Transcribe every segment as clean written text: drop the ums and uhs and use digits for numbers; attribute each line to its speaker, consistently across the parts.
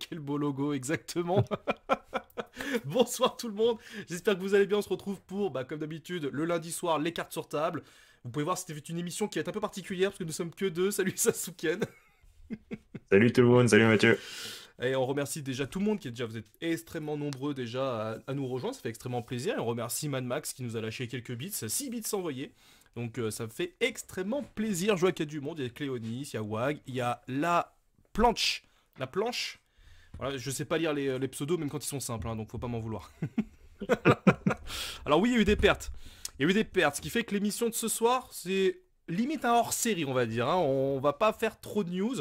Speaker 1: Quel beau logo, exactement. Bonsoir tout le monde, j'espère que vous allez bien, on se retrouve pour, comme d'habitude, le lundi soir, les cartes sur table. Vous pouvez voir, c'était une émission qui est un peu particulière, parce que nous sommes que deux, salut Sasuken.
Speaker 2: Salut tout le monde, salut Mathieu.
Speaker 1: Et on remercie déjà tout le monde, vous êtes extrêmement nombreux déjà à nous rejoindre, ça fait extrêmement plaisir. Et on remercie Mad Max qui nous a lâché quelques bits, 6 bits envoyés. Donc ça fait extrêmement plaisir, je vois qu'il y a du monde, il y a Cléonis, il y a Wag, il y a la planche. Voilà, je sais pas lire les pseudos même quand ils sont simples, hein, donc faut pas m'en vouloir. Alors oui, il y a eu des pertes. Il y a eu des pertes, ce qui fait que l'émission de ce soir, c'est limite un hors-série, on va dire. Hein. On va pas faire trop de news.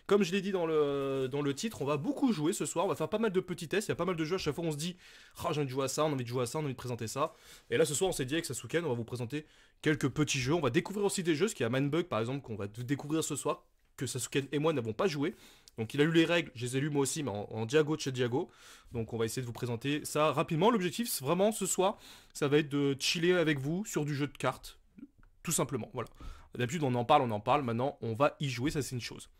Speaker 1: Comme je l'ai dit dans le titre, on va beaucoup jouer ce soir. On va faire pas mal de petits tests. Il y a pas mal de jeux. À chaque fois, on se dit, ah, j'ai envie de jouer à ça, on a envie de jouer à ça, on a envie de présenter ça. Et là, ce soir, on s'est dit avec Sasuken, on va vous présenter quelques petits jeux. On va découvrir aussi des jeux, ce qu'il y a Manbug, par exemple, qu'on va découvrir ce soir, que Sasuken et moi n'avons pas joué. Donc il a lu les règles, je les ai lues moi aussi, mais en Diago de chez Diago. Donc on va essayer de vous présenter ça rapidement. L'objectif, c'est vraiment ce soir, ça va être de chiller avec vous sur du jeu de cartes, tout simplement. Voilà. D'habitude on en parle. Maintenant on va y jouer, ça c'est une chose.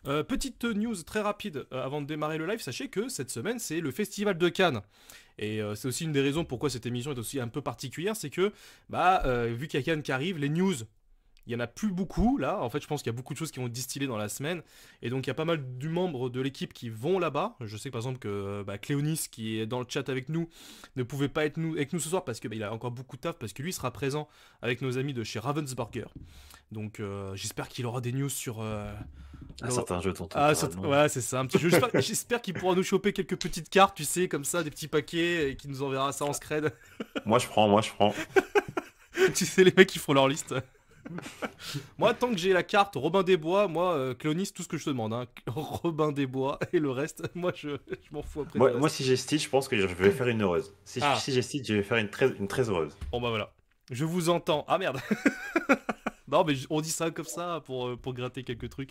Speaker 1: Petite news très rapide avant de démarrer le live, sachez que cette semaine c'est le festival de Cannes. Et c'est aussi une des raisons pourquoi cette émission est aussi un peu particulière, c'est que vu qu'il y a Cannes qui arrive, les news il y en a plus beaucoup là. En fait, je pense qu'il y a beaucoup de choses qui vont être distillées dans la semaine. Et donc, il y a pas mal de membres de l'équipe qui vont là-bas. Je sais par exemple que Cléonis, qui est dans le chat avec nous, ne pouvait pas être avec nous ce soir parce qu'il a encore beaucoup de taf. Parce que lui sera présent avec nos amis de chez Ravensburger. Donc, j'espère qu'il aura des news sur.
Speaker 2: Un certain jeu dont on
Speaker 1: Ah,
Speaker 2: parlera de loin.
Speaker 1: ouais, c'est ça, un petit jeu. J'espère qu'il pourra nous choper quelques petites cartes, tu sais, comme ça, des petits paquets, et qu'il nous enverra ça en scred.
Speaker 2: Moi je prends.
Speaker 1: Tu sais, les mecs qui font leur liste. Moi, tant que j'ai la carte Robin des Bois, moi, Cléonis, tout ce que je te demande, hein. Robin des Bois et le reste, moi, je m'en fous après du
Speaker 2: Moi
Speaker 1: reste.
Speaker 2: si j'ai Stitch, je pense que je vais faire une heureuse.
Speaker 1: Ah,
Speaker 2: Si j'ai Stitch, je vais faire une très heureuse.
Speaker 1: bon bah voilà. Je vous entends. Ah merde. Non, mais on dit ça comme ça pour gratter quelques trucs.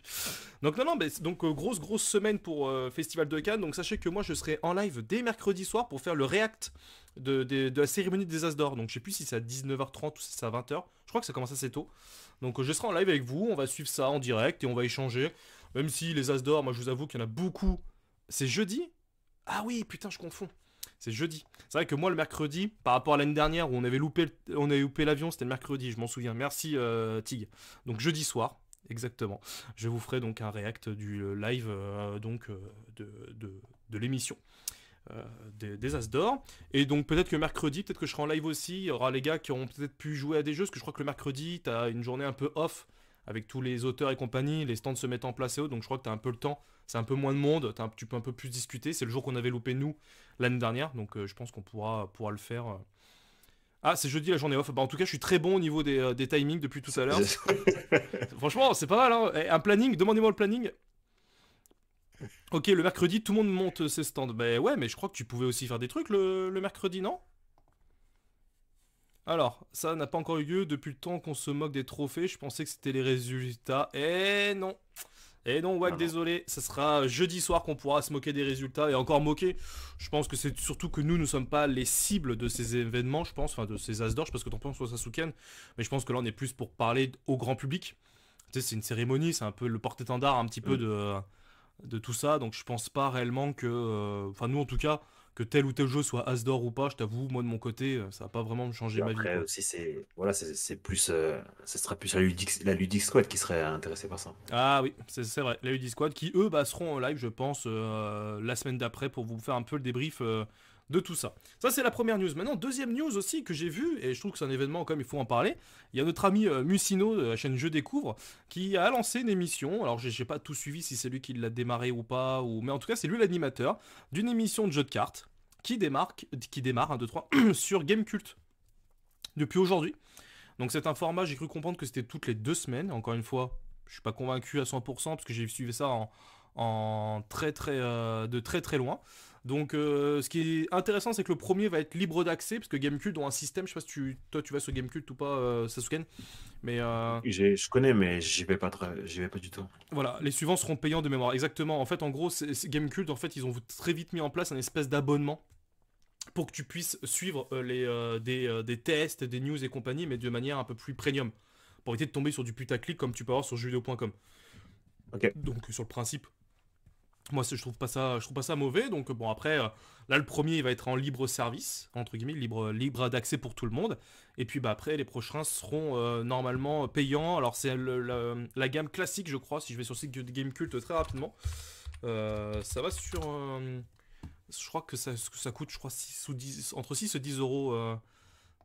Speaker 1: Donc, non, mais donc, grosse semaine pour Festival de Cannes. Donc, sachez que moi, je serai en live dès mercredi soir pour faire le react de la cérémonie des As d'Or. Donc, je sais plus si c'est à 19h30 ou si c'est à 20h. Je crois que ça commence assez tôt. Donc, je serai en live avec vous. On va suivre ça en direct et on va échanger. Même si les As d'Or, moi, je vous avoue qu'il y en a beaucoup. C'est jeudi? Ah oui, putain, je confonds. C'est jeudi. C'est vrai que moi, le mercredi, par rapport à l'année dernière où on avait loupé l'avion, c'était le mercredi, je m'en souviens. Merci, Tig. Donc, jeudi soir, exactement. Je vous ferai donc un react du live de, de, de l'émission des As d'Or. Et donc, peut-être que mercredi, peut-être que je serai en live aussi. Il y aura les gars qui auront peut-être pu jouer à des jeux, parce que je crois que le mercredi, tu as une journée un peu off avec tous les auteurs et compagnie, les stands se mettent en place et autres, donc je crois que tu as un peu le temps, c'est un peu moins de monde, tu peux un peu plus discuter, c'est le jour qu'on avait loupé nous l'année dernière, donc je pense qu'on pourra le faire. Ah, c'est jeudi la journée off, en tout cas je suis très bon au niveau des timings depuis tout à l'heure. Franchement, c'est pas mal, hein. Un planning, demandez-moi le planning. Ok, le mercredi, tout le monde monte ses stands. Ben ouais, mais je crois que tu pouvais aussi faire des trucs le mercredi, non? Alors, ça n'a pas encore eu lieu depuis le temps qu'on se moque des trophées. Je pensais que c'était les résultats. Eh non. Eh non, Wack,
Speaker 2: Non, non.
Speaker 1: désolé. Ça sera jeudi soir qu'on pourra se moquer des résultats. Et encore moquer. Je pense que c'est surtout que nous ne sommes pas les cibles de ces événements, je pense. Enfin, de ces As d'Or. Je sais pas ce que t'en penses, toi, Sasuken. Mais je pense que là, on est plus pour parler au grand public. Tu sais, c'est une cérémonie. C'est un peu le porte-étendard un petit peu
Speaker 2: Mm.
Speaker 1: de tout ça. Donc, je pense pas réellement que. Enfin, nous, en tout cas, que tel ou tel jeu soit As d'Or ou pas, je t'avoue, moi, de mon côté, ça va pas vraiment me changer
Speaker 2: Puis
Speaker 1: ma vie,
Speaker 2: après
Speaker 1: quoi.
Speaker 2: aussi c'est plus ce sera plus la Ludic Squad qui serait intéressée par ça.
Speaker 1: Ah oui, c'est vrai. Les UD Squad qui, eux, seront en live, je pense, la semaine d'après pour vous faire un peu le débrief de tout ça. Ça, c'est la première news. Maintenant, deuxième news aussi que j'ai vu, et je trouve que c'est un événement, comme il faut en parler. Il y a notre ami Musino de la chaîne Je Découvre qui a lancé une émission. Alors, j'ai pas tout suivi si c'est lui qui l'a démarré ou pas, mais en tout cas, c'est lui l'animateur d'une émission de jeux de cartes qui démarre 1, 2, 3, sur Gamecult depuis aujourd'hui. Donc c'est un format, j'ai cru comprendre que c'était toutes les 2 semaines. Encore une fois, je suis pas convaincu à 100% parce que j'ai suivi ça en de très très loin. Donc ce qui est intéressant, c'est que le premier va être libre d'accès parce que Gamecube ont un système. Je sais pas si toi tu vas sur Gamecube ou pas, Sasuken, mais
Speaker 2: Je connais mais j'y vais pas du tout.
Speaker 1: voilà, les suivants seront payants de mémoire. Exactement. En fait, en gros, Gamecube, en fait, ils ont très vite mis en place un espèce d'abonnement pour que tu puisses suivre des tests, des news et compagnie, mais de manière un peu plus premium. Pour éviter de tomber sur du putaclic comme tu peux avoir sur jeuxvideo.com.
Speaker 2: Ok.
Speaker 1: Donc sur le principe, Moi, je trouve pas ça mauvais. Donc bon, après, là, le premier, il va être en libre service, entre guillemets, libre d'accès pour tout le monde. Et puis bah après, les prochains seront normalement payants. Alors c'est la gamme classique, je crois. Si je vais sur le site de Gamecult très rapidement, ça va sur, je crois que ça coûte, je crois 6 ou 10, entre 6 et 10 euros.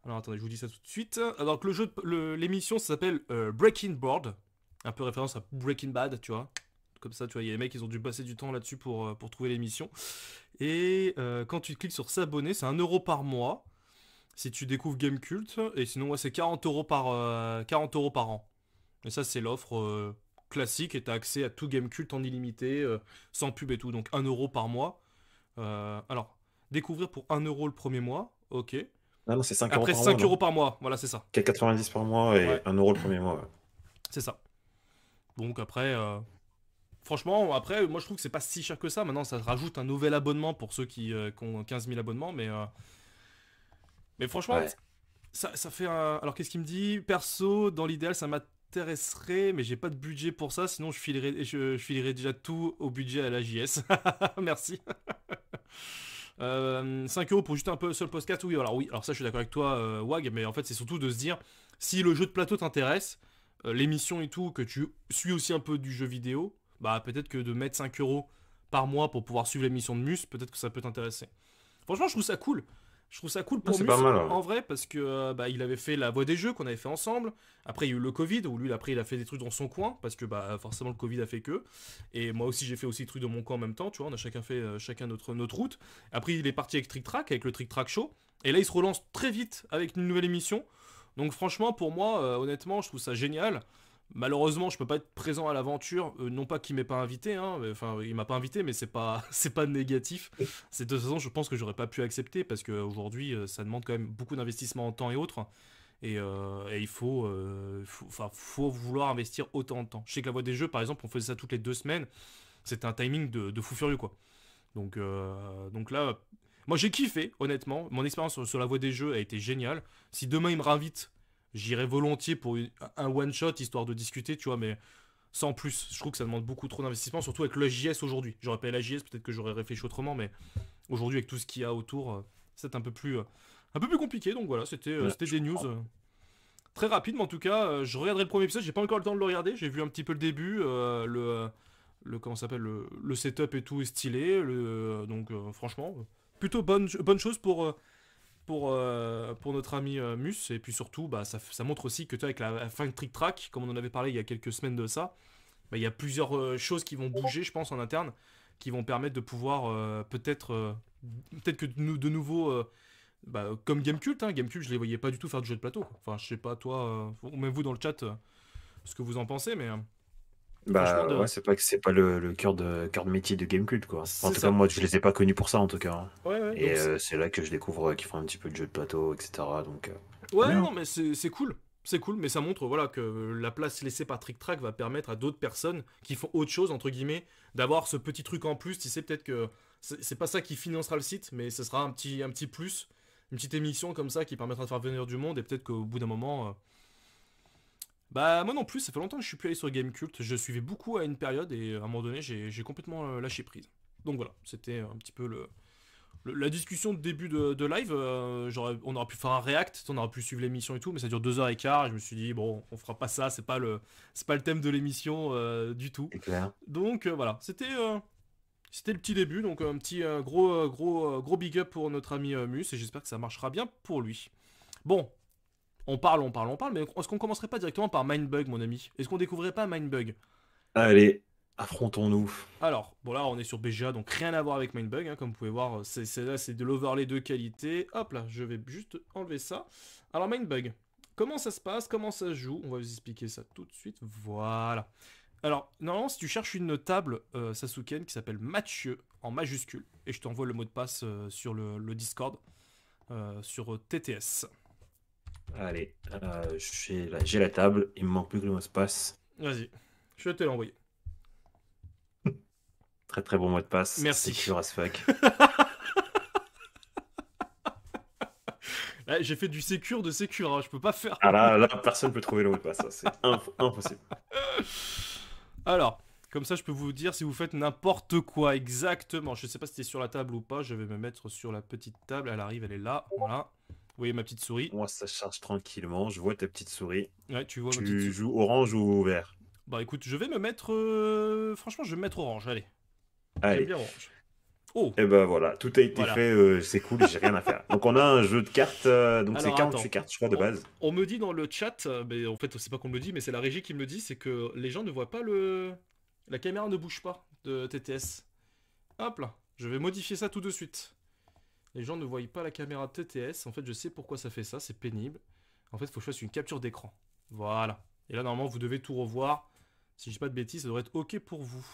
Speaker 1: Alors attendez, je vous dis ça tout de suite. Alors que l'émission, ça s'appelle Breaking Board, un peu référence à Breaking Bad, tu vois. Comme ça, tu vois, il y a des mecs, ils ont dû passer du temps là-dessus pour trouver l'émission. Et quand tu cliques sur s'abonner, c'est 1 euro par mois si tu découvres Gamecult. Et sinon, ouais, c'est 40 euros par an. Et ça, c'est l'offre classique et t'as accès à tout Gamecult en illimité, sans pub et tout. Donc 1 euro par mois. Alors, découvrir pour 1 euro le premier mois, ok.
Speaker 2: Ah non, c'est 5 euros
Speaker 1: Après
Speaker 2: par mois,
Speaker 1: 5 euros
Speaker 2: non?
Speaker 1: par mois, voilà, c'est ça.
Speaker 2: 4,90 par mois et
Speaker 1: Ouais,
Speaker 2: 1 euro le premier mois. Ouais.
Speaker 1: c'est ça. Donc après, franchement, après, moi je trouve que c'est pas si cher que ça. Maintenant, ça rajoute un nouvel abonnement pour ceux qui ont 15 000 abonnements. Mais franchement,
Speaker 2: Ouais.
Speaker 1: ça fait un. Alors qu'est-ce qu'il me dit? Perso, dans l'idéal, ça m'intéresserait, mais j'ai pas de budget pour ça. Sinon, je filerais déjà tout au budget à la JS. Merci. 5 euros pour juste un peu seul podcast, oui, alors ça je suis d'accord avec toi, Wag, mais en fait c'est surtout de se dire, si le jeu de plateau t'intéresse, l'émission et tout, que tu suis aussi un peu du jeu vidéo, bah peut-être que de mettre 5 euros par mois pour pouvoir suivre l'émission de Mus, peut-être que ça peut t'intéresser. Franchement, je trouve ça cool. Je trouve ça cool
Speaker 2: Non,
Speaker 1: pour
Speaker 2: c'est pas
Speaker 1: Mus,
Speaker 2: mal.
Speaker 1: en
Speaker 2: Ouais.
Speaker 1: vrai, parce que bah, il avait fait la voix des jeux qu'on avait fait ensemble. Après, il y a eu le Covid, où lui, après, il a fait des trucs dans son coin, parce que bah, forcément, le Covid a fait que. Et moi aussi, j'ai fait aussi des trucs dans mon coin en même temps, tu vois. On a chacun fait chacun notre route. Après, il est parti avec Trick Track, avec le Trick Track Show. Et là, il se relance très vite avec une nouvelle émission. Donc, franchement, pour moi, honnêtement, je trouve ça génial. Malheureusement, je peux pas être présent à l'aventure, non pas qu'il m'ait pas invité, hein, enfin il m'a pas invité, mais c'est pas c'est pas négatif. C'est de toute façon, je pense que j'aurais pas pu accepter parce qu'aujourd'hui, ça demande quand même beaucoup d'investissement en temps et autres, et il faut vouloir investir autant de temps. Je sais que la voix des jeux, par exemple, on faisait ça toutes les 2 semaines, c'était un timing de fou furieux quoi. Donc là, moi j'ai kiffé, honnêtement. Mon expérience sur la voie des jeux a été géniale. Si demain il me réinvite, j'irai volontiers pour un one shot histoire de discuter, tu vois, mais sans plus. Je trouve que ça demande beaucoup trop d'investissement, surtout avec le JS aujourd'hui. J'aurais pas la JS, peut-être que j'aurais réfléchi autrement, mais aujourd'hui avec tout ce qu'il y a autour, c'est un peu plus compliqué. Donc voilà,
Speaker 2: Ouais,
Speaker 1: c'était
Speaker 2: je
Speaker 1: des news.
Speaker 2: comprends.
Speaker 1: Très rapide, mais en tout cas, je regarderai le premier épisode. J'ai pas encore le temps de le regarder. J'ai vu un petit peu le début, le comment ça s'appelle, le setup et tout est stylé. Donc franchement, plutôt bonne chose pour notre ami Mus. Et puis surtout, bah, ça montre aussi que tu vois, avec la fin de Trick Track, comme on en avait parlé il y a quelques semaines de ça, bah, il y a plusieurs choses qui vont bouger, je pense, en interne, qui vont permettre de pouvoir peut-être que de nouveau. Bah, comme Gamecult, hein, Gamecult, je les voyais pas du tout faire du jeu de plateau, quoi. Enfin, je sais pas, toi, ou même vous dans le chat, ce que vous en pensez, mais franchement,
Speaker 2: Bah ouais, c'est pas que c'est pas le cœur de métier de Gamecult, quoi. Enfin, en
Speaker 1: c'est
Speaker 2: tout cas,
Speaker 1: ça.
Speaker 2: moi, je les ai pas connus pour ça, en tout cas. Hein.
Speaker 1: Ouais, ouais,
Speaker 2: Et
Speaker 1: donc
Speaker 2: c'est là que je découvre qu'ils font un petit peu de jeu de plateau, etc. Donc, trop
Speaker 1: ouais,
Speaker 2: bien.
Speaker 1: non, mais c'est cool. C'est cool, mais ça montre voilà que la place laissée par Trick Track va permettre à d'autres personnes qui font autre chose, entre guillemets, d'avoir ce petit truc en plus. Tu sais, peut-être que c'est pas ça qui financera le site, mais ce sera un petit plus, une petite émission comme ça qui permettra de faire venir du monde et peut-être qu'au bout d'un moment. Bah, moi non plus, ça fait longtemps que je suis plus allé sur Gamecult. Je suivais beaucoup à une période et à un moment donné, j'ai complètement lâché prise. Donc voilà, c'était un petit peu la discussion de début de live. On aurait pu faire un react, on aurait pu suivre l'émission et tout, mais ça dure 2h15. Et je me suis dit, bon, on fera pas ça, c'est pas le thème de l'émission du tout.
Speaker 2: C'est clair.
Speaker 1: Donc voilà, c'était le petit début. Donc un petit gros big up pour notre ami Mus et j'espère que ça marchera bien pour lui. Bon, on parle, mais est-ce qu'on commencerait pas directement par Mindbug, mon ami? Est-ce qu'on découvrirait pas Mindbug?
Speaker 2: Allez, affrontons-nous.
Speaker 1: Alors, bon là on est sur BGA, donc rien à voir avec Mindbug, hein, comme vous pouvez voir, c'est de l'overlay de qualité. Hop là, je vais juste enlever ça. Alors Mindbug, comment ça se passe, comment ça se joue? On va vous expliquer ça tout de suite, voilà. Alors, normalement, si tu cherches une table Sasuken qui s'appelle Mathieu, en majuscule, et je t'envoie le mot de passe sur le Discord, sur TTS.
Speaker 2: Allez, j'ai la table, il me manque plus que le mot de passe.
Speaker 1: Vas-y, je vais te l'envoyer.
Speaker 2: Très très bon mot de passe,
Speaker 1: Merci.
Speaker 2: secure as fuck.
Speaker 1: Ouais, j'ai fait du sécure de sécure, hein, je peux pas faire.
Speaker 2: Ah là, personne peut trouver le mot de passe, ça, c'est impossible.
Speaker 1: Alors, Comme ça, je peux vous dire si vous faites n'importe quoi exactement. Je sais pas si c'était sur la table ou pas. Je vais me mettre sur la petite table. Elle arrive, elle est là. Voilà. Vous voyez ma petite souris.
Speaker 2: Moi, ça charge tranquillement. Je vois ta petite souris.
Speaker 1: Ouais, tu vois ma petite
Speaker 2: Tu
Speaker 1: souris.
Speaker 2: joues orange ou vert?
Speaker 1: Bah écoute, je vais me mettre... Franchement, je vais me mettre orange. Allez. J'aime
Speaker 2: Allez.
Speaker 1: bien orange. Oh,
Speaker 2: Et ben voilà, tout a été
Speaker 1: voilà.
Speaker 2: fait. C'est cool, j'ai rien à faire. Donc on a un jeu de cartes. Donc c'est
Speaker 1: Alors
Speaker 2: 48
Speaker 1: attends.
Speaker 2: cartes, je crois, de base.
Speaker 1: On me dit dans le chat, mais en fait, c'est pas qu'on me le dit, mais c'est la régie qui me le dit, c'est que les gens ne voient pas le... La caméra ne bouge pas de TTS. Hop là, je vais modifier ça tout de suite. Les gens ne voient pas la caméra de TTS. En fait, je sais pourquoi ça fait ça, c'est pénible. En fait, il faut que je fasse une capture d'écran. Voilà. Et là, normalement, vous devez tout revoir. Si je dis pas de bêtises, ça devrait être OK pour vous.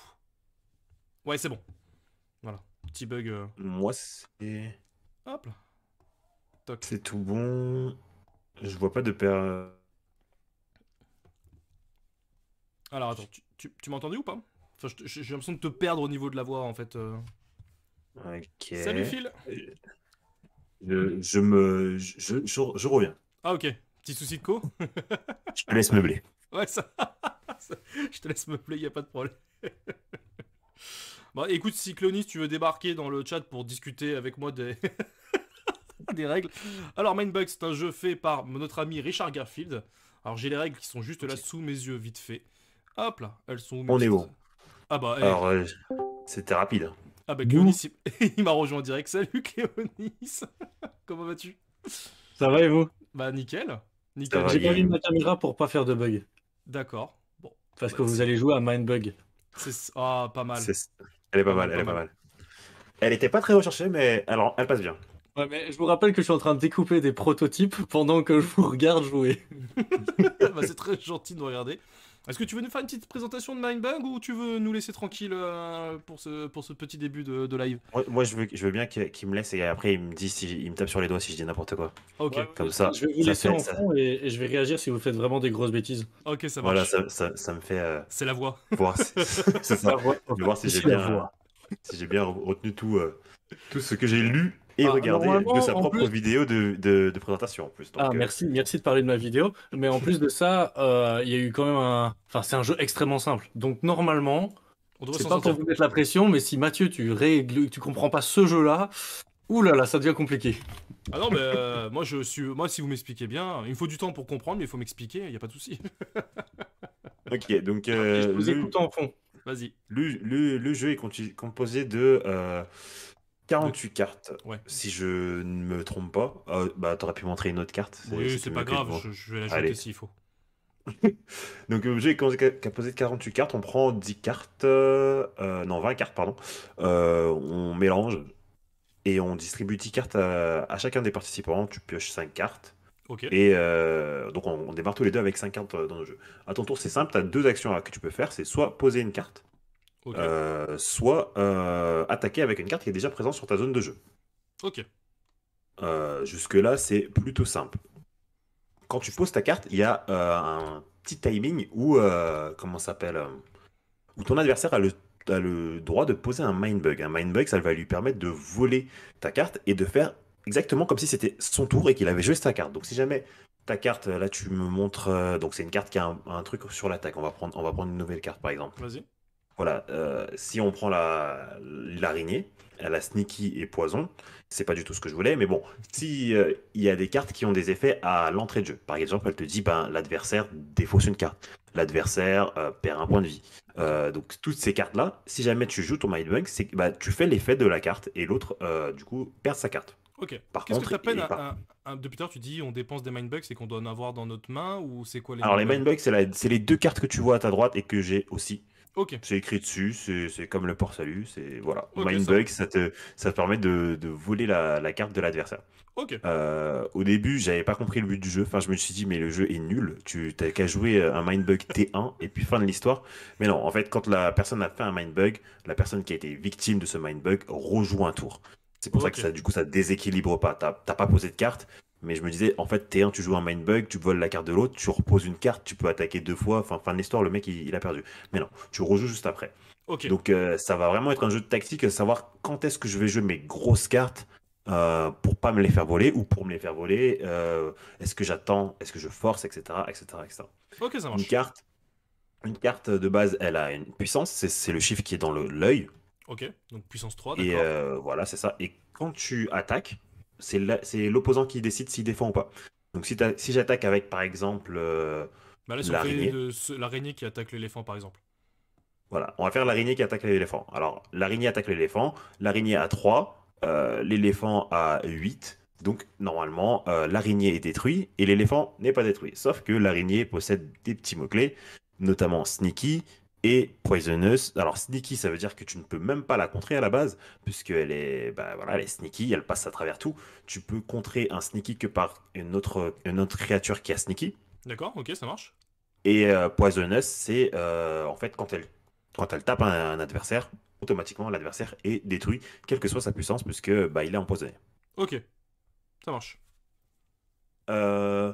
Speaker 1: Ouais, c'est bon. Voilà. Petit bug.
Speaker 2: Moi, c'est
Speaker 1: Hop là. Toc.
Speaker 2: c'est tout bon. Je vois pas de paire.
Speaker 1: Alors, attends, tu m'as entendu ou pas? Enfin, j'ai l'impression de te perdre au niveau de la voix, en fait.
Speaker 2: Ok.
Speaker 1: Salut, Phil.
Speaker 2: Je reviens.
Speaker 1: Ah, ok. Petit souci de co?
Speaker 2: Je te laisse meubler.
Speaker 1: Ouais, ça... Je te laisse me plaire, y a pas de problème. Bon, écoute, si Clonis, tu veux débarquer dans le chat pour discuter avec moi des, des règles. Alors, Mindbug, c'est un jeu fait par notre ami Richard Garfield. Alors, j'ai les règles qui sont juste là
Speaker 2: Ok.
Speaker 1: sous mes yeux, vite fait. Hop là, elles sont où mes
Speaker 2: On est
Speaker 1: petites...
Speaker 2: bon.
Speaker 1: Ah bah,
Speaker 2: Alors, c'était rapide, hein.
Speaker 1: Ah bah,
Speaker 3: Bouh.
Speaker 1: Cléonis, il m'a rejoint en direct. Salut Cléonis. Comment vas-tu?
Speaker 3: Ça va et vous?
Speaker 1: Bah, nickel.
Speaker 2: Ça
Speaker 1: Nickel,
Speaker 2: va,
Speaker 3: J'ai
Speaker 2: il y
Speaker 3: pas
Speaker 2: a
Speaker 1: nickel.
Speaker 3: mis
Speaker 2: eu-
Speaker 3: ma caméra pour pas faire de bug.
Speaker 1: D'accord. Bon.
Speaker 3: Parce
Speaker 1: Bah,
Speaker 3: que vous allez jouer à Mindbug.
Speaker 1: Ah, pas mal.
Speaker 2: Elle est pas
Speaker 1: Pas
Speaker 2: mal,
Speaker 1: mal,
Speaker 2: elle
Speaker 1: pas
Speaker 2: est pas
Speaker 1: mal.
Speaker 2: mal. Elle était pas très recherchée, mais alors, elle passe bien.
Speaker 3: Ouais, mais je vous rappelle que je suis en train de découper des prototypes pendant que je vous regarde jouer.
Speaker 1: Bah, c'est très gentil de nous regarder. Est-ce que tu veux nous faire une petite présentation de Mindbug ou tu veux nous laisser tranquille pour ce petit début de live?
Speaker 2: Moi, je veux bien qu'il me laisse et après, il me dit si il me tape sur les doigts si je dis n'importe quoi.
Speaker 1: Ok,
Speaker 3: Ouais,
Speaker 2: Comme ça,
Speaker 3: je vais vous
Speaker 2: ça
Speaker 3: laisser
Speaker 2: fait
Speaker 3: en
Speaker 2: ça.
Speaker 3: fond et je vais réagir si vous faites vraiment des grosses bêtises.
Speaker 1: ok, ça
Speaker 2: Voilà,
Speaker 1: marche.
Speaker 2: ça me fait
Speaker 1: C'est la voix.
Speaker 2: voir si, c'est ça. Je vais voir si j'ai
Speaker 3: C'est la
Speaker 2: bien,
Speaker 3: voix.
Speaker 2: retenu tout ce que j'ai lu et
Speaker 3: Ah,
Speaker 2: regardé de
Speaker 3: normalement,
Speaker 2: sa
Speaker 3: en
Speaker 2: propre
Speaker 3: plus...
Speaker 2: vidéo de présentation en plus.
Speaker 3: Ah,
Speaker 2: Donc,
Speaker 3: merci de parler de ma vidéo. Mais en plus de ça, il y a eu quand même un... Enfin, c'est un jeu extrêmement simple. Donc normalement,
Speaker 1: On devrait
Speaker 3: c'est
Speaker 1: s'en
Speaker 3: pas pour
Speaker 1: sortir.
Speaker 3: vous mettre la pression, mais si Mathieu, tu comprends pas ce jeu-là, ouh là là, ça devient compliqué.
Speaker 1: Ah non, mais moi, si vous m'expliquez bien, il me faut du temps pour comprendre, mais il faut m'expliquer, il y a pas de souci.
Speaker 2: ok, donc
Speaker 3: Et je vous écoute en fond.
Speaker 1: Vas-y.
Speaker 2: le jeu est composé de 48 cartes,
Speaker 1: Ouais.
Speaker 2: si je ne me trompe pas. Bah, t'aurais pu montrer une autre carte.
Speaker 1: Oui,
Speaker 2: C'était
Speaker 1: c'est pas
Speaker 2: mieux que
Speaker 1: grave,
Speaker 2: moi.
Speaker 1: je vais la
Speaker 2: Allez.
Speaker 1: jeter s'il faut.
Speaker 2: Donc le jeu est composé de 48 cartes, on prend 10 cartes, non 20 cartes pardon, on mélange et on distribue 10 cartes à chacun des participants, tu pioches 5 cartes
Speaker 1: Ok.
Speaker 2: et donc on démarre tous les deux avec 5 cartes dans le jeu. À ton tour c'est simple, tu as deux actions que tu peux faire, c'est soit poser une carte,
Speaker 1: Ok.
Speaker 2: soit attaquer avec une carte qui est déjà présente sur ta zone de jeu.
Speaker 1: Ok.
Speaker 2: Jusque-là c'est plutôt simple. Quand tu poses ta carte, il y a un petit timing où, comment ça s'appelle, où ton adversaire a le droit de poser un mindbug. Un mindbug, ça va lui permettre de voler ta carte et de faire exactement comme si c'était son tour et qu'il avait joué sa carte. Donc si jamais ta carte, là tu me montres, donc c'est une carte qui a un truc sur l'attaque. On va prendre une nouvelle carte par exemple.
Speaker 1: Vas-y.
Speaker 2: Voilà, si on prend l'araignée, elle a sneaky et poison, c'est pas du tout ce que je voulais, mais bon, si il y a des cartes qui ont des effets à l'entrée de jeu. Par exemple, elle te dit, ben, l'adversaire défausse une carte, l'adversaire perd un point de vie. Donc toutes ces cartes-là, si jamais tu joues ton mindbug, c'est que bah, tu fais l'effet de la carte et l'autre, du coup, perd sa carte.
Speaker 1: Ok.
Speaker 2: Par
Speaker 1: Qu'est-ce que
Speaker 2: contre,
Speaker 1: t'appelles
Speaker 2: et par-
Speaker 1: depuis tard, tu dis on dépense des mindbugs, c'est qu'on doit en avoir dans notre main ou c'est quoi les
Speaker 2: Alors les
Speaker 1: mindbugs?
Speaker 2: mindbugs, c'est les deux cartes que tu vois à ta droite et que j'ai aussi.
Speaker 1: Ok.
Speaker 2: C'est écrit dessus, c'est comme le port-salut, c'est voilà.
Speaker 1: Ok,
Speaker 2: Mindbug, ça te permet de voler la carte de l'adversaire.
Speaker 1: Ok.
Speaker 2: Au début, j'avais pas compris le but du jeu. Enfin, je me suis dit, mais le jeu est nul. Tu t'as qu'à jouer un Mindbug T1 et puis fin de l'histoire. Mais non, en fait, quand la personne a fait un Mindbug, la personne qui a été victime de ce Mindbug rejoue un tour. C'est pour ça
Speaker 1: Ok.
Speaker 2: que du coup, ça déséquilibre pas. T'as pas posé de carte. Mais je me disais, en fait, T1, tu joues un mindbug, tu voles la carte de l'autre, tu reposes une carte, tu peux attaquer deux fois. Enfin, fin de l'histoire, le mec, il a perdu. Mais non, tu rejoues juste après.
Speaker 1: Ok.
Speaker 2: Donc, ça va vraiment être un jeu de tactique, savoir quand est-ce que je vais jouer mes grosses cartes pour pas me les faire voler ou pour me les faire voler. Est-ce que j'attends, est-ce que je force, etc., etc., etc.
Speaker 1: Ok, ça
Speaker 2: Une
Speaker 1: marche.
Speaker 2: carte, Une carte de base, elle a une puissance, c'est le chiffre qui est dans l'œil.
Speaker 1: Ok, donc puissance 3,
Speaker 2: Et
Speaker 1: d'accord.
Speaker 2: voilà, c'est ça. Et quand tu attaques, c'est l'opposant qui décide s'il défend ou pas. Donc si j'attaque avec, par exemple,
Speaker 1: Bah là, si on fait
Speaker 2: l'araignée,
Speaker 1: l'araignée qui attaque l'éléphant, par exemple.
Speaker 2: voilà, on va faire l'araignée qui attaque l'éléphant. Alors, l'araignée attaque l'éléphant, l'araignée a 3, l'éléphant a 8. Donc, normalement, l'araignée est détruit et l'éléphant n'est pas détruit. Sauf que l'araignée possède des petits mots-clés, notamment sneaky et poisonous. Alors, sneaky, ça veut dire que tu ne peux même pas la contrer à la base, puisqu'elle est, bah, voilà, elle est sneaky, elle passe à travers tout. Tu peux contrer un sneaky que par une autre créature qui a sneaky.
Speaker 1: D'accord, ok, ça marche.
Speaker 2: Et poisonous, c'est en fait quand elle tape un adversaire, automatiquement l'adversaire est détruit, quelle que soit sa puissance, puisque bah, il est empoisonné.
Speaker 1: Ok, ça marche.
Speaker 2: Euh,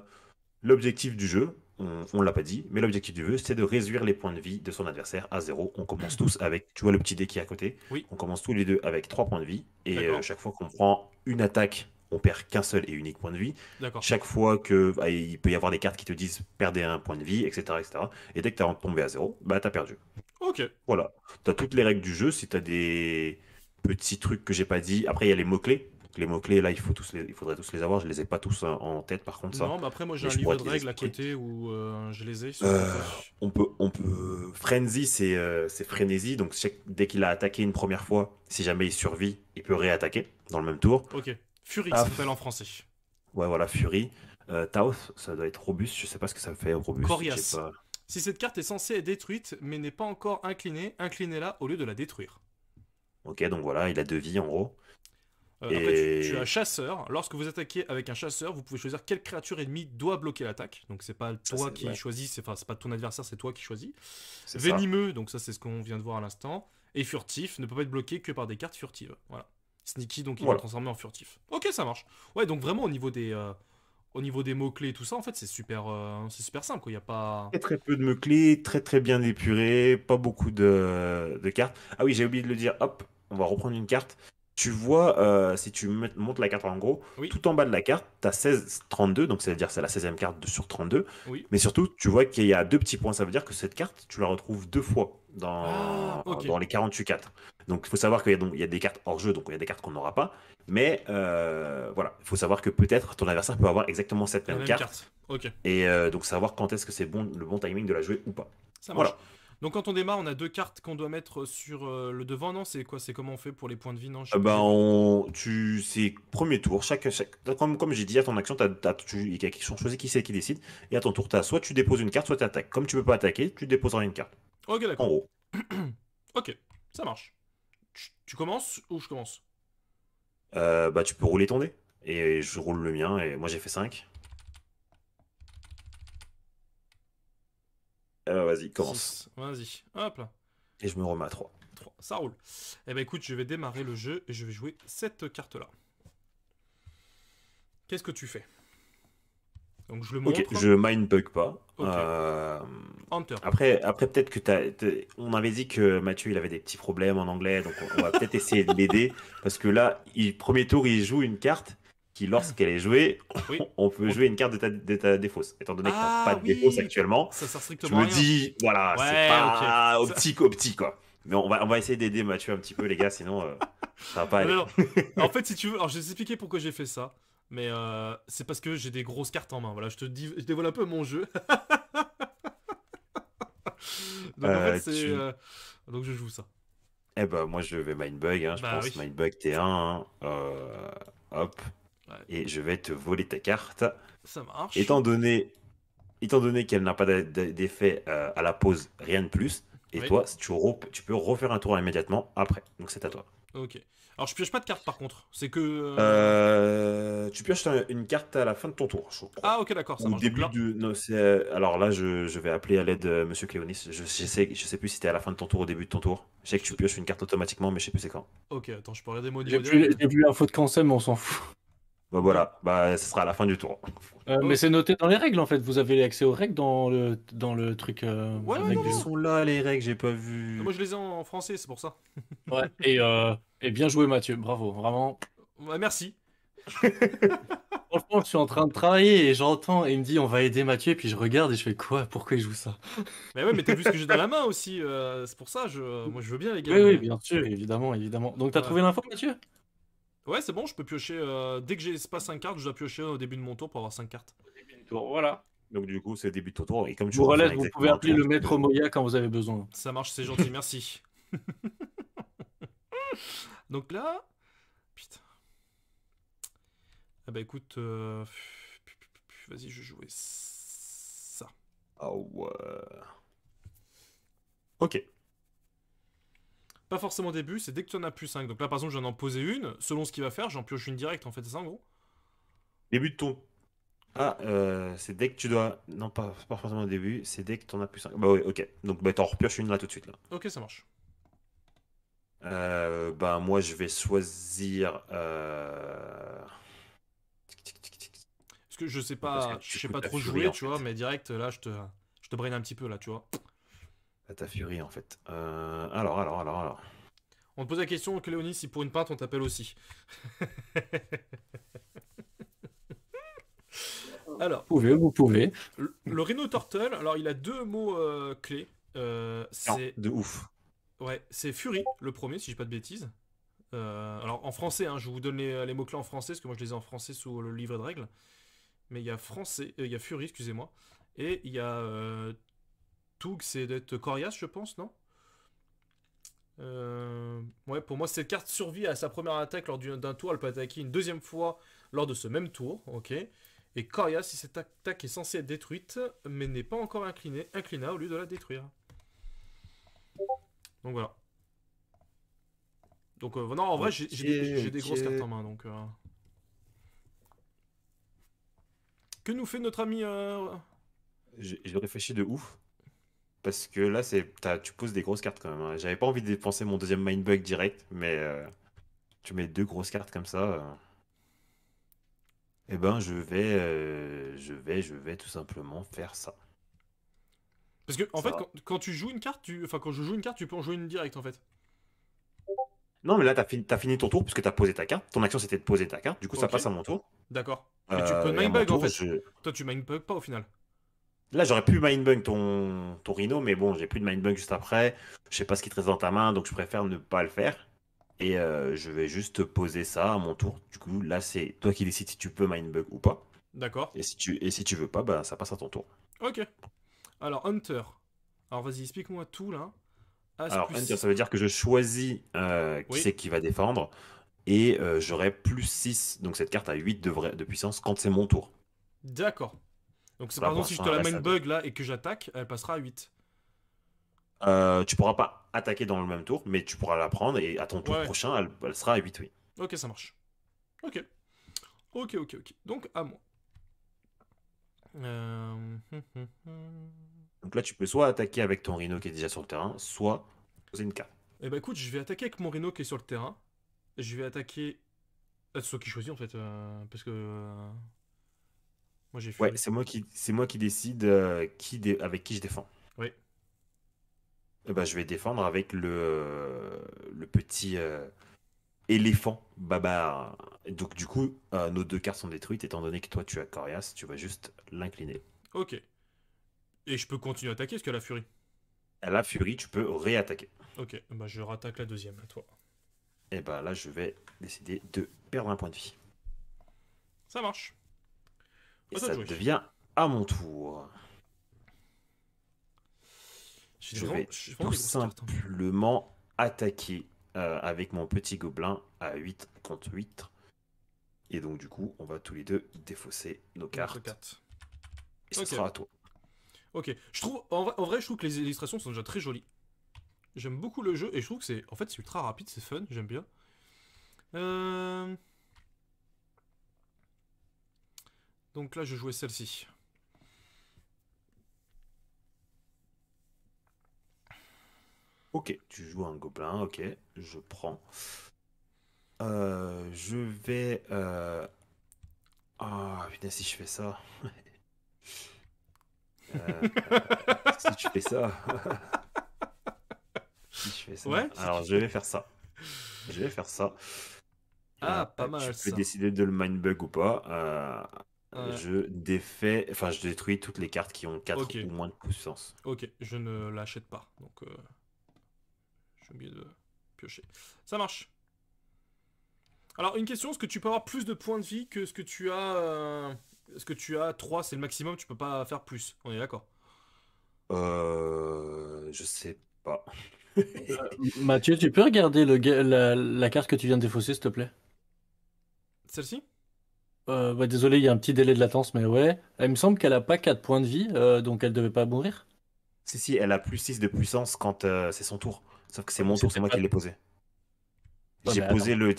Speaker 2: L'objectif du jeu, on l'a pas dit, mais l'objectif du jeu, c'est de réduire les points de vie de son adversaire à zéro. On commence tous avec, tu vois le petit dé qui est à côté,
Speaker 1: Oui,
Speaker 2: on commence tous les deux avec 3 points de vie, et
Speaker 1: d'accord,
Speaker 2: chaque fois qu'on prend une attaque, on perd qu'un seul et unique point de vie.
Speaker 1: d'accord.
Speaker 2: Chaque fois que bah, il peut y avoir des cartes qui te disent perdez un point de vie, etc., etc. Et dès que tu es tombé à zéro, bah t'as perdu.
Speaker 1: Ok,
Speaker 2: Voilà. Tu as toutes les règles du jeu. Si tu as des petits trucs que j'ai pas dit. Après, il y a les mots-clés. Donc, les mots-clés, là, il faudrait tous les avoir. Je les ai pas tous en tête, par contre, ça.
Speaker 1: non, bah après, moi j'ai
Speaker 2: Mais
Speaker 1: un
Speaker 2: je pourrais
Speaker 1: livre
Speaker 2: te
Speaker 1: de
Speaker 2: les
Speaker 1: règles à
Speaker 2: expliquer.
Speaker 1: côté où je les ai sur le
Speaker 2: Euh,
Speaker 1: côté.
Speaker 2: Frenzy, c'est frénésie. Donc, dès qu'il a attaqué une première fois, si jamais il survit, il peut réattaquer dans le même tour.
Speaker 1: Ok, Fury, ça s'appelle
Speaker 2: Paf.
Speaker 1: en français.
Speaker 2: Ouais, voilà, Fury. Taos, ça doit être robuste. Je sais pas ce que ça fait, robuste. J'ai
Speaker 1: Coriace.
Speaker 2: pas.
Speaker 1: Si cette carte est censée être détruite, mais n'est pas encore inclinée, inclinez-la au lieu de la détruire.
Speaker 2: Ok, donc voilà, il a 2 vies en gros.
Speaker 1: Après, tu as
Speaker 2: Et
Speaker 1: chasseur. Lorsque vous attaquez avec un chasseur, vous pouvez choisir quelle créature ennemie doit bloquer l'attaque. Donc c'est pas
Speaker 2: ça,
Speaker 1: toi
Speaker 2: c'est
Speaker 1: qui
Speaker 2: ouais,
Speaker 1: choisis, c'est pas ton adversaire, c'est toi qui choisis.
Speaker 2: c'est ça.
Speaker 1: Venimeux, donc ça c'est ce qu'on vient de voir à l'instant. Et furtif, ne peut pas être bloqué que par des cartes furtives. Voilà. Sneaky, donc il va le
Speaker 2: Voilà.
Speaker 1: transformer en furtif. Ok, ça marche. Ouais, donc vraiment au niveau des mots-clés et tout ça, en fait, c'est super simple, quoi. Il y a pas.
Speaker 2: Très très peu de mots-clés, très très bien épuré, pas beaucoup de cartes. Ah oui, j'ai oublié de le dire, hop, on va reprendre une carte. Tu vois, si tu montes la carte en gros,
Speaker 1: Oui,
Speaker 2: tout en bas de la carte, tu as 16-32, donc ça veut dire que c'est la 16e carte sur 32.
Speaker 1: oui.
Speaker 2: Mais surtout, tu vois qu'il y a 2 petits points, ça veut dire que cette carte, tu la retrouves 2 fois
Speaker 1: Ah, ok.
Speaker 2: dans les 48 cartes. Donc il faut savoir il y a des cartes hors jeu, donc il y a des cartes qu'on n'aura pas. Mais voilà, il faut savoir que peut-être ton adversaire peut avoir exactement cette
Speaker 1: La
Speaker 2: même
Speaker 1: même
Speaker 2: carte.
Speaker 1: carte. Ok,
Speaker 2: Et donc savoir quand est-ce que c'est bon, le bon timing de la jouer ou pas.
Speaker 1: ça marche.
Speaker 2: Voilà.
Speaker 1: Donc quand on démarre, on a deux cartes qu'on doit mettre sur le devant, non? C'est quoi? C'est comment on fait pour les points de vie? Non, je sais plus,
Speaker 2: Ben,
Speaker 1: j'ai vu.
Speaker 2: c'est premier tour. Comme j'ai dit, à ton action, il y a quelque chose choisi qui c'est qui décide. Et à ton tour, soit tu déposes une carte, soit tu attaques. Comme tu peux pas attaquer, tu déposeras une carte.
Speaker 1: Ok,
Speaker 2: En
Speaker 1: d'accord.
Speaker 2: gros.
Speaker 1: Ok, ça marche. Tu commences ou je commence?
Speaker 2: Bah, tu peux rouler ton dé. Et je roule le mien. Et moi, j'ai fait 5. Vas-y, commence.
Speaker 1: 6. Vas-y. Hop là.
Speaker 2: Et je me remets à 3.
Speaker 1: 3. Ça roule. Eh ben écoute, je vais démarrer le jeu et je vais jouer cette carte-là. Qu'est-ce que tu fais? Donc je le
Speaker 2: Ok,
Speaker 1: montre.
Speaker 2: je mindbug pas.
Speaker 1: Ok. Enter.
Speaker 2: Après peut-être que on avait dit que Mathieu il avait des petits problèmes en anglais, donc on va peut-être essayer de l'aider parce que là, premier tour, il joue une carte qui, lorsqu'elle est jouée,
Speaker 1: Oui.
Speaker 2: on peut jouer une carte de ta défausse. Étant donné que t'as pas
Speaker 1: Ah
Speaker 2: de défausse
Speaker 1: oui.
Speaker 2: actuellement,
Speaker 1: Ça sert
Speaker 2: je
Speaker 1: strictement à
Speaker 2: me
Speaker 1: rien.
Speaker 2: dis voilà, c'est
Speaker 1: Ouais, ok.
Speaker 2: pas
Speaker 1: Ça-
Speaker 2: optique quoi. Mais on va essayer d'aider Mathieu un petit peu les gars, sinon ça va pas
Speaker 1: Non,
Speaker 2: aller.
Speaker 1: non, non. En fait, si tu veux, alors je vais t'expliquer pourquoi j'ai fait ça. Mais c'est parce que j'ai des grosses cartes en main. Voilà, je dévoile un peu mon jeu. Donc en fait,
Speaker 2: Euh,
Speaker 1: c'est.
Speaker 2: tu...
Speaker 1: Donc je joue ça.
Speaker 2: Eh ben moi je vais mindbug, hein, je
Speaker 1: Bah
Speaker 2: pense
Speaker 1: oui.
Speaker 2: mindbug T1, hein. Hop,
Speaker 1: Ouais,
Speaker 2: et je vais te voler ta carte.
Speaker 1: ça marche.
Speaker 2: Étant donné qu'elle n'a pas d'effet à la pause, rien de plus, et
Speaker 1: Oui.
Speaker 2: toi, tu peux refaire un tour immédiatement après. Donc c'est à toi.
Speaker 1: Ok. Alors je pioche pas de carte par contre. C'est que.
Speaker 2: Tu pioches une carte à la fin de ton tour, je crois.
Speaker 1: Ah ok, d'accord, ça
Speaker 2: Ou au
Speaker 1: marche. Donc
Speaker 2: début
Speaker 1: là.
Speaker 2: de. Non, alors là, je vais appeler à l'aide Monsieur Cléonis. Je sais plus si c'était à la fin de ton tour ou au début de ton tour. Je sais que tu
Speaker 1: je-
Speaker 2: pioches une carte automatiquement, mais je sais plus c'est quand.
Speaker 1: Ok, attends, je peux regarder mon
Speaker 3: J'ai
Speaker 1: niveau des
Speaker 3: plus,
Speaker 1: règles.
Speaker 3: j'ai plus l'info de cancel, mais on s'en fout.
Speaker 2: Bah voilà, bah ce sera à la fin du tour.
Speaker 3: Mais
Speaker 1: Oh.
Speaker 3: c'est noté dans les règles en fait. Vous avez accès aux règles dans le truc
Speaker 1: Ouais, ouais,
Speaker 3: règles
Speaker 1: non,
Speaker 2: Ils
Speaker 3: du jeu.
Speaker 1: non.
Speaker 2: sont là les règles, j'ai pas
Speaker 1: Non,
Speaker 2: vu.
Speaker 1: moi je les ai en français, c'est pour ça.
Speaker 3: Ouais. Et bien joué Mathieu, bravo, vraiment.
Speaker 1: Ouais, merci.
Speaker 3: Franchement, je suis en train de travailler et j'entends et il me dit on va aider Mathieu, et puis je regarde et je fais quoi? Pourquoi il joue ça?
Speaker 1: Mais ouais, mais t'as vu ce que j'ai dans la main aussi. C'est pour ça, moi je veux bien les gars.
Speaker 3: Oui, oui,
Speaker 1: Mais...
Speaker 3: bien sûr, évidemment, évidemment. Donc t'as
Speaker 1: Ouais,
Speaker 3: trouvé l'info, Mathieu?
Speaker 1: ouais c'est bon, je peux piocher. Dès que j'ai pas 5 cartes, je dois piocher au début de mon tour pour avoir 5 cartes.
Speaker 3: Voilà.
Speaker 2: Donc du coup, c'est le début de ton tour. Et comme
Speaker 3: Je
Speaker 2: tu
Speaker 3: vous
Speaker 2: pourras faire
Speaker 3: relaisse, vous pouvez
Speaker 2: exactement un
Speaker 3: appeler
Speaker 2: tour,
Speaker 3: le
Speaker 2: tu
Speaker 3: maître
Speaker 2: peux...
Speaker 3: Moya quand vous avez besoin.
Speaker 1: Ça marche, c'est gentil, merci. Donc là. Putain. Ah bah écoute. Vas-y, je vais jouer ça.
Speaker 2: Ah ouais. Ok.
Speaker 1: Pas forcément au début, c'est dès que tu en as plus 5. Donc là, par exemple, j'en ai posé une. Selon ce qu'il va faire, j'en pioche une directe en fait, c'est ça en gros?
Speaker 2: Début de ton... Ah, c'est dès que tu dois... Non, pas forcément au début, c'est dès que t'en as plus 5. Bah ouais, ok. Donc bah t'en repioches une là tout de suite là.
Speaker 1: Ok, ça marche.
Speaker 2: Bah moi je vais choisir...
Speaker 1: Parce que
Speaker 2: Parce que
Speaker 1: je
Speaker 2: du
Speaker 1: sais
Speaker 2: coup
Speaker 1: pas
Speaker 2: t'as
Speaker 1: trop
Speaker 2: Fury
Speaker 1: jouer,
Speaker 2: en
Speaker 1: tu vois,
Speaker 2: fait.
Speaker 1: mais direct, là, je te brain un petit peu, là, tu vois.
Speaker 2: T'as Fury en fait. Alors.
Speaker 1: On te pose la question, Cléonis, si pour une pinte, on t'appelle aussi. Alors,
Speaker 3: Vous pouvez.
Speaker 1: le Rhino Turtle, alors il a deux mots clés.
Speaker 2: Non,
Speaker 1: C'est
Speaker 2: de ouf.
Speaker 1: ouais, c'est Fury, le premier, si j'ai pas de bêtises. Alors en français, hein, je vous donne les mots-clés en français, parce que moi je les ai en français sous le livret de règles. Mais il y a français, il y a Fury, excusez-moi. Et il y a Tug, c'est d'être Corias, je pense, non? Ouais, pour moi, cette carte survit à sa première attaque lors d'un tour. Elle peut attaquer une deuxième fois lors de ce même tour, ok. Et Corias, si cette attaque est censée être détruite, mais n'est pas encore inclina au lieu de la détruire. Donc voilà. Donc non, en vrai, j'ai
Speaker 2: Ok,
Speaker 1: des grosses cartes en
Speaker 2: ok.
Speaker 1: main, donc... Que nous fait notre ami
Speaker 2: J'ai réfléchi de ouf. Parce que là, tu poses des grosses cartes quand même, hein. J'avais pas envie de dépenser mon deuxième Mindbug direct, mais tu mets deux grosses cartes comme ça. Eh ben, je vais tout simplement faire ça.
Speaker 1: Parce que, en
Speaker 2: Ça
Speaker 1: fait,
Speaker 2: va.
Speaker 1: quand tu joues une carte, enfin, quand je joue une carte, tu peux en jouer une directe, en fait.
Speaker 2: Non, mais là, t'as fini ton tour puisque t'as posé ta carte. Ton action, c'était de poser ta carte. Du coup, ça
Speaker 1: Ok,
Speaker 2: passe à mon tour.
Speaker 1: d'accord. Mais tu peux
Speaker 2: Et à mon
Speaker 1: mindbug, en
Speaker 2: tour,
Speaker 1: fait. Toi, tu mindbug pas, au final.
Speaker 2: là, j'aurais pu Mindbug ton Rhino, mais bon, j'ai plus de Mindbug juste après. Je sais pas ce qui te reste dans ta main, donc je préfère ne pas le faire. Et je vais juste poser ça à mon tour. Du coup, là, c'est toi qui décides si tu peux Mindbug ou pas.
Speaker 1: D'accord.
Speaker 2: Et si tu veux pas, bah, ça passe à ton tour.
Speaker 1: Ok. Alors, Hunter. Alors, vas-y, explique-moi tout, là. As
Speaker 2: Alors,
Speaker 1: plus
Speaker 2: Hunter,
Speaker 1: 6.
Speaker 2: ça veut dire que je choisis qui
Speaker 1: Oui,
Speaker 2: c'est qui va défendre. Et j'aurai plus 6. Donc cette carte a 8 de puissance quand c'est mon tour.
Speaker 1: d'accord. Donc, c'est
Speaker 2: Là,
Speaker 1: par
Speaker 2: pour
Speaker 1: exemple, si je
Speaker 2: l'instant,
Speaker 1: te
Speaker 2: elle
Speaker 1: la
Speaker 2: reste à 2.
Speaker 1: mindbug, là, et que j'attaque, elle passera à 8.
Speaker 2: Tu pourras pas attaquer dans le même tour, mais tu pourras la prendre. Et à ton
Speaker 1: Ouais,
Speaker 2: tour
Speaker 1: ouais.
Speaker 2: prochain, elle sera à 8, oui.
Speaker 1: Ok, ça marche. Ok. Ok. Donc, à moi. Euh...
Speaker 2: Donc là, tu peux soit attaquer avec ton Rhino qui est déjà sur le terrain, soit poser une carte.
Speaker 1: Eh ben, écoute, je vais attaquer avec mon Rhino qui est sur le terrain. Je vais attaquer... c'est toi qui choisis, en fait, parce que... moi, j'ai
Speaker 2: Ouais,
Speaker 1: Fury.
Speaker 2: c'est moi qui décide avec qui je défends.
Speaker 1: Oui.
Speaker 2: Eh ben, je vais défendre avec le petit éléphant Babar. Et donc du coup, nos deux cartes sont détruites, étant donné que toi tu as Corias, tu vas juste l'incliner.
Speaker 1: Ok. Et je peux continuer à attaquer, parce qu'elle a Fury.
Speaker 2: À la Furie, tu peux réattaquer.
Speaker 1: Ok, bah je rattaque la deuxième, à toi.
Speaker 2: Et ben là, je vais décider de perdre un point de vie.
Speaker 1: Ça marche.
Speaker 2: Et
Speaker 1: À toi de
Speaker 2: ça
Speaker 1: jouer.
Speaker 2: devient à mon tour. Je vais
Speaker 1: J'ai vraiment
Speaker 2: tout
Speaker 1: des grosses cartes, hein.
Speaker 2: simplement attaquer avec mon petit gobelin à 8 contre 8. Et donc du coup, on va tous les deux défausser nos
Speaker 1: Notre
Speaker 2: cartes.
Speaker 1: carte.
Speaker 2: Et ce
Speaker 1: Ok.
Speaker 2: sera à toi.
Speaker 1: Ok. Je trouve, en vrai, je trouve que les illustrations sont déjà très jolies. J'aime beaucoup le jeu et je trouve que c'est ultra rapide, c'est fun, j'aime bien. Euh... Donc là, je jouais celle-ci.
Speaker 2: Ok, tu joues un gobelin, ok, je prends. Je vais... Ah, putain, si je fais ça... Euh, si je fais ça... Si je fais ça...
Speaker 1: Ouais, si tu
Speaker 2: Alors, je
Speaker 1: fais.
Speaker 2: vais faire ça. Je vais faire ça.
Speaker 1: Ah, pas mal
Speaker 2: Tu peux
Speaker 1: ça.
Speaker 2: décider de le mindbug ou pas.
Speaker 1: Ouais.
Speaker 2: Je détruis toutes les cartes qui ont 4
Speaker 1: Ok,
Speaker 2: ou moins de puissance.
Speaker 1: ok, je ne l'achète pas. Donc, j'ai oublié de piocher. Ça marche. Alors, une question, est-ce que tu peux avoir plus de points de vie que ce que tu as ce que tu as 3, c'est le maximum, tu peux pas faire plus. On est d'accord.
Speaker 2: Je sais pas.
Speaker 3: Mathieu, tu peux regarder la carte que tu viens de défausser, s'il te plaît?
Speaker 1: Celle-ci?
Speaker 3: Ouais, désolé, il y a un petit délai de latence, mais ouais. Il me semble qu'elle a pas 4 points de vie, donc elle devait pas mourir.
Speaker 2: Si, elle a plus 6 de puissance quand c'est son tour. Sauf que c'est
Speaker 3: Ouais, mais
Speaker 2: mon tour, c'est
Speaker 3: c'était
Speaker 2: moi
Speaker 3: pas.
Speaker 2: qui l'ai posé.
Speaker 3: Ouais,
Speaker 2: J'ai
Speaker 3: mais attends.
Speaker 2: posé le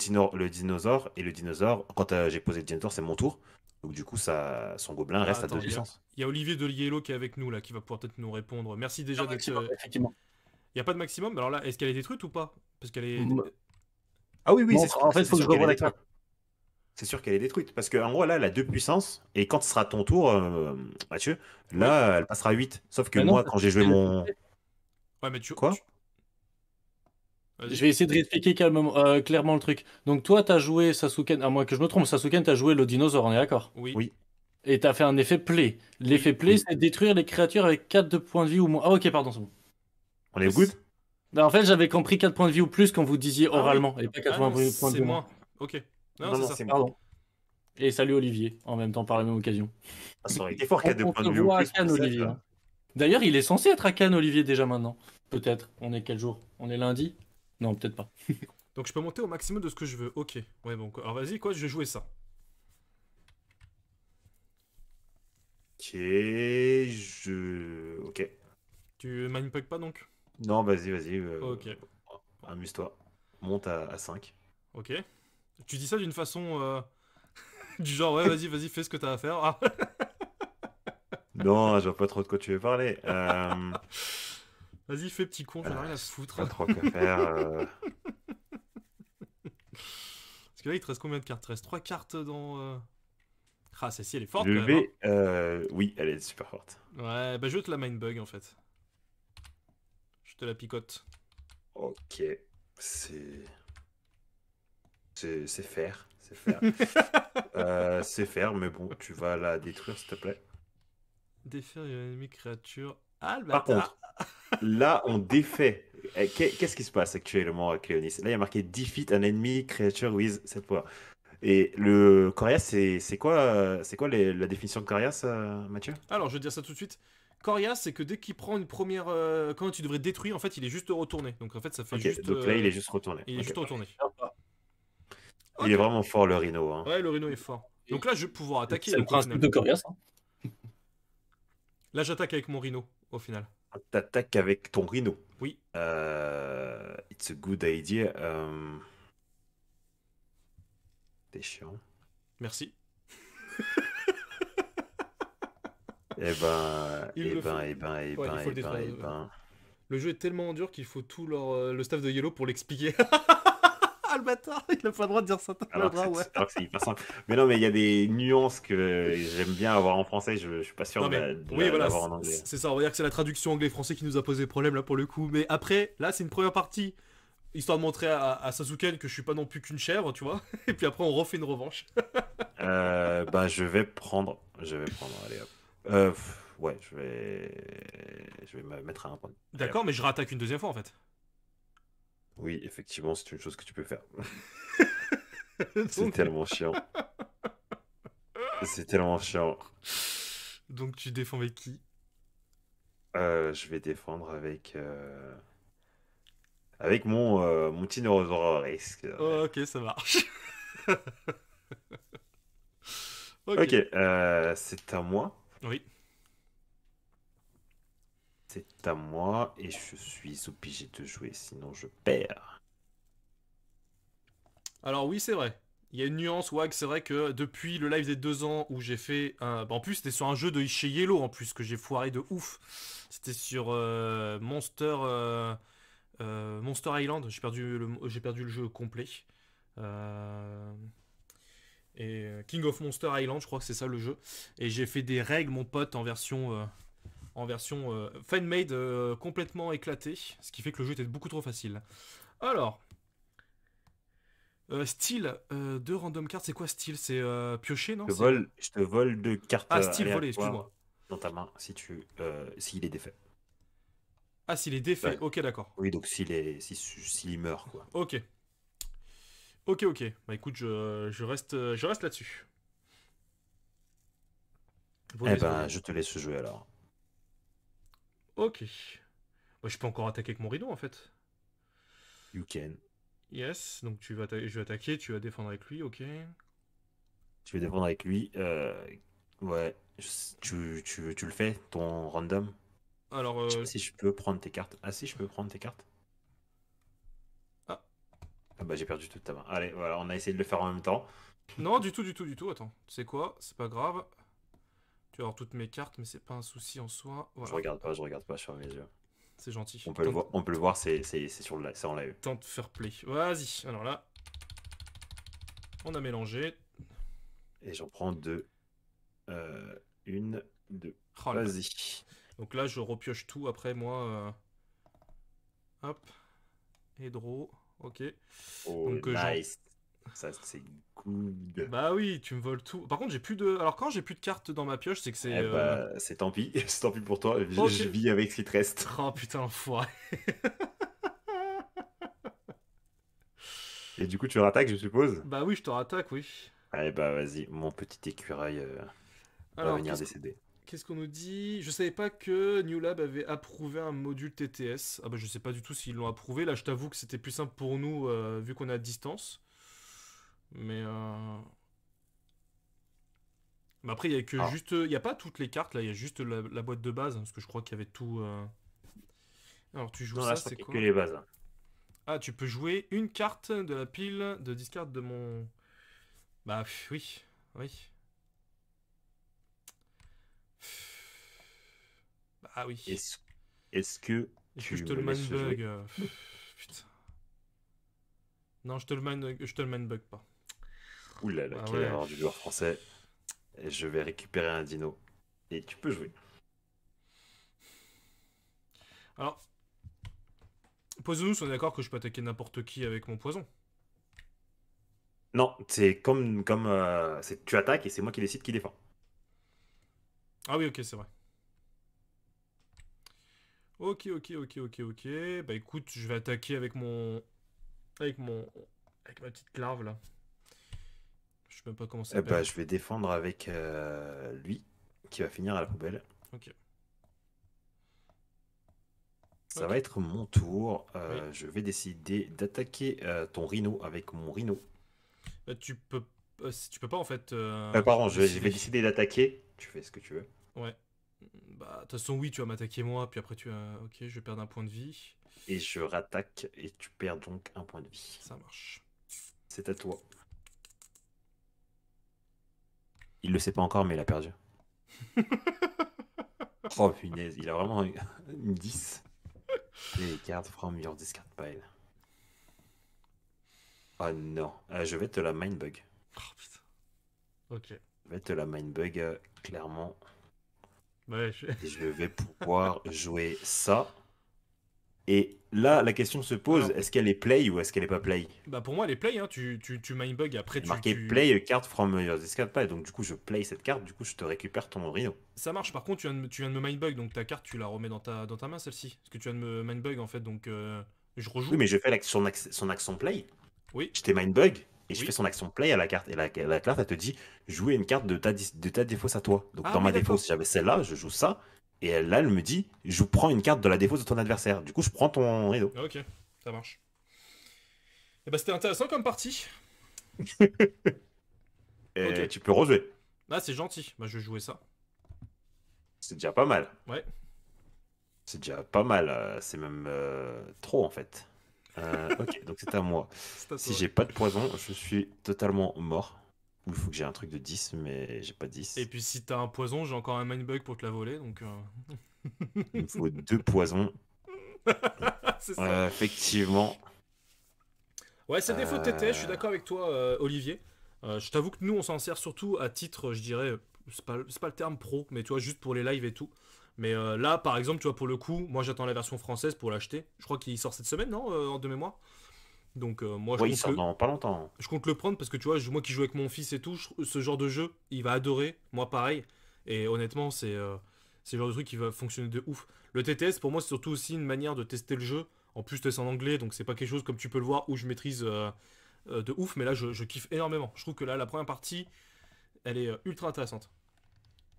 Speaker 2: dinosaure, et le dinosaure, quand j'ai posé le dinosaure, c'est mon tour. Donc du coup, son gobelin
Speaker 1: Ah,
Speaker 2: reste à 2
Speaker 1: attends,
Speaker 2: puissance.
Speaker 1: il y a Olivier de Liello qui est avec nous là, qui va pouvoir peut-être nous répondre. Merci déjà
Speaker 3: Un
Speaker 1: d'être.
Speaker 3: maximum, effectivement.
Speaker 1: Il y a pas de maximum. Alors là, est-ce qu'elle est détruite ou pas? Parce qu'elle est.
Speaker 3: M-
Speaker 2: Ah oui, oui,
Speaker 3: Non, en fait, il
Speaker 2: c'est
Speaker 3: faut que je
Speaker 2: sûr qu'elle est
Speaker 3: revoie la
Speaker 2: détruite.
Speaker 3: carte.
Speaker 2: C'est sûr qu'elle est détruite. Parce qu'en gros, là, elle a 2 puissances. Et quand ce sera ton tour, Mathieu,
Speaker 1: Oui.
Speaker 2: là, elle passera à 8. Sauf que
Speaker 3: Mais non,
Speaker 2: moi,
Speaker 3: parce
Speaker 2: quand
Speaker 3: que
Speaker 2: j'ai joué
Speaker 3: je vais
Speaker 2: mon.
Speaker 3: l'expliquer.
Speaker 1: Ouais, mais
Speaker 2: Quoi?
Speaker 3: Je
Speaker 1: Vas-y.
Speaker 3: vais essayer de réexpliquer calmement, clairement le truc. Donc toi, t'as joué Sasuken, à moins que je me trompe, Sasuken, t'as joué le dinosaure, on est d'accord?
Speaker 1: Oui.
Speaker 2: Oui,
Speaker 3: Et t'as fait un effet play.
Speaker 1: Oui.
Speaker 3: L'effet play,
Speaker 2: oui.
Speaker 3: c'est détruire les créatures avec 4 de points de vie ou moins. Ah ok, pardon, c'est bon.
Speaker 2: On est
Speaker 1: Oui.
Speaker 2: good?
Speaker 3: Bah, en fait, j'avais compris 4 points de vie ou plus quand vous disiez
Speaker 1: Ah oui.
Speaker 3: oralement, et pas
Speaker 1: Ah non,
Speaker 3: 80 points de
Speaker 1: c'est
Speaker 3: vie ou moins.
Speaker 1: moi. Ok. Non,
Speaker 2: Non,
Speaker 1: c'est
Speaker 2: non,
Speaker 1: ça.
Speaker 2: c'est moi.
Speaker 3: Pardon. Et salut Olivier, en même temps par la même occasion.
Speaker 2: Ah, ça aurait été fort,
Speaker 3: On,
Speaker 2: 4 de
Speaker 3: on
Speaker 2: point
Speaker 3: te
Speaker 2: de vue ou
Speaker 3: voit à
Speaker 2: plus pour
Speaker 3: Cannes,
Speaker 2: Seth.
Speaker 3: Olivier, hein. D'ailleurs, il est censé être à Cannes, Olivier, déjà maintenant. Peut-être. On est quel jour? On est lundi? Non, peut-être pas.
Speaker 1: Donc je peux monter au maximum de ce que je veux. Ok. Ouais, bon. Alors vas-y, quoi, je vais jouer ça.
Speaker 2: Ok, Ok.
Speaker 1: Tu mindfuck pas donc?
Speaker 2: Non, vas-y, vas-y.
Speaker 1: Ok.
Speaker 2: Amuse-toi. Monte à 5.
Speaker 1: Ok. Tu dis ça d'une façon. Du genre, ouais, vas-y, vas-y, fais ce que t'as à faire. Ah.
Speaker 2: Non, je vois pas trop de quoi tu veux parler.
Speaker 1: Vas-y, fais petit con, j'en ai rien à foutre.
Speaker 2: Pas trop quoi faire.
Speaker 1: Parce que là, il te reste combien de cartes? Il te reste 3 cartes dans. Ah, celle-ci, elle est forte
Speaker 2: Je
Speaker 1: quand même, hein.
Speaker 2: vais. Oui, elle est super forte.
Speaker 1: Ouais, bah je vais te la mindbug en fait. Je te la picote.
Speaker 2: Ok. C'est. C'est faire. C'est faire. C'est faire, mais bon, tu vas la détruire, s'il te plaît.
Speaker 1: Défaire une ennemie créature. Ah, le
Speaker 2: Par
Speaker 1: bâtard!
Speaker 2: contre, là, on défait. Qu'est-ce qui se passe actuellement avec Léonis? Là, il y a marqué Defeat an enemy creature with cette power. Et le Corias, c'est quoi la définition de Corias, Mathieu?
Speaker 1: Alors, je vais te dire ça tout de suite. Corias, c'est que dès qu'il prend une première. Quand tu devrais détruire, en fait, il est juste retourné. Donc en fait, ça fait
Speaker 2: Ok,
Speaker 1: juste.
Speaker 2: donc là, il est juste retourné.
Speaker 1: Il est
Speaker 2: Ok.
Speaker 1: juste retourné.
Speaker 2: Il est
Speaker 1: Ok.
Speaker 2: vraiment fort, le Rhino, hein.
Speaker 1: Ouais, le Rhino est fort. Donc là, je vais pouvoir attaquer,
Speaker 3: C'est le
Speaker 1: donc au
Speaker 3: principe
Speaker 1: final.
Speaker 3: de Corias, hein.
Speaker 1: Là, j'attaque avec mon Rhino, au final.
Speaker 2: T'attaques avec ton Rhino.
Speaker 1: Oui.
Speaker 2: It's a good idea. T'es chiant.
Speaker 1: Merci.
Speaker 2: Eh ben,
Speaker 1: Il
Speaker 2: eh
Speaker 1: le
Speaker 2: ben,
Speaker 1: faut.
Speaker 2: eh ben, eh
Speaker 1: Ouais, il
Speaker 2: ben,
Speaker 1: faut
Speaker 2: eh
Speaker 1: le
Speaker 2: ben,
Speaker 1: détruire.
Speaker 2: eh ben.
Speaker 1: Le jeu est tellement dur qu'il faut tout le staff de Yellow pour l'expliquer. Ah, le bâtard, il a pas le droit de dire ça, t'as pas le droit, ouais.
Speaker 2: Alors que c'est hyper simple. Mais non, mais il y a des nuances que j'aime bien avoir en français. Je suis pas sûr
Speaker 1: Non
Speaker 2: de
Speaker 1: mais, oui, voilà,
Speaker 2: l'avoir en anglais.
Speaker 1: c'est ça, on va dire que c'est la traduction anglais-français qui nous a posé problème là pour le coup. Mais après, là, c'est une première partie, histoire de montrer à Sasuke que je suis pas non plus qu'une chèvre, tu vois. Et puis après, on refait une revanche.
Speaker 2: Bah, je vais prendre. Allez hop. Ouais, je vais me mettre à un point. Allez, hop.
Speaker 1: D'accord, mais je rattaque une deuxième fois en fait.
Speaker 2: Oui, effectivement, c'est une chose que tu peux faire. C'est
Speaker 1: Donc,
Speaker 2: tellement chiant. C'est tellement chiant.
Speaker 1: donc tu défends avec qui?
Speaker 2: Je vais défendre avec mon Tyrannosaurus Rex.
Speaker 1: Oh, ok, ça marche. Ok.
Speaker 2: Ok, c'est à moi.
Speaker 1: Oui.
Speaker 2: C'est à moi et je suis obligé de jouer, sinon je perds.
Speaker 1: Alors oui, c'est vrai. Il y a une nuance, Wag, c'est vrai que depuis le live des 2 ans où j'ai fait un... Bah, en plus, c'était sur un jeu de chez Yellow, en plus, que j'ai foiré de ouf. C'était sur Monster Island. J'ai perdu le jeu complet. Euh, King of Monster Island, je crois que c'est ça le jeu. Et j'ai fait des règles, mon pote, en version fan-made complètement éclatée. Ce qui fait que le jeu était beaucoup trop facile. Alors, Style, deux random cards, c'est quoi style? C'est piocher, non?
Speaker 2: Je te vole 2 cartes
Speaker 1: Ah, style volé,
Speaker 2: aléatoires
Speaker 1: excuse-moi.
Speaker 2: dans ta main si s'il est défait.
Speaker 1: Ah, s'il est défait,
Speaker 2: Ouais.
Speaker 1: ok, d'accord.
Speaker 2: Oui, donc s'il meurt, quoi.
Speaker 1: Ok. Ok, ok. Bah écoute, je reste là-dessus.
Speaker 2: Eh
Speaker 1: Voler,
Speaker 2: ben,
Speaker 1: voler.
Speaker 2: je te laisse jouer alors.
Speaker 1: Ok. Bah, je peux encore attaquer avec mon rideau en fait.
Speaker 2: You can.
Speaker 1: Yes, donc je vais attaquer, tu vas défendre avec lui, ok.
Speaker 2: Tu veux défendre avec lui. Ouais. Tu le fais, ton random?
Speaker 1: Alors,
Speaker 2: Je sais pas si je peux prendre tes cartes. Ah si, je peux prendre tes cartes.
Speaker 1: ah,
Speaker 2: Ah bah j'ai perdu toute ta main. Allez, voilà, on a essayé de le faire en même temps.
Speaker 1: non, du tout, du tout, du tout, attends. C'est quoi? C'est pas grave. Tu vas avoir toutes mes cartes, mais c'est pas un souci en soi. Voilà,
Speaker 2: Je regarde pas sur mes yeux.
Speaker 1: c'est gentil.
Speaker 2: On peut le voir, c'est en live.
Speaker 1: Tente fair play. Vas-y, alors là, on a mélangé.
Speaker 2: Et j'en prends deux. Une, deux.
Speaker 1: Oh là là.
Speaker 2: Vas-y.
Speaker 1: Donc là, je repioche tout après moi. Hop, et draw, ok.
Speaker 2: Oh,
Speaker 1: Donc
Speaker 2: nice. Ça, c'est good.
Speaker 1: bah oui, tu me voles tout. Par contre, j'ai plus de. Alors quand j'ai plus de cartes dans ma pioche, c'est que c'est.
Speaker 2: Eh bah, c'est tant pis. C'est tant pis pour toi.
Speaker 1: Ok.
Speaker 2: Je vis avec ce qui te reste.
Speaker 1: Oh putain, l'enfoiré.
Speaker 2: Et du coup, tu rattaques, je suppose?
Speaker 1: Bah oui, je te rattaque, oui.
Speaker 2: Allez, bah, vas-y. Mon petit écureuil va
Speaker 1: Alors,
Speaker 2: venir décéder.
Speaker 1: qu'est-ce qu'on nous dit? Je savais pas que New Lab avait approuvé un module TTS. Ah bah je sais pas du tout s'ils l'ont approuvé. Là, je t'avoue que c'était plus simple pour nous vu qu'on est à distance. Mais mais après, il y a que
Speaker 2: Ah,
Speaker 1: juste, il y a pas toutes les cartes là. Il y a juste la boîte de base parce que je crois qu'il y avait tout. Alors tu joues
Speaker 2: non, là,
Speaker 1: ça,
Speaker 2: je crois
Speaker 1: c'est
Speaker 2: qu'il y a que
Speaker 1: quoi?
Speaker 2: les bases.
Speaker 1: Ah, tu peux jouer une carte de la pile de discard de mon. Bah oui, oui. Bah oui.
Speaker 2: Est-ce est-ce que
Speaker 1: Est-ce que je
Speaker 2: tu
Speaker 1: te
Speaker 2: me
Speaker 1: le
Speaker 2: laisses
Speaker 1: mindbug
Speaker 2: jouer?
Speaker 1: putain. Non, je te le mindbug pas.
Speaker 2: Ouh là là,
Speaker 1: Bah
Speaker 2: quelle
Speaker 1: ouais.
Speaker 2: erreur du joueur français. Et je vais récupérer un dino. Et tu peux jouer.
Speaker 1: Alors, Poisonous, on est d'accord que je peux attaquer n'importe qui avec mon poison.
Speaker 2: Non, c'est tu attaques et c'est moi qui décide qui défend.
Speaker 1: Ah oui, ok, c'est vrai. Ok, ok, ok, ok, ok. Bah écoute, je vais attaquer avec mon. Avec mon. Avec ma petite larve là. Je sais même pas comment ça
Speaker 2: Eh ben,
Speaker 1: s'appelle.
Speaker 2: je vais défendre avec lui, qui va finir à la poubelle.
Speaker 1: Ok.
Speaker 2: Ça
Speaker 1: Ok.
Speaker 2: va être mon tour.
Speaker 1: Oui.
Speaker 2: Je vais décider d'attaquer ton rhino avec mon rhino.
Speaker 1: Bah, tu peux pas en fait
Speaker 2: Pardon, je vais
Speaker 1: décider.
Speaker 2: décider d'attaquer. Tu fais ce que tu veux.
Speaker 1: Ouais. Bah, de toute façon, oui, tu vas m'attaquer moi, puis après tu vas. Ok, je vais perdre un point de vie.
Speaker 2: Et je rattaque et tu perds donc un point de vie.
Speaker 1: Ça marche.
Speaker 2: C'est à toi. Il le sait pas encore, mais il a perdu. Oh punaise, il a vraiment une 10. Play les cartes from your discard pile. Oh non. Je vais te la mindbug.
Speaker 1: Oh putain. Ok.
Speaker 2: Je vais te la mindbug, clairement.
Speaker 1: Ouais,
Speaker 2: Et je vais pouvoir jouer ça. Et là, la question se pose,
Speaker 1: Alors,
Speaker 2: est-ce qu'elle est play ou est-ce qu'elle est pas play?
Speaker 1: bah pour moi, elle est play, hein. Tu mindbug, après
Speaker 2: Il est marqué play a card from your discard pile. Donc du coup, je play cette carte, du coup, je te récupère ton rhino.
Speaker 1: Ça marche, par contre, tu viens de me mindbug, donc ta carte, tu la remets dans ta main, celle-ci. Parce que tu viens de me mindbug, en fait, donc je
Speaker 2: Oui,
Speaker 1: rejoue.
Speaker 2: mais je fais son action play.
Speaker 1: Oui,
Speaker 2: Je t'ai mindbug et je fais
Speaker 1: oui.
Speaker 2: son action play à la carte. Et la carte, elle te dit jouer une carte de ta défausse à toi. Donc
Speaker 1: Ah
Speaker 2: dans
Speaker 1: oui,
Speaker 2: ma défausse,
Speaker 1: d'accord.
Speaker 2: j'avais celle-là, je joue ça. Et là, elle me dit je prends une carte de la défausse de ton adversaire. Du coup, je prends ton rideau.
Speaker 1: Ok, ça marche. Et bah c'était intéressant comme partie. Ok.
Speaker 2: Et tu peux rejouer.
Speaker 1: Ah, c'est gentil. Bah je vais jouer ça.
Speaker 2: C'est déjà pas mal.
Speaker 1: Ouais,
Speaker 2: C'est déjà pas mal. C'est même trop en fait. Ok, donc c'est à moi.
Speaker 1: c'est à
Speaker 2: Si
Speaker 1: toi.
Speaker 2: j'ai pas de poison, je suis totalement mort. Ou il faut que j'ai un truc de 10, mais j'ai pas de
Speaker 1: Et
Speaker 2: 10.
Speaker 1: puis si t'as un poison, j'ai encore un mindbug pour te la voler, donc...
Speaker 2: Il me faut 2 poisons.
Speaker 1: c'est ça.
Speaker 2: Effectivement.
Speaker 1: Ouais, c'est défaut de TTS, je suis
Speaker 2: Euh,
Speaker 1: d'accord avec toi, Olivier. Je t'avoue que nous, on s'en sert surtout à titre, je dirais, c'est pas le terme pro, mais tu vois, juste pour les lives et tout. Mais là, par exemple, tu vois, pour le coup, moi j'attends la version française pour l'acheter. Je crois qu'il sort cette semaine, non, de mémoire. Donc moi
Speaker 2: Ouais, il sort dans pas longtemps.
Speaker 1: je compte le prendre parce que tu vois, moi qui joue avec mon fils et tout, ce genre de jeu, il va adorer, moi pareil. Et honnêtement, c'est le genre de truc qui va fonctionner de ouf. Le TTS, pour moi, c'est surtout aussi une manière de tester le jeu. En plus, c'est en anglais, donc c'est pas quelque chose comme tu peux le voir où je maîtrise de ouf. Mais là, je kiffe énormément. Je trouve que là, la première partie, elle est ultra intéressante.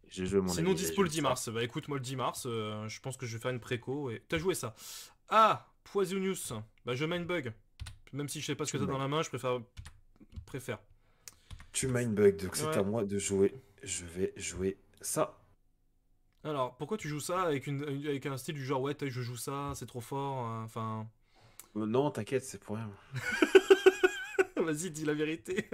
Speaker 2: J'ai joué mon
Speaker 1: Sinon,
Speaker 2: ami, j'ai
Speaker 1: dispo
Speaker 2: joué
Speaker 1: le 10
Speaker 2: ça.
Speaker 1: mars. Bah écoute, moi le 10 mars, je pense que je vais faire une préco. Et t'as joué ça? Ah, Poisonius. Bah je bug. Même si je sais pas ce que
Speaker 2: Tu
Speaker 1: t'as dans
Speaker 2: m'as
Speaker 1: la main, préfère.
Speaker 2: tu m'as une bug, donc c'est à
Speaker 1: Ouais.
Speaker 2: moi de jouer. Je vais jouer ça.
Speaker 1: Alors, pourquoi tu joues ça avec un style du genre, ouais, je joue ça, c'est trop fort, enfin...
Speaker 2: Non, t'inquiète, c'est pour rien.
Speaker 1: Vas-y, dis la vérité.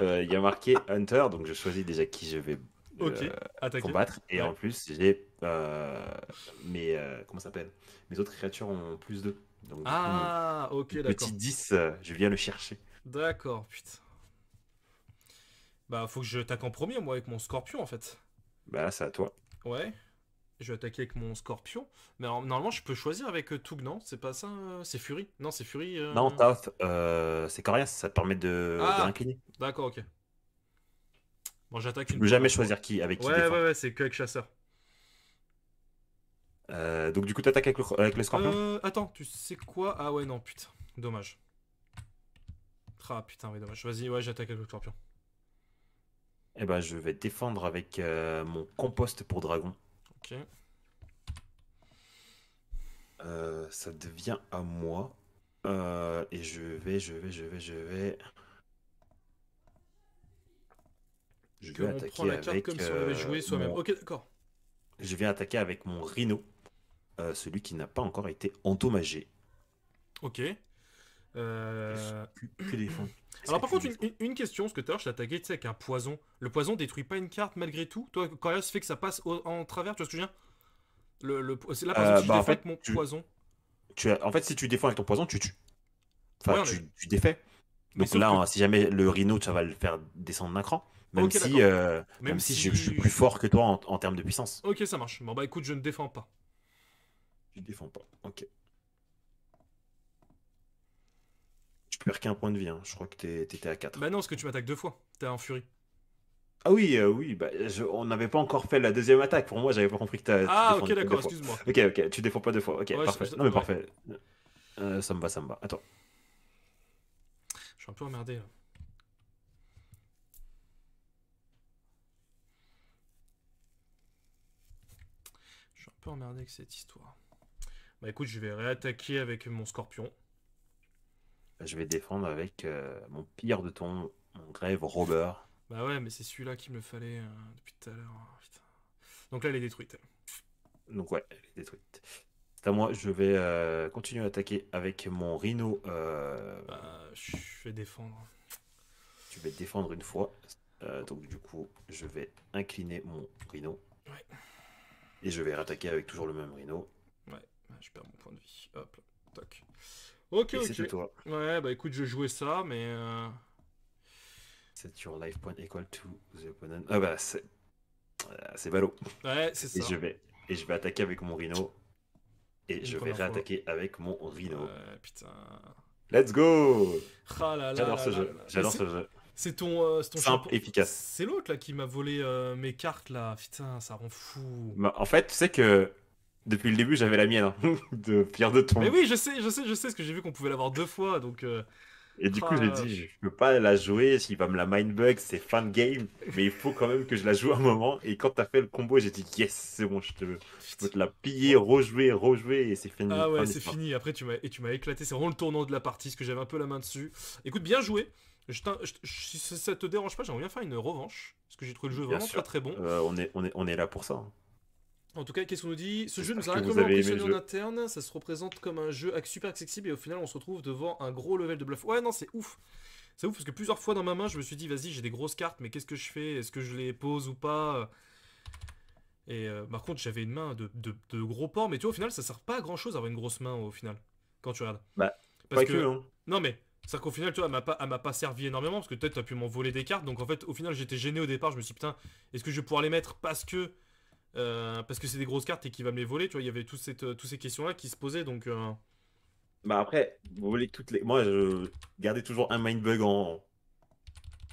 Speaker 2: Il y a marqué Hunter, donc je choisis déjà qui je vais
Speaker 1: Ok,
Speaker 2: euh,
Speaker 1: attaquer.
Speaker 2: combattre. Et
Speaker 1: Ouais.
Speaker 2: en plus, j'ai comment ça s'appelle? Mes autres créatures ont plus 2. Donc du coup,
Speaker 1: Ah, ok,
Speaker 2: mon petit
Speaker 1: d'accord.
Speaker 2: 10, je viens le chercher.
Speaker 1: D'accord, putain. Bah, faut que je attaque en premier, moi, avec mon scorpion, en fait.
Speaker 2: Bah là, c'est à toi.
Speaker 1: Ouais, je vais attaquer avec mon scorpion. Mais alors, normalement, je peux choisir avec Tug, non? C'est pas ça, c'est Fury? Non, c'est Fury.
Speaker 2: Non, Tauth, c'est coriace, ça te permet de
Speaker 1: Ah,
Speaker 2: l'incliner.
Speaker 1: d'accord, ok. Bon, j'attaque
Speaker 2: Tu
Speaker 1: une
Speaker 2: peux jamais
Speaker 1: première fois.
Speaker 2: choisir qui, avec qui
Speaker 1: Ouais,
Speaker 2: défendre.
Speaker 1: ouais, ouais, c'est que avec chasseur.
Speaker 2: Donc du coup, t'attaques avec le scorpion?
Speaker 1: Attends, tu sais quoi? Ah ouais, non, putain. Dommage. Ah putain, oui, dommage. Vas-y, ouais, j'attaque avec le scorpion.
Speaker 2: Eh ben, je vais défendre avec mon compost pour dragon.
Speaker 1: Ok.
Speaker 2: Ça devient à moi. Et je vais
Speaker 1: On prend
Speaker 2: attaquer
Speaker 1: la carte comme
Speaker 2: avec
Speaker 1: si on avait joué soi-même.
Speaker 2: mon.
Speaker 1: Ok, d'accord.
Speaker 2: Je vais attaquer avec mon rhino, celui qui n'a pas encore été endommagé.
Speaker 1: Ok.
Speaker 2: Je fais
Speaker 1: Euh...
Speaker 2: que défendre. Est-ce
Speaker 1: Alors
Speaker 2: que
Speaker 1: par
Speaker 2: tu
Speaker 1: contre,
Speaker 2: défends?
Speaker 1: une question, parce que tout à l'heure, je t'ai attaqué, tu sais, avec un poison. Le poison détruit pas une carte malgré tout? Toi, quand rien se fait que ça passe en travers, tu vois ce que je veux dire? C'est là, par exemple, si je
Speaker 2: Bah en
Speaker 1: défends
Speaker 2: fait,
Speaker 1: avec mon poison.
Speaker 2: en fait, si tu défends avec ton poison, tu tues. Enfin,
Speaker 1: Ouais, on est...
Speaker 2: tu défais.
Speaker 1: Mais
Speaker 2: Donc
Speaker 1: sauf
Speaker 2: là,
Speaker 1: que...
Speaker 2: hein, si jamais le rhino, ça va le faire descendre d'un cran. Même
Speaker 1: Ok,
Speaker 2: si,
Speaker 1: d'accord.
Speaker 2: euh,
Speaker 1: Même
Speaker 2: même si je suis
Speaker 1: si...
Speaker 2: plus fort que toi en termes de puissance.
Speaker 1: Ok, ça marche. Bon, bah écoute, je ne défends pas.
Speaker 2: Tu défends pas. Ok. Tu perds qu'un point de vie, hein. Je crois que t'étais à 4.
Speaker 1: Bah non, parce que tu m'attaques 2 fois. T'es en furie.
Speaker 2: Ah oui, oui, bah, on n'avait pas encore fait la deuxième attaque. Pour moi, j'avais pas compris que tu
Speaker 1: Ah, ok,
Speaker 2: défendais pas deux
Speaker 1: d'accord,
Speaker 2: fois.
Speaker 1: excuse-moi.
Speaker 2: Ok, ok, tu défends pas deux fois. Ok,
Speaker 1: Ouais,
Speaker 2: parfait. Non, mais
Speaker 1: ouais.
Speaker 2: parfait. Ça me va, ça me va. Attends.
Speaker 1: Je suis un peu emmerdé, là. Je suis un peu emmerdé avec cette histoire. Bah écoute, je vais réattaquer avec mon scorpion.
Speaker 2: Je vais défendre avec mon pire de ton, mon Grave Robber.
Speaker 1: Bah ouais, mais c'est celui-là qu'il me fallait depuis tout à l'heure. Oh, putain. Donc là, elle est détruite.
Speaker 2: Donc, ouais, elle est détruite. C'est à moi, je vais continuer à attaquer avec mon Rhino.
Speaker 1: Bah, je vais défendre.
Speaker 2: Tu vas défendre une fois. Donc, du coup, je vais incliner mon Rhino.
Speaker 1: Ouais.
Speaker 2: Et je vais rattaquer avec toujours le même Rhino.
Speaker 1: Ouais, je perds mon point de vie. Hop là, toc. Ok,
Speaker 2: Et c'est à
Speaker 1: ok.
Speaker 2: toi.
Speaker 1: Ouais, bah écoute, je jouais ça, mais...
Speaker 2: Set your life point equal to the opponent. Ah bah, c'est ballot.
Speaker 1: Ouais, c'est
Speaker 2: Et
Speaker 1: ça.
Speaker 2: je vais attaquer avec mon Rhino. Et
Speaker 1: Une
Speaker 2: je vais
Speaker 1: première fois.
Speaker 2: réattaquer avec mon Rhino.
Speaker 1: Ouais, putain.
Speaker 2: Let's go!
Speaker 1: Ah là là
Speaker 2: J'adore
Speaker 1: là
Speaker 2: ce
Speaker 1: là
Speaker 2: jeu.
Speaker 1: là.
Speaker 2: J'adore ce jeu.
Speaker 1: C'est ton
Speaker 2: Simple,
Speaker 1: champion.
Speaker 2: efficace.
Speaker 1: C'est l'autre là qui m'a volé mes cartes là. Putain, ça rend fou.
Speaker 2: Bah, en fait, tu sais que depuis le début, j'avais la mienne, hein, de Pierre de
Speaker 1: Mais
Speaker 2: Tombe.
Speaker 1: oui, je sais, parce que j'ai vu qu'on pouvait l'avoir 2 fois, donc...
Speaker 2: Et du coup, j'ai
Speaker 1: ah,
Speaker 2: dit, je peux pas la jouer, s'il va me la mindbug, c'est fin de game, mais il faut quand même que je la joue un moment. Et quand t'as fait le combo, j'ai dit, yes, c'est bon, je peux te la piller,
Speaker 1: Bon.
Speaker 2: rejouer, et c'est fini.
Speaker 1: Ah
Speaker 2: Fin
Speaker 1: ouais,
Speaker 2: de
Speaker 1: c'est
Speaker 2: l'histoire.
Speaker 1: fini. Après, tu m'as éclaté. C'est vraiment le tournant de la partie, parce que j'avais un peu la main dessus. Écoute, bien joué. Si ça te dérange pas, j'aimerais bien faire une revanche. Parce que j'ai trouvé le jeu
Speaker 2: Bien
Speaker 1: vraiment très
Speaker 2: sûr.
Speaker 1: très bon.
Speaker 2: On est là pour ça, hein.
Speaker 1: En tout cas, qu'est-ce qu'on nous dit? Ce jeu nous a
Speaker 2: J'espère que vous
Speaker 1: incroyablement
Speaker 2: avez aimé
Speaker 1: impressionné
Speaker 2: le
Speaker 1: en
Speaker 2: jeu.
Speaker 1: interne. Ça se représente comme un jeu super accessible et au final, on se retrouve devant un gros level de bluff. Ouais, non, c'est ouf. C'est ouf parce que plusieurs fois dans ma main, je me suis dit, vas-y, j'ai des grosses cartes, mais qu'est-ce que je fais? Est-ce que je les pose ou pas? Et par contre, j'avais une main de gros porc, mais tu vois, au final, ça sert pas à grand chose d'avoir une grosse main au final, quand tu regardes.
Speaker 2: Bah,
Speaker 1: Parce
Speaker 2: pas que,
Speaker 1: que,
Speaker 2: hein.
Speaker 1: non mais, c'est-à-dire qu'au final, tu vois, elle m'a pas servi énormément, parce que peut-être t'as pu m'en voler des cartes, donc en fait, au final, j'étais gêné au départ, je me suis dit, putain, est-ce que je vais pouvoir les mettre parce que c'est des grosses cartes et qu'il va me les voler, tu vois, il y avait toutes ces questions-là qui se posaient, donc
Speaker 2: Bah après, vous voulez que toutes les. Moi, je gardais toujours un mindbug en.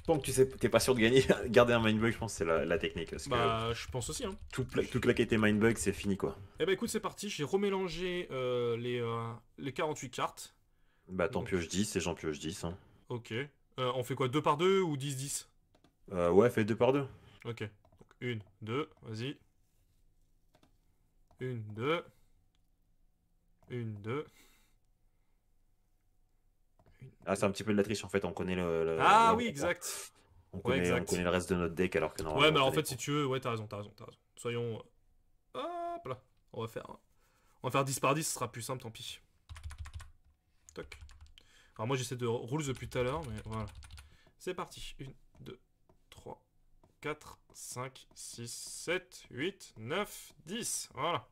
Speaker 2: Tant que tu sais, t'es pas sûr de gagner, garder un mindbug, je pense que c'est la technique. Parce que
Speaker 1: Bah, je pense aussi, hein.
Speaker 2: tout claquer tes mindbugs, c'est fini quoi.
Speaker 1: Eh bah écoute, c'est parti, j'ai remélangé les 48 cartes.
Speaker 2: Bah, t'en
Speaker 1: Donc,
Speaker 2: pioches 10 et j'en pioche 10. Hein.
Speaker 1: ok. On fait quoi, 2 par 2 ou 10-10?
Speaker 2: Ouais, fais 2 par 2.
Speaker 1: Ok. Donc, 1, 2, vas-y. 1, 2. 1, 2.
Speaker 2: Ah, c'est un petit peu de la triche en fait, on connaît
Speaker 1: Ah
Speaker 2: ouais,
Speaker 1: oui,
Speaker 2: d'accord.
Speaker 1: exact.
Speaker 2: On
Speaker 1: Ouais,
Speaker 2: connaît, on
Speaker 1: exact.
Speaker 2: connaît le reste de notre deck alors que
Speaker 1: Ouais,
Speaker 2: normalement
Speaker 1: mais
Speaker 2: on
Speaker 1: alors en
Speaker 2: connaît
Speaker 1: fait,
Speaker 2: pas.
Speaker 1: si tu veux, ouais, t'as raison, t'as raison, t'as raison. Soyons. Hop là. On va faire 10 par 10, ce sera plus simple, tant pis. Toc. Alors moi, j'essaie de rules depuis tout à l'heure, mais voilà. C'est parti. 1, 2, 3, 4, 5, 6, 7, 8, 9, 10. Voilà.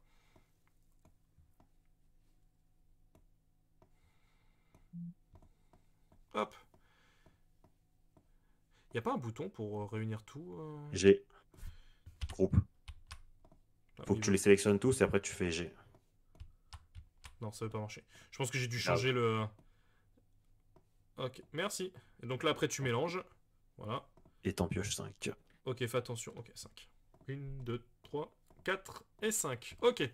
Speaker 1: Hop. Y a pas un bouton pour réunir tout
Speaker 2: G, groupe.
Speaker 1: Ah,
Speaker 2: Faut que tu les sélectionnes tous et après tu fais G.
Speaker 1: Non, ça veut pas marcher. Je pense que j'ai dû
Speaker 2: Grave.
Speaker 1: changer le... Ok, merci. Et donc là, après, tu mélanges. Voilà.
Speaker 2: Et t'en pioches 5.
Speaker 1: Ok, fais attention. Ok, 5. 1, 2, 3, 4 et 5. Ok.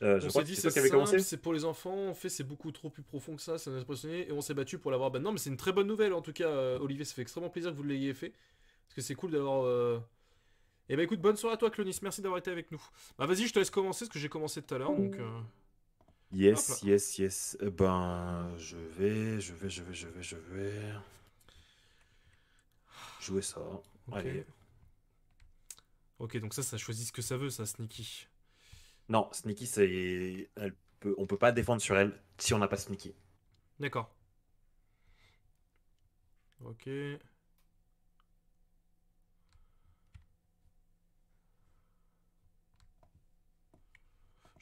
Speaker 2: Je
Speaker 1: On
Speaker 2: crois
Speaker 1: s'est
Speaker 2: que
Speaker 1: dit
Speaker 2: c'est
Speaker 1: c'est
Speaker 2: toi qui avais
Speaker 1: simple,
Speaker 2: commencé.
Speaker 1: c'est pour les enfants, en fait c'est beaucoup trop plus profond que ça nous a impressionné et on s'est battu pour l'avoir. Ben non mais c'est une très bonne nouvelle en tout cas Olivier, ça fait extrêmement plaisir que vous l'ayez fait. Parce que c'est cool d'avoir... Eh ben écoute, bonne soirée à toi Clonis, merci d'avoir été avec nous. Bah vas-y je te laisse commencer parce que j'ai commencé tout à l'heure donc... Hop là.
Speaker 2: Yes, yes, yes. Ben, je vais jouer ça.
Speaker 1: Ok.
Speaker 2: Allez.
Speaker 1: Ok donc ça choisit ce que ça veut ça Sneaky.
Speaker 2: Non, Sneaky, on peut pas défendre sur elle si on n'a pas Sneaky.
Speaker 1: D'accord. Ok. Je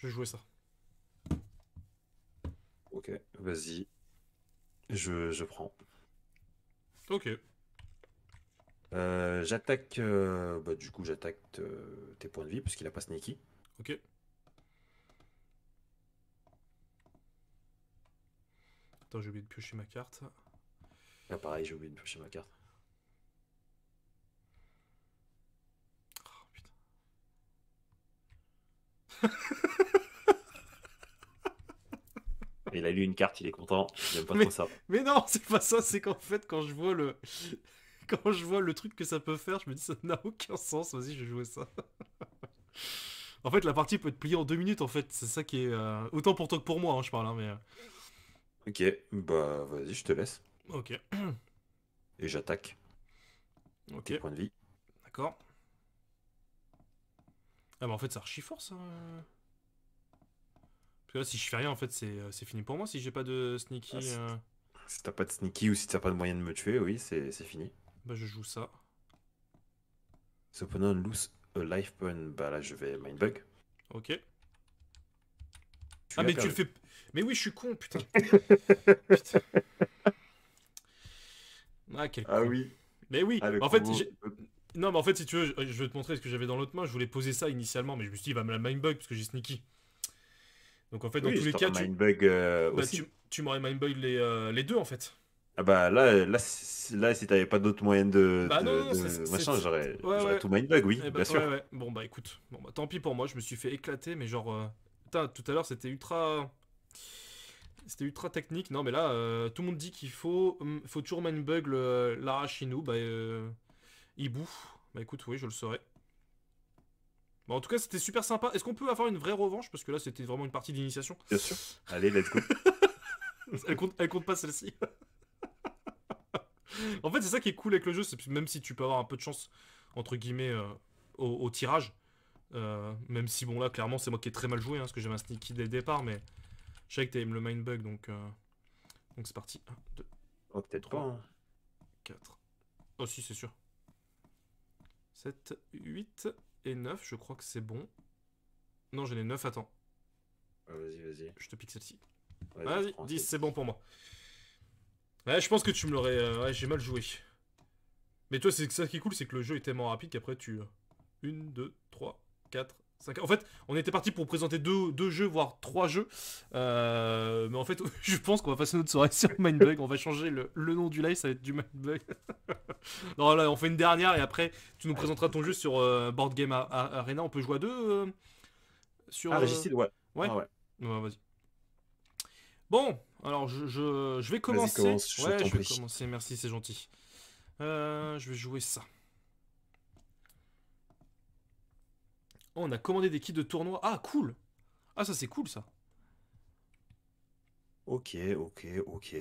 Speaker 1: vais jouer ça.
Speaker 2: Ok, vas-y. Je prends.
Speaker 1: Ok.
Speaker 2: J'attaque. Bah, du coup, j'attaque tes points de vie puisqu'il a pas Sneaky.
Speaker 1: Ok. Attends j'ai oublié de piocher ma carte.
Speaker 2: Ah, pareil, j'ai oublié de piocher ma carte.
Speaker 1: Oh putain.
Speaker 2: Il a lu une carte, il est content. J'aime pas
Speaker 1: Mais,
Speaker 2: trop ça.
Speaker 1: mais non, c'est pas ça, c'est qu'en fait, quand je vois le. Quand je vois le truc que ça peut faire, je me dis ça n'a aucun sens, vas-y, je vais jouer ça. En fait, la partie peut être pliée en 2 minutes, en fait, c'est ça qui est. Autant pour toi que pour moi, hein, je parle, hein, mais.
Speaker 2: Ok, bah vas-y, je te laisse.
Speaker 1: Ok,
Speaker 2: Et j'attaque
Speaker 1: ok,
Speaker 2: tes points de vie.
Speaker 1: d'accord. Ah, mais en fait, c'est archi fort ça. Parce que là, si je fais rien, en fait, c'est fini pour moi si j'ai pas de
Speaker 2: Ah,
Speaker 1: sneaky.
Speaker 2: si t'as pas de Sneaky ou si t'as pas de moyen de me tuer, oui, c'est fini.
Speaker 1: Bah, je joue ça.
Speaker 2: The opponent lose a life point. Bah là, je vais mindbug.
Speaker 1: Ok.
Speaker 2: Tu
Speaker 1: Ah,
Speaker 2: as
Speaker 1: mais tu le
Speaker 2: perdu.
Speaker 1: fais. Mais oui, je suis con, putain. Putain. Ah, quel
Speaker 2: Ah
Speaker 1: con.
Speaker 2: oui.
Speaker 1: Mais oui,
Speaker 2: Ah, le
Speaker 1: en fait,
Speaker 2: combo.
Speaker 1: non, mais en fait, si tu veux, je vais te montrer ce que j'avais dans l'autre main. Je voulais poser ça initialement, mais je me suis dit, il va me la mindbug parce que j'ai sneaky. Donc en fait, dans
Speaker 2: Oui,
Speaker 1: tous
Speaker 2: je
Speaker 1: les cas,
Speaker 2: t'aurais mindbug
Speaker 1: bah,
Speaker 2: aussi.
Speaker 1: tu m'aurais mindbug les deux en fait.
Speaker 2: Ah bah là, si t'avais pas d'autre moyen
Speaker 1: Bah non, non,
Speaker 2: de machin,
Speaker 1: ouais,
Speaker 2: j'aurais
Speaker 1: ouais.
Speaker 2: tout mindbug, oui,
Speaker 1: Eh bah,
Speaker 2: bien
Speaker 1: ouais,
Speaker 2: sûr.
Speaker 1: ouais. Bon, bah écoute, bon, bah tant pis pour moi, je me suis fait éclater, mais genre. Putain, tout à l'heure, c'était ultra. C'était ultra technique. Non, mais là, tout le monde dit qu'il faut toujours mindbug l'Arachinu, bah, Hibou. Bah écoute, oui, je le saurais. Bon, en tout cas, c'était super sympa. Est-ce qu'on peut avoir une vraie revanche? Parce que là, c'était vraiment une partie d'initiation.
Speaker 2: Bien sûr. Allez, let's go.
Speaker 1: Elle compte pas celle-ci. En fait, c'est ça qui est cool avec le jeu, c'est que même si tu peux avoir un peu de chance, entre guillemets, au tirage, même si, bon, là, clairement, c'est moi qui ai très mal joué, hein, parce que j'avais un sneaky dès le départ, mais je savais que t'allais me le mindbug, donc c'est parti. 1, 2,
Speaker 2: Oh, peut-être pas.
Speaker 1: 3,
Speaker 2: Hein.
Speaker 1: 4. Oh, si, c'est sûr. 7, 8 et 9, je crois que c'est bon. Non, j'en ai 9, attends.
Speaker 2: Ah, vas-y, vas-y.
Speaker 1: Je te pique celle-ci.
Speaker 2: Vas-y,
Speaker 1: Vas-y,
Speaker 2: prends
Speaker 1: 10,
Speaker 2: ça.
Speaker 1: c'est bon pour moi. Ouais, je pense que tu me l'aurais. Ouais, j'ai mal joué. Mais toi, c'est ça qui est cool, c'est que le jeu est tellement rapide qu'après tu. 1, 2, 3, 4, En fait, on était parti pour présenter deux jeux, voire 3 jeux. Mais en fait, je pense qu'on va passer notre soirée sur Mindbug. On va changer le nom du live, ça va être du Mindbug. Non, là, on fait une dernière et après, tu nous présenteras ton jeu sur Board Game Arena. On peut jouer à deux sur.
Speaker 2: Ah, Régicide, ouais.
Speaker 1: Ouais.
Speaker 2: Ah ouais.
Speaker 1: Ouais, vas-y. Bon, alors je vais commencer.
Speaker 2: Vas-y, commence, je
Speaker 1: Ouais,
Speaker 2: t'en
Speaker 1: je vais
Speaker 2: prie.
Speaker 1: commencer. Merci, c'est gentil. Je vais jouer ça. Oh, on a commandé des kits de tournoi. Ah, cool. Ah, ça c'est cool ça.
Speaker 2: Ok, ok, ok.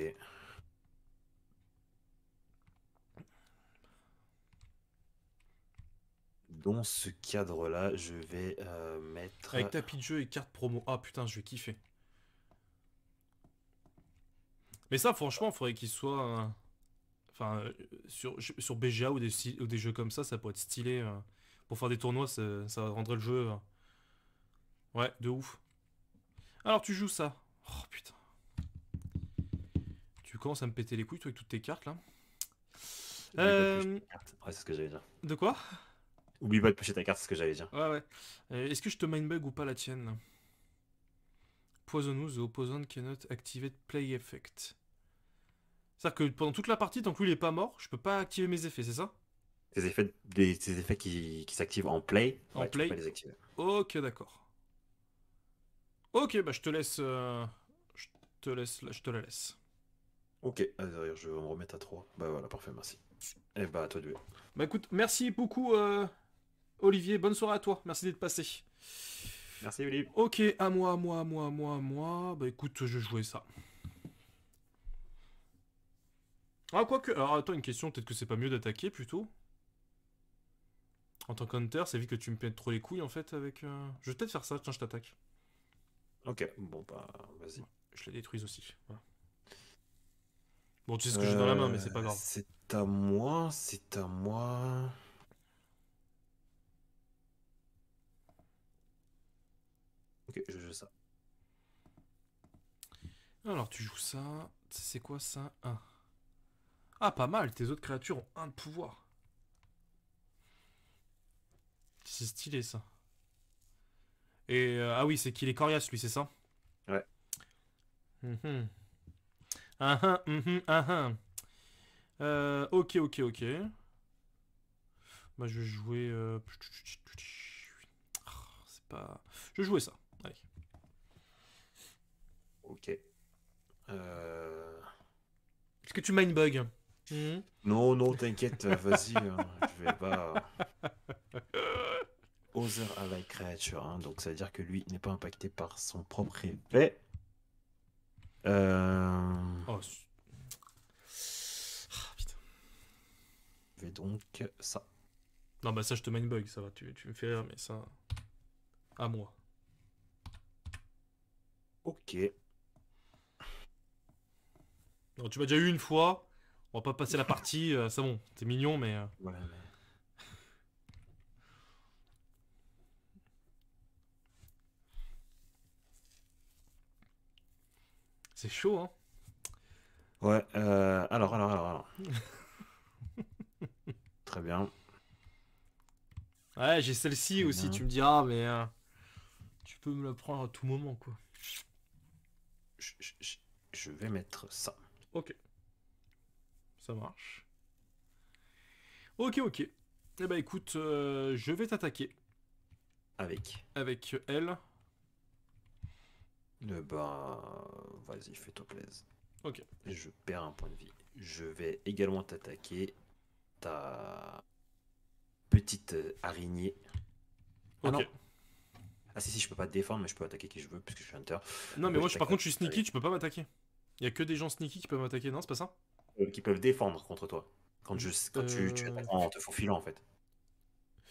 Speaker 2: Dans ce cadre-là, je vais mettre...
Speaker 1: Avec tapis de jeu et carte promo. Ah putain, je vais kiffer. Mais ça, franchement, faudrait qu'il soit. Enfin, sur BGA ou des jeux comme ça pourrait être stylé. Pour faire des tournois, ça rendrait le jeu. Ouais, de ouf. Alors, tu joues ça. Oh putain. Tu commences à me péter les couilles, toi, avec toutes tes cartes là.
Speaker 2: Oublie pas de piocher ta carte. Ouais, c'est ce que j'allais dire.
Speaker 1: De quoi?
Speaker 2: Oublie pas de piocher ta carte, c'est ce que j'allais dire.
Speaker 1: Ouais, ouais. Est-ce que je te mindbug ou pas la tienne là? Poisonous, the opponent cannot activate play effect. C'est-à-dire que pendant toute la partie, tant que lui il est pas mort, je peux pas activer mes effets, c'est ça?
Speaker 2: Ces effets qui s'activent en play,
Speaker 1: En
Speaker 2: ouais, tu peux
Speaker 1: play.
Speaker 2: pas les activer.
Speaker 1: Ok, d'accord. Ok, bah je te laisse. Je te laisse. Je te la laisse.
Speaker 2: Ok, ah, d'ailleurs, je vais me remettre à 3. Bah voilà, parfait, merci. Et bah, à toi de jouer.
Speaker 1: Bah écoute, merci beaucoup Olivier, bonne soirée à toi, merci d'être passé.
Speaker 2: Merci, Olivier.
Speaker 1: Ok, à moi, à moi, à moi, à moi, à moi. Bah écoute, je jouais ça. Ah, quoique. Alors attends, une question, peut-être que c'est pas mieux d'attaquer plutôt. En tant qu'hunter, ça évite que tu me pètes trop les couilles en fait avec. Je vais peut-être faire ça, tiens, je t'attaque.
Speaker 2: Ok, bon, bah, vas-y.
Speaker 1: Je la détruise aussi. Voilà. Bon, tu sais ce que j'ai dans la main, mais c'est pas grave.
Speaker 2: C'est à moi, c'est à moi. Ok, je joue ça.
Speaker 1: Alors, tu joues ça. C'est quoi ça? 1. Ah, pas mal, tes autres créatures ont 1 de pouvoir. C'est stylé ça. Et ah oui, c'est qu'il est coriace lui, c'est ça?
Speaker 2: Ouais.
Speaker 1: Mhm. Ah ah, mhm, ah ah. Ok, ok, ok. Bah, je vais jouer. Ah, c'est pas. Je vais jouer ça. Allez.
Speaker 2: Ok. Euh...
Speaker 1: Est-ce que tu mindbug? Mhm.
Speaker 2: Non, non, t'inquiète, vas-y, je vais pas. Other Allied Creature, hein, donc ça veut dire que lui n'est pas impacté par son propre effet.
Speaker 1: Oh, ah, putain.
Speaker 2: Je vais donc ça.
Speaker 1: Non, bah ça, je te mindbug, ça va. Tu me fais rire, mais ça. À moi.
Speaker 2: Ok.
Speaker 1: Non, tu m'as déjà eu une fois. On va pas passer la partie. C'est bon, t'es mignon, mais.
Speaker 2: Ouais, mais...
Speaker 1: C'est chaud, hein.
Speaker 2: Ouais, alors. Très bien.
Speaker 1: Ouais, j'ai celle-ci
Speaker 2: Très
Speaker 1: aussi,
Speaker 2: bien.
Speaker 1: tu me diras, mais tu peux me la prendre à tout moment, quoi.
Speaker 2: Je vais mettre ça.
Speaker 1: Ok, ça marche. Ok, ok. Eh bah écoute, je vais t'attaquer
Speaker 2: Avec.
Speaker 1: avec elle.
Speaker 2: Bah, vas-y, fais-toi plaisir.
Speaker 1: Ok.
Speaker 2: Je perds un point de vie. Je vais également t'attaquer ta petite araignée. Ah
Speaker 1: Ok.
Speaker 2: non. Ah si, je peux pas te défendre, mais je peux attaquer qui je veux, puisque je suis hunter.
Speaker 1: Non, mais
Speaker 2: Ouais,
Speaker 1: moi,
Speaker 2: je
Speaker 1: par contre, je suis
Speaker 2: t'attaque.
Speaker 1: sneaky, tu peux pas m'attaquer. Il y a que des gens sneaky qui peuvent m'attaquer, non, c'est pas ça?
Speaker 2: Qui peuvent défendre contre toi. Quand tu attaques en te faufilant, en fait.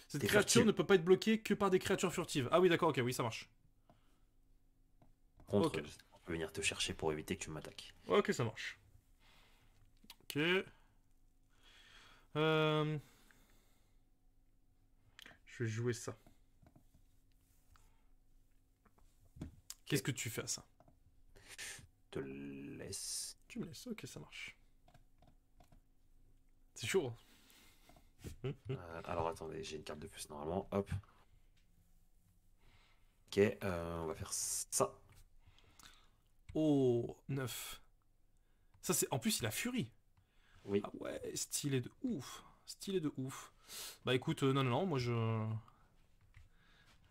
Speaker 1: Cette
Speaker 2: T'es
Speaker 1: créature
Speaker 2: furtive.
Speaker 1: ne peut pas être bloquée que par des créatures furtives. Ah oui, d'accord, ok, oui, ça marche.
Speaker 2: Contre,
Speaker 1: Ok.
Speaker 2: on peut venir te chercher pour éviter que tu m'attaques.
Speaker 1: Ok, ça marche. Ok. Euh... Je vais jouer ça. Qu'est-ce que tu fais à ça?
Speaker 2: Je te laisse.
Speaker 1: Tu me laisses, ok, ça marche. C'est chaud.
Speaker 2: Alors attendez, j'ai une carte de plus normalement. Hop. on va faire ça.
Speaker 1: Oh, 9. Ça, c'est. En plus, il a Fury.
Speaker 2: Oui.
Speaker 1: Ah ouais, stylé de ouf. Stylé de ouf. Bah écoute, non, non, non, moi je.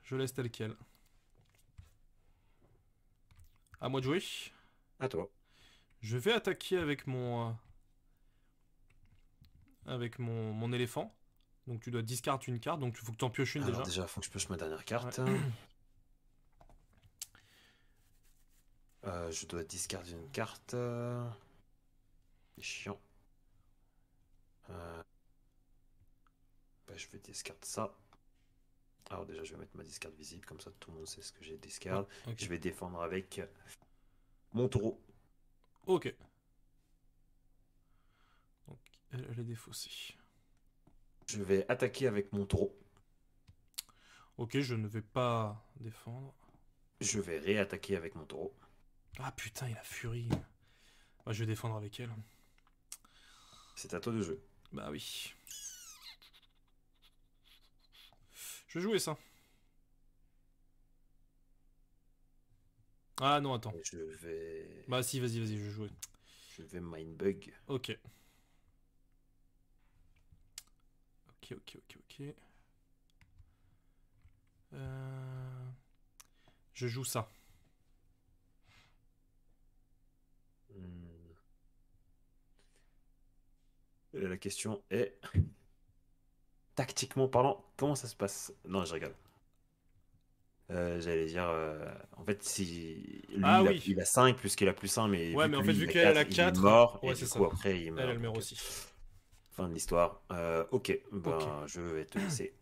Speaker 1: Je laisse tel quel. À moi de jouer.
Speaker 2: À toi.
Speaker 1: Je vais attaquer avec mon. Avec mon éléphant. Donc tu dois discard une carte, donc il faut que tu en pioches une
Speaker 2: Alors
Speaker 1: déjà.
Speaker 2: déjà, faut que je pioche ma dernière carte.
Speaker 1: Ouais.
Speaker 2: Je dois discarder une carte. C'est chiant. Bah, je vais discard ça. Alors déjà, je vais mettre ma discard visible, comme ça tout le monde sait ce que j'ai discard.
Speaker 1: Ok.
Speaker 2: Je vais défendre avec mon taureau.
Speaker 1: Ok. Donc elle est défaussée.
Speaker 2: Je vais attaquer avec mon taureau.
Speaker 1: Ok, je ne vais pas défendre.
Speaker 2: Je vais réattaquer avec mon taureau.
Speaker 1: Ah putain, il a Fury. Bah, je vais défendre avec elle.
Speaker 2: C'est à toi de jouer.
Speaker 1: Bah oui. Je vais jouer ça. Ah non, attends.
Speaker 2: Et je vais.
Speaker 1: Bah si, vas-y, vas-y, je vais jouer.
Speaker 2: Je vais Mindbug.
Speaker 1: Ok. Ok, ok, ok, ok. Je joue ça.
Speaker 2: Et la question est. Tactiquement parlant, comment ça se passe? Non, je rigole. J'allais dire. En fait, si. Lui,
Speaker 1: Ah
Speaker 2: il a,
Speaker 1: oui.
Speaker 2: il a 5 plus qu'il a plus 1, mais
Speaker 1: Ouais,
Speaker 2: vu
Speaker 1: mais
Speaker 2: que
Speaker 1: en fait,
Speaker 2: lui,
Speaker 1: vu
Speaker 2: il a
Speaker 1: qu'elle a
Speaker 2: 4, il est
Speaker 1: 4,
Speaker 2: mort.
Speaker 1: ouais,
Speaker 2: Et
Speaker 1: c'est
Speaker 2: du
Speaker 1: ça.
Speaker 2: coup, après, il meurt.
Speaker 1: Elle meurt
Speaker 2: Donc,
Speaker 1: aussi.
Speaker 2: fin de l'histoire. Ok, ben,
Speaker 1: Ok.
Speaker 2: je vais te laisser.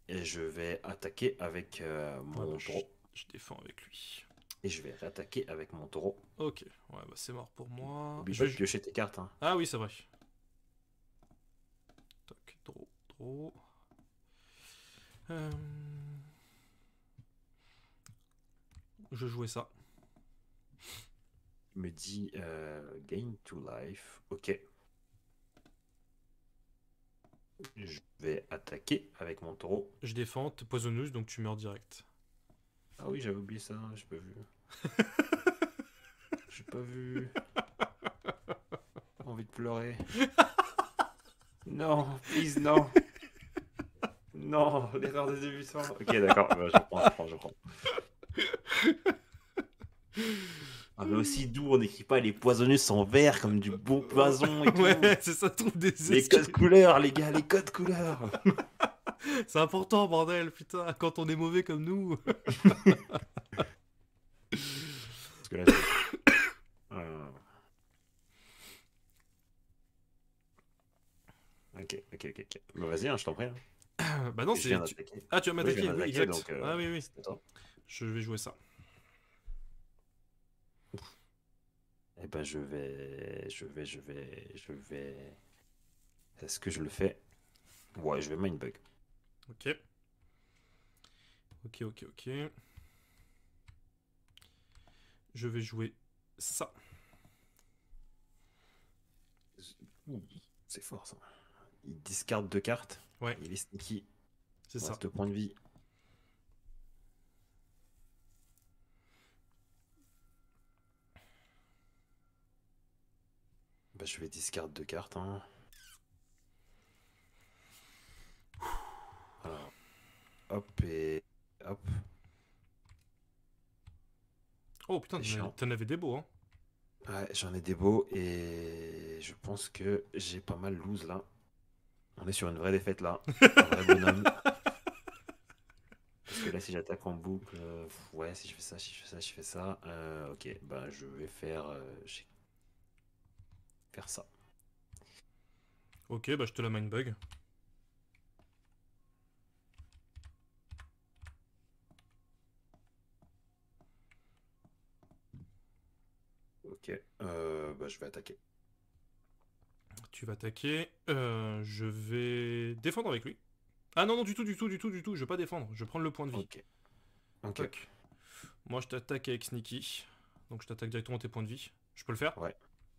Speaker 2: Et je vais attaquer avec
Speaker 1: Ouais, bah,
Speaker 2: mon taureau.
Speaker 1: je défends avec lui.
Speaker 2: Et je vais réattaquer avec mon taureau.
Speaker 1: Ok. Ouais, bah c'est mort pour moi.
Speaker 2: Oublie
Speaker 1: Je
Speaker 2: pas de
Speaker 1: vais...
Speaker 2: piocher tes cartes. Hein.
Speaker 1: Ah oui, c'est vrai. Toc, draw, draw. Euh, Je jouais ça.
Speaker 2: Il me dit gain to life. Ok. Je vais attaquer avec mon taureau.
Speaker 1: Je défends, t'es poisonneuse, donc tu meurs direct.
Speaker 2: Ah oui, j'avais oublié ça, j'ai pas vu. J'ai pas vu. Envie de pleurer. Non, please, non. Non, l'erreur des débutants. Ok, d'accord, bah, je prends. Ah, mais aussi, d'où on n'écrit pas les poisonneuses en vert comme du bon poison et tout.
Speaker 1: Ouais, c'est ça, trouve des
Speaker 2: Les codes
Speaker 1: excuses.
Speaker 2: couleurs, les gars, les codes couleurs.
Speaker 1: C'est important, bordel, putain, quand on est mauvais comme nous.
Speaker 2: Parce que là, ok. Bah, vas-y, hein, je t'en prie. Hein.
Speaker 1: Bah non,
Speaker 2: Je
Speaker 1: c'est.
Speaker 2: viens d'attaquer.
Speaker 1: Ah, tu vas
Speaker 2: Oui, je
Speaker 1: m'attaquer,
Speaker 2: viens
Speaker 1: oui,
Speaker 2: d'attaquer,
Speaker 1: exact.
Speaker 2: donc
Speaker 1: Ah oui, oui.
Speaker 2: c'est à toi.
Speaker 1: Je vais jouer ça.
Speaker 2: Eh ben, je vais. Est-ce que je le fais? Ouais, je vais Mindbug.
Speaker 1: Ok. Ok. Je vais jouer ça.
Speaker 2: Ouh, c'est fort ça. Il discarde 2 cartes.
Speaker 1: Ouais,
Speaker 2: Il est sneaky.
Speaker 1: c'est
Speaker 2: Il
Speaker 1: ça.
Speaker 2: reste 2 points de vie. Bah, je vais discard 2 cartes. Hein. Alors, hop et hop.
Speaker 1: Oh putain,
Speaker 2: C'est chiant.
Speaker 1: t'en avais des beaux, hein.
Speaker 2: Ouais, j'en ai des beaux et je pense que j'ai pas mal lose là. On est sur une vraie défaite là. Un vrai bonhomme. Parce que là, si j'attaque en boucle, ouais, si je fais ça, ok, bah je vais faire ça.
Speaker 1: Ok, bah je te la mindbug.
Speaker 2: Ok, bah je vais attaquer.
Speaker 1: Tu vas attaquer. Je vais défendre avec lui. Ah non, non, du tout. Je vais pas défendre. Je vais prendre le point de vie.
Speaker 2: Ok,
Speaker 1: Toc. Moi, je t'attaque avec Sneaky. Donc, je t'attaque directement tes points de vie. Je peux le faire?
Speaker 2: ouais,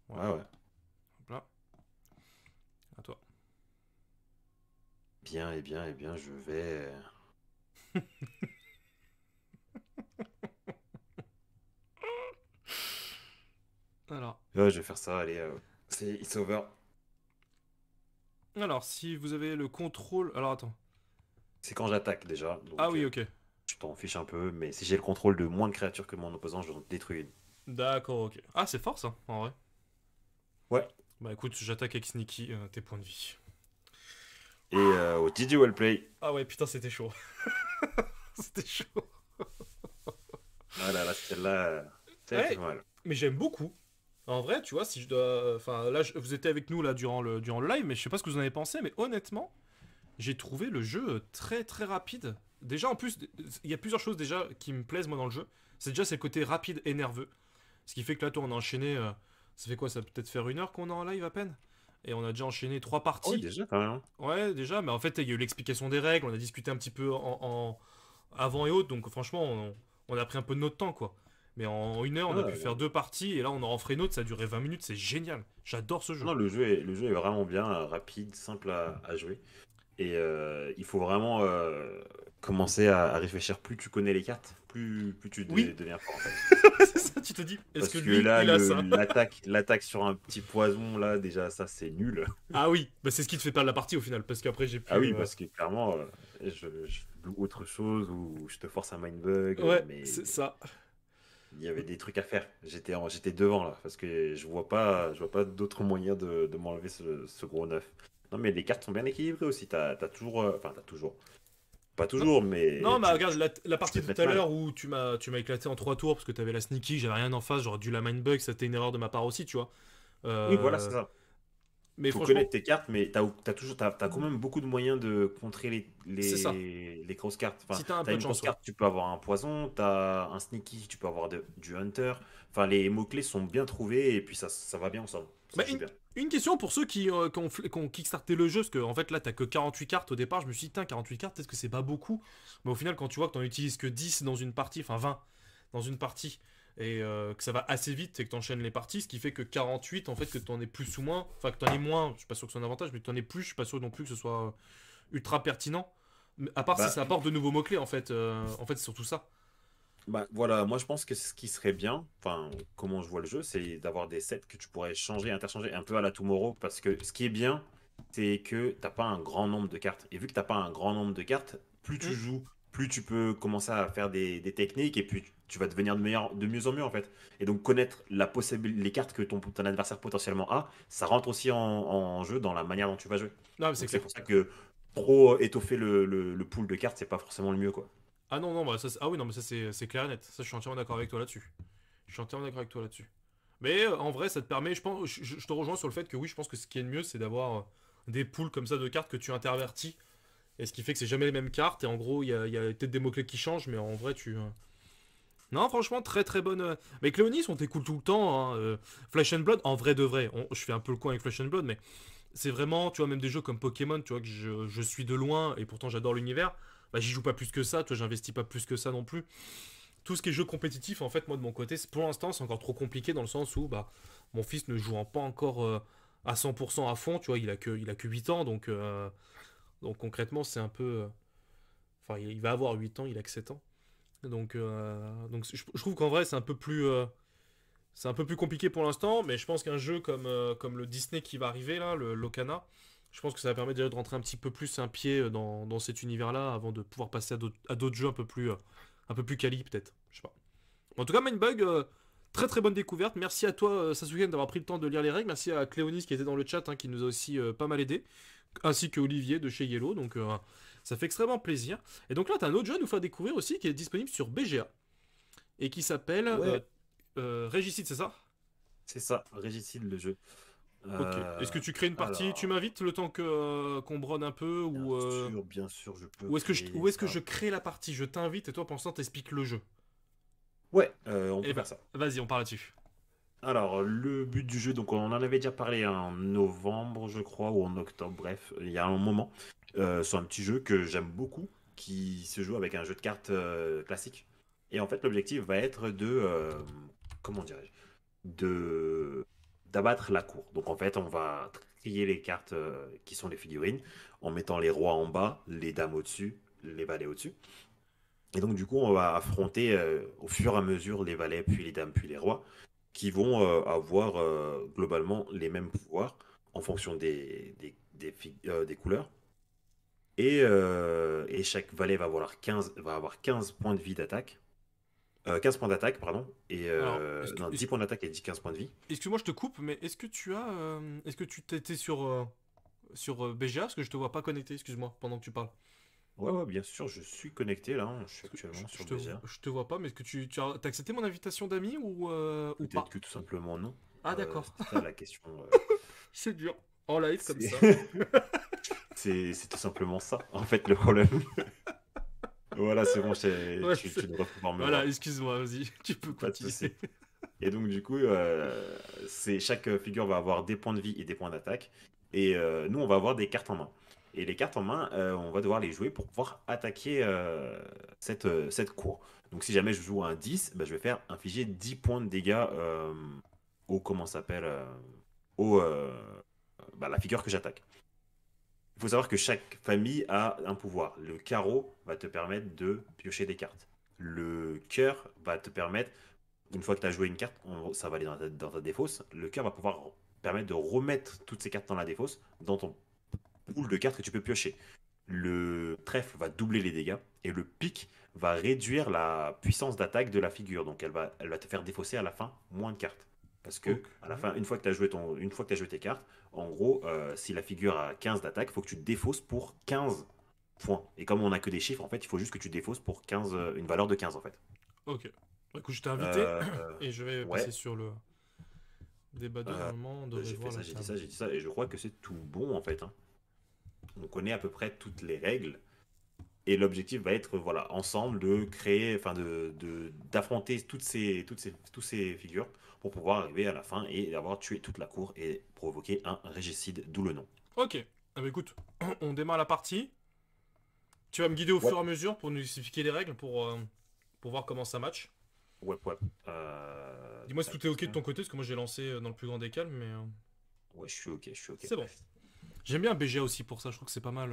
Speaker 1: Voilà.
Speaker 2: ouais.
Speaker 1: Hop là. À toi.
Speaker 2: Bien, je vais.
Speaker 1: Alors,
Speaker 2: Ouais, je vais faire ça, allez, c'est It's Over.
Speaker 1: si vous avez le contrôle. Alors, attends.
Speaker 2: C'est quand j'attaque déjà,
Speaker 1: Ah
Speaker 2: donc
Speaker 1: oui, ok.
Speaker 2: tu t'en fiches un peu, mais si j'ai le contrôle de moins de créatures que mon opposant, je détruis une.
Speaker 1: D'accord, ok. Ah, c'est fort ça, en vrai.
Speaker 2: Ouais,
Speaker 1: Bah écoute, j'attaque avec Sneaky, tes points de vie.
Speaker 2: et au GG Wellplay.
Speaker 1: Ah ouais, putain, c'était chaud. C'était chaud.
Speaker 2: Ah là là, celle-là, ça a fait
Speaker 1: Ouais,
Speaker 2: mal.
Speaker 1: mais j'aime beaucoup. En vrai, tu vois, si je dois. Enfin, là, vous étiez avec nous là durant le live, mais je sais pas ce que vous en avez pensé, mais honnêtement, j'ai trouvé le jeu très très rapide. Déjà, en plus, il y a plusieurs choses déjà qui me plaisent moi dans le jeu. C'est le côté rapide et nerveux. Ce qui fait que là, toi, on a enchaîné. Ça fait quoi? Ça peut peut-être faire 1 heure qu'on est en live à peine. Et on a déjà enchaîné 3
Speaker 2: Oh, oui,
Speaker 1: parties.
Speaker 2: déjà, quand même, hein.
Speaker 1: Ouais, déjà, mais en fait, il y a eu l'explication des règles, on a discuté un petit peu avant et autres, donc franchement, on a pris un peu de notre temps, quoi. Mais en 1 heure, on a
Speaker 2: Ah,
Speaker 1: pu faire 2 parties, et là, on en ferait une autre, ça a duré 20 minutes, c'est génial. J'adore ce jeu.
Speaker 2: non, le jeu est vraiment bien, rapide, simple à jouer. Et il faut vraiment commencer à réfléchir. Plus tu connais les cartes, plus tu
Speaker 1: Oui,
Speaker 2: deviens fort en fait.
Speaker 1: c'est ça, tu te dis, est-ce que
Speaker 2: Parce que
Speaker 1: lui,
Speaker 2: là,
Speaker 1: il a ça?
Speaker 2: l'attaque sur un petit poison, là, déjà, ça c'est nul.
Speaker 1: Ah oui, bah c'est ce qui te fait perdre la partie au final, parce qu'après, j'ai
Speaker 2: Ah
Speaker 1: pu.
Speaker 2: oui, parce que clairement, je joue autre chose ou je te force un mindbug,
Speaker 1: Ouais,
Speaker 2: mais
Speaker 1: c'est ça.
Speaker 2: il y avait des trucs à faire. J'étais devant là, parce que je vois pas d'autre moyen de m'enlever ce gros neuf. Non, mais les cartes sont bien équilibrées aussi. T'as toujours, enfin, t'as toujours. Pas
Speaker 1: Non,
Speaker 2: toujours,
Speaker 1: non,
Speaker 2: mais
Speaker 1: mais regarde, la
Speaker 2: tu peux
Speaker 1: partie
Speaker 2: te
Speaker 1: tout
Speaker 2: mettre
Speaker 1: à
Speaker 2: mal.
Speaker 1: l'heure où tu m'as éclaté en 3 tours parce que t'avais la sneaky, j'avais rien en face, j'aurais dû la mindbug, c'était une erreur de ma part aussi, tu vois.
Speaker 2: Oui, voilà,
Speaker 1: Euh,
Speaker 2: c'est ça.
Speaker 1: mais
Speaker 2: Faut
Speaker 1: franchement,
Speaker 2: connaître tes cartes, mais t'as quand même beaucoup de moyens de contrer
Speaker 1: c'est ça.
Speaker 2: les grosses cartes. Enfin,
Speaker 1: Si t'as un
Speaker 2: t'as
Speaker 1: peu de
Speaker 2: une
Speaker 1: chance,
Speaker 2: grosse
Speaker 1: ouais.
Speaker 2: carte, tu peux avoir un poison, t'as un sneaky, tu peux avoir du hunter. Enfin, les mots-clés sont bien trouvés et puis ça va bien ensemble. Ça
Speaker 1: Bah,
Speaker 2: joue bien.
Speaker 1: une question pour ceux qui ont kickstarté le jeu, parce que en fait là t'as que 48 cartes au départ, je me suis dit, putain, 48 cartes, peut-être que c'est pas beaucoup. Mais au final, quand tu vois que t'en utilises que 10 dans une partie, enfin 20 dans une partie, et que ça va assez vite et que t'enchaînes les parties, ce qui fait que 48, en fait, que t'en aies plus ou moins, enfin que t'en aies moins, je suis pas sûr que c'est un avantage, mais que t'en aies plus, je suis pas sûr non plus que ce soit ultra pertinent. À part si
Speaker 2: Bah,
Speaker 1: ça apporte de nouveaux mots-clés, en fait c'est surtout ça.
Speaker 2: Bah voilà, moi je pense que ce qui serait bien, enfin comment je vois le jeu, c'est d'avoir des sets que tu pourrais changer, interchanger un peu à la Tomorrow, parce que ce qui est bien, c'est que t'as pas un grand nombre de cartes. Et vu que t'as pas un grand nombre de cartes, plus tu
Speaker 1: Hmm.
Speaker 2: joues, plus tu peux commencer à faire des techniques, et puis tu vas devenir de mieux en mieux en fait. Et donc connaître les cartes que ton adversaire potentiellement a, ça rentre aussi en jeu dans la manière dont tu vas jouer.
Speaker 1: Non, mais c'est
Speaker 2: Donc c'est
Speaker 1: clair.
Speaker 2: pour ça que trop étoffer le pool de cartes, c'est pas forcément le mieux quoi.
Speaker 1: Ah non, non, bah ça, ah oui, non, mais ça c'est clair et net. Ça, je suis entièrement d'accord avec toi là-dessus. Je suis entièrement d'accord avec toi là-dessus. Mais en vrai, ça te permet, je pense, je te rejoins sur le fait que oui, je pense que ce qui est le mieux, c'est d'avoir des pools comme ça de cartes que tu intervertis. Et ce qui fait que c'est jamais les mêmes cartes. Et en gros, il y a peut-être des mots-clés qui changent, mais en vrai, non, franchement, très très bonne. Mais Cléonis, on t'écoute tout le temps, hein. Flesh and Blood, en vrai de vrai. Je fais un peu le coin avec Flesh and Blood, mais c'est vraiment, tu vois, même des jeux comme Pokémon, tu vois, que je suis de loin, et pourtant j'adore l'univers. Bah, j'y joue pas plus que ça, tu vois, j'investis pas plus que ça non plus. Tout ce qui est jeu compétitif, en fait, moi de mon côté, pour l'instant, c'est encore trop compliqué dans le sens où bah, mon fils ne jouant pas encore à 100% à fond, tu vois, il a que 8 ans, donc concrètement, c'est un peu. Enfin, il va avoir 8 ans, il a que 7 ans. Donc je trouve qu'en vrai, c'est un peu plus compliqué pour l'instant, mais je pense qu'un jeu comme le Disney qui va arriver, là, le Locana, je pense que ça va permettre déjà de rentrer un petit peu plus un pied dans cet univers-là avant de pouvoir passer à d'autres jeux un peu plus quali, peut-être. Je sais pas. En tout cas, Mindbug, très très bonne découverte. Merci à toi, Sasuke, d'avoir pris le temps de lire les règles. Merci à Cléonis qui était dans le chat, hein, qui nous a aussi pas mal aidé. Ainsi que Olivier de chez Yellow. Donc ça fait extrêmement plaisir. Et donc là, tu as un autre jeu à nous faire découvrir aussi qui est disponible sur BGA. Et qui s'appelle
Speaker 2: Ouais,
Speaker 1: Régicide, c'est ça?
Speaker 2: c'est ça, Régicide le jeu.
Speaker 1: Ok. Est-ce que tu crées une partie? Tu
Speaker 2: Alors,
Speaker 1: m'invites le temps qu'on brode un peu?
Speaker 2: bien sûr, je peux
Speaker 1: Ou est-ce que je,
Speaker 2: créer
Speaker 1: ou est-ce que
Speaker 2: ça.
Speaker 1: je crée la partie? Je t'invite et toi, pour l'instant, t'expliques le jeu.
Speaker 2: Ouais, on
Speaker 1: Eh
Speaker 2: peut
Speaker 1: ben,
Speaker 2: faire ça.
Speaker 1: vas-y, on parle là-dessus.
Speaker 2: Alors, le but du jeu, donc on en avait déjà parlé en novembre, je crois, ou en octobre, bref, il y a un moment. C'est un petit jeu que j'aime beaucoup, qui se joue avec un jeu de cartes classique. Et en fait, l'objectif va être comment dirais-je, de d'abattre la cour. Donc en fait, on va trier les cartes qui sont les figurines, en mettant les rois en bas, les dames au-dessus, les valets au-dessus. Et donc du coup, on va affronter au fur et à mesure les valets, puis les dames, puis les rois. qui vont avoir globalement les mêmes pouvoirs en fonction des couleurs. Et chaque valet va avoir 15 points de vie d'attaque. 15 points d'attaque, pardon. Et
Speaker 1: Alors,
Speaker 2: non, 10 points d'attaque et 15 points de vie.
Speaker 1: excuse-moi, je te coupe, mais est-ce que tu t'étais sur BGA parce que je te vois pas connecté, excuse-moi, pendant que tu parles.
Speaker 2: Ouais, ouais, bien sûr, je suis connecté là, hein. Je suis
Speaker 1: Parce que
Speaker 2: actuellement sur
Speaker 1: te,
Speaker 2: BGA.
Speaker 1: je te vois pas, mais est-ce que t'as accepté mon invitation d'ami ou
Speaker 2: Peut-être
Speaker 1: pas?
Speaker 2: que tout simplement non.
Speaker 1: Ah d'accord,
Speaker 2: C'est ça la question.
Speaker 1: c'est dur. En live comme
Speaker 2: C'est
Speaker 1: ça.
Speaker 2: c'est tout simplement ça, en fait, le problème. Voilà, c'est bon,
Speaker 1: Ouais,
Speaker 2: tu devrais pouvoir me
Speaker 1: voilà,
Speaker 2: voir.
Speaker 1: excuse-moi, vas-y, tu peux
Speaker 2: Pas de
Speaker 1: continuer.
Speaker 2: souci. Et donc, du coup, chaque figure va avoir des points de vie et des points d'attaque. Et nous, on va avoir des cartes en main. Et les cartes en main, on va devoir les jouer pour pouvoir attaquer cette cour. Donc, si jamais je joue un 10, bah, je vais faire infliger 10 points de dégâts au, comment ça s'appelle, au, bah, la figure que j'attaque. Il faut savoir que chaque famille a un pouvoir. Le carreau va te permettre de piocher des cartes. Le cœur va te permettre, une fois que tu as joué une carte, ça va aller dans ta défausse. Le cœur va pouvoir permettre de remettre toutes ces cartes dans la défausse, dans ton pool de cartes que tu peux piocher. Le trèfle va doubler les dégâts et le pic va réduire la puissance d'attaque de la figure. Donc elle va te faire défausser à la fin moins de cartes. Parce que
Speaker 1: Ok.
Speaker 2: à la fin, une fois que tu as joué tes cartes, en gros, si la figure a 15 d'attaque, il faut que tu défausses pour 15 points. Et comme on n'a que des chiffres, en fait, il faut juste que tu défausses pour 15, une valeur de 15 en fait.
Speaker 1: Ok. Bah, écoute, je t'ai invité
Speaker 2: Euh,
Speaker 1: et je vais passer
Speaker 2: ouais,
Speaker 1: sur le débat 2. Normalement, on devrait
Speaker 2: j'ai fait
Speaker 1: voir
Speaker 2: ça,
Speaker 1: la
Speaker 2: j'ai dit
Speaker 1: table.
Speaker 2: ça, j'ai dit ça, et je crois que c'est tout bon en fait, hein. On connaît à peu près toutes les règles. Et l'objectif va être, voilà, ensemble, de créer, enfin, d'affronter tous ces figures pour pouvoir arriver à la fin et avoir tué toute la cour et provoquer un régicide, d'où le nom.
Speaker 1: Ok. Ah bah écoute, on démarre la partie. Tu vas me guider au
Speaker 2: Ouais,
Speaker 1: fur et à mesure pour nous expliquer les règles pour voir comment ça match.
Speaker 2: ouais, ouais.
Speaker 1: Dis-moi si
Speaker 2: Tac.
Speaker 1: tout est ok de ton côté, parce que moi j'ai lancé dans le plus grand des calmes, mais
Speaker 2: Ouais, je suis ok, je suis ok.
Speaker 1: c'est bon. J'aime bien BGA aussi pour ça, je trouve que c'est pas mal.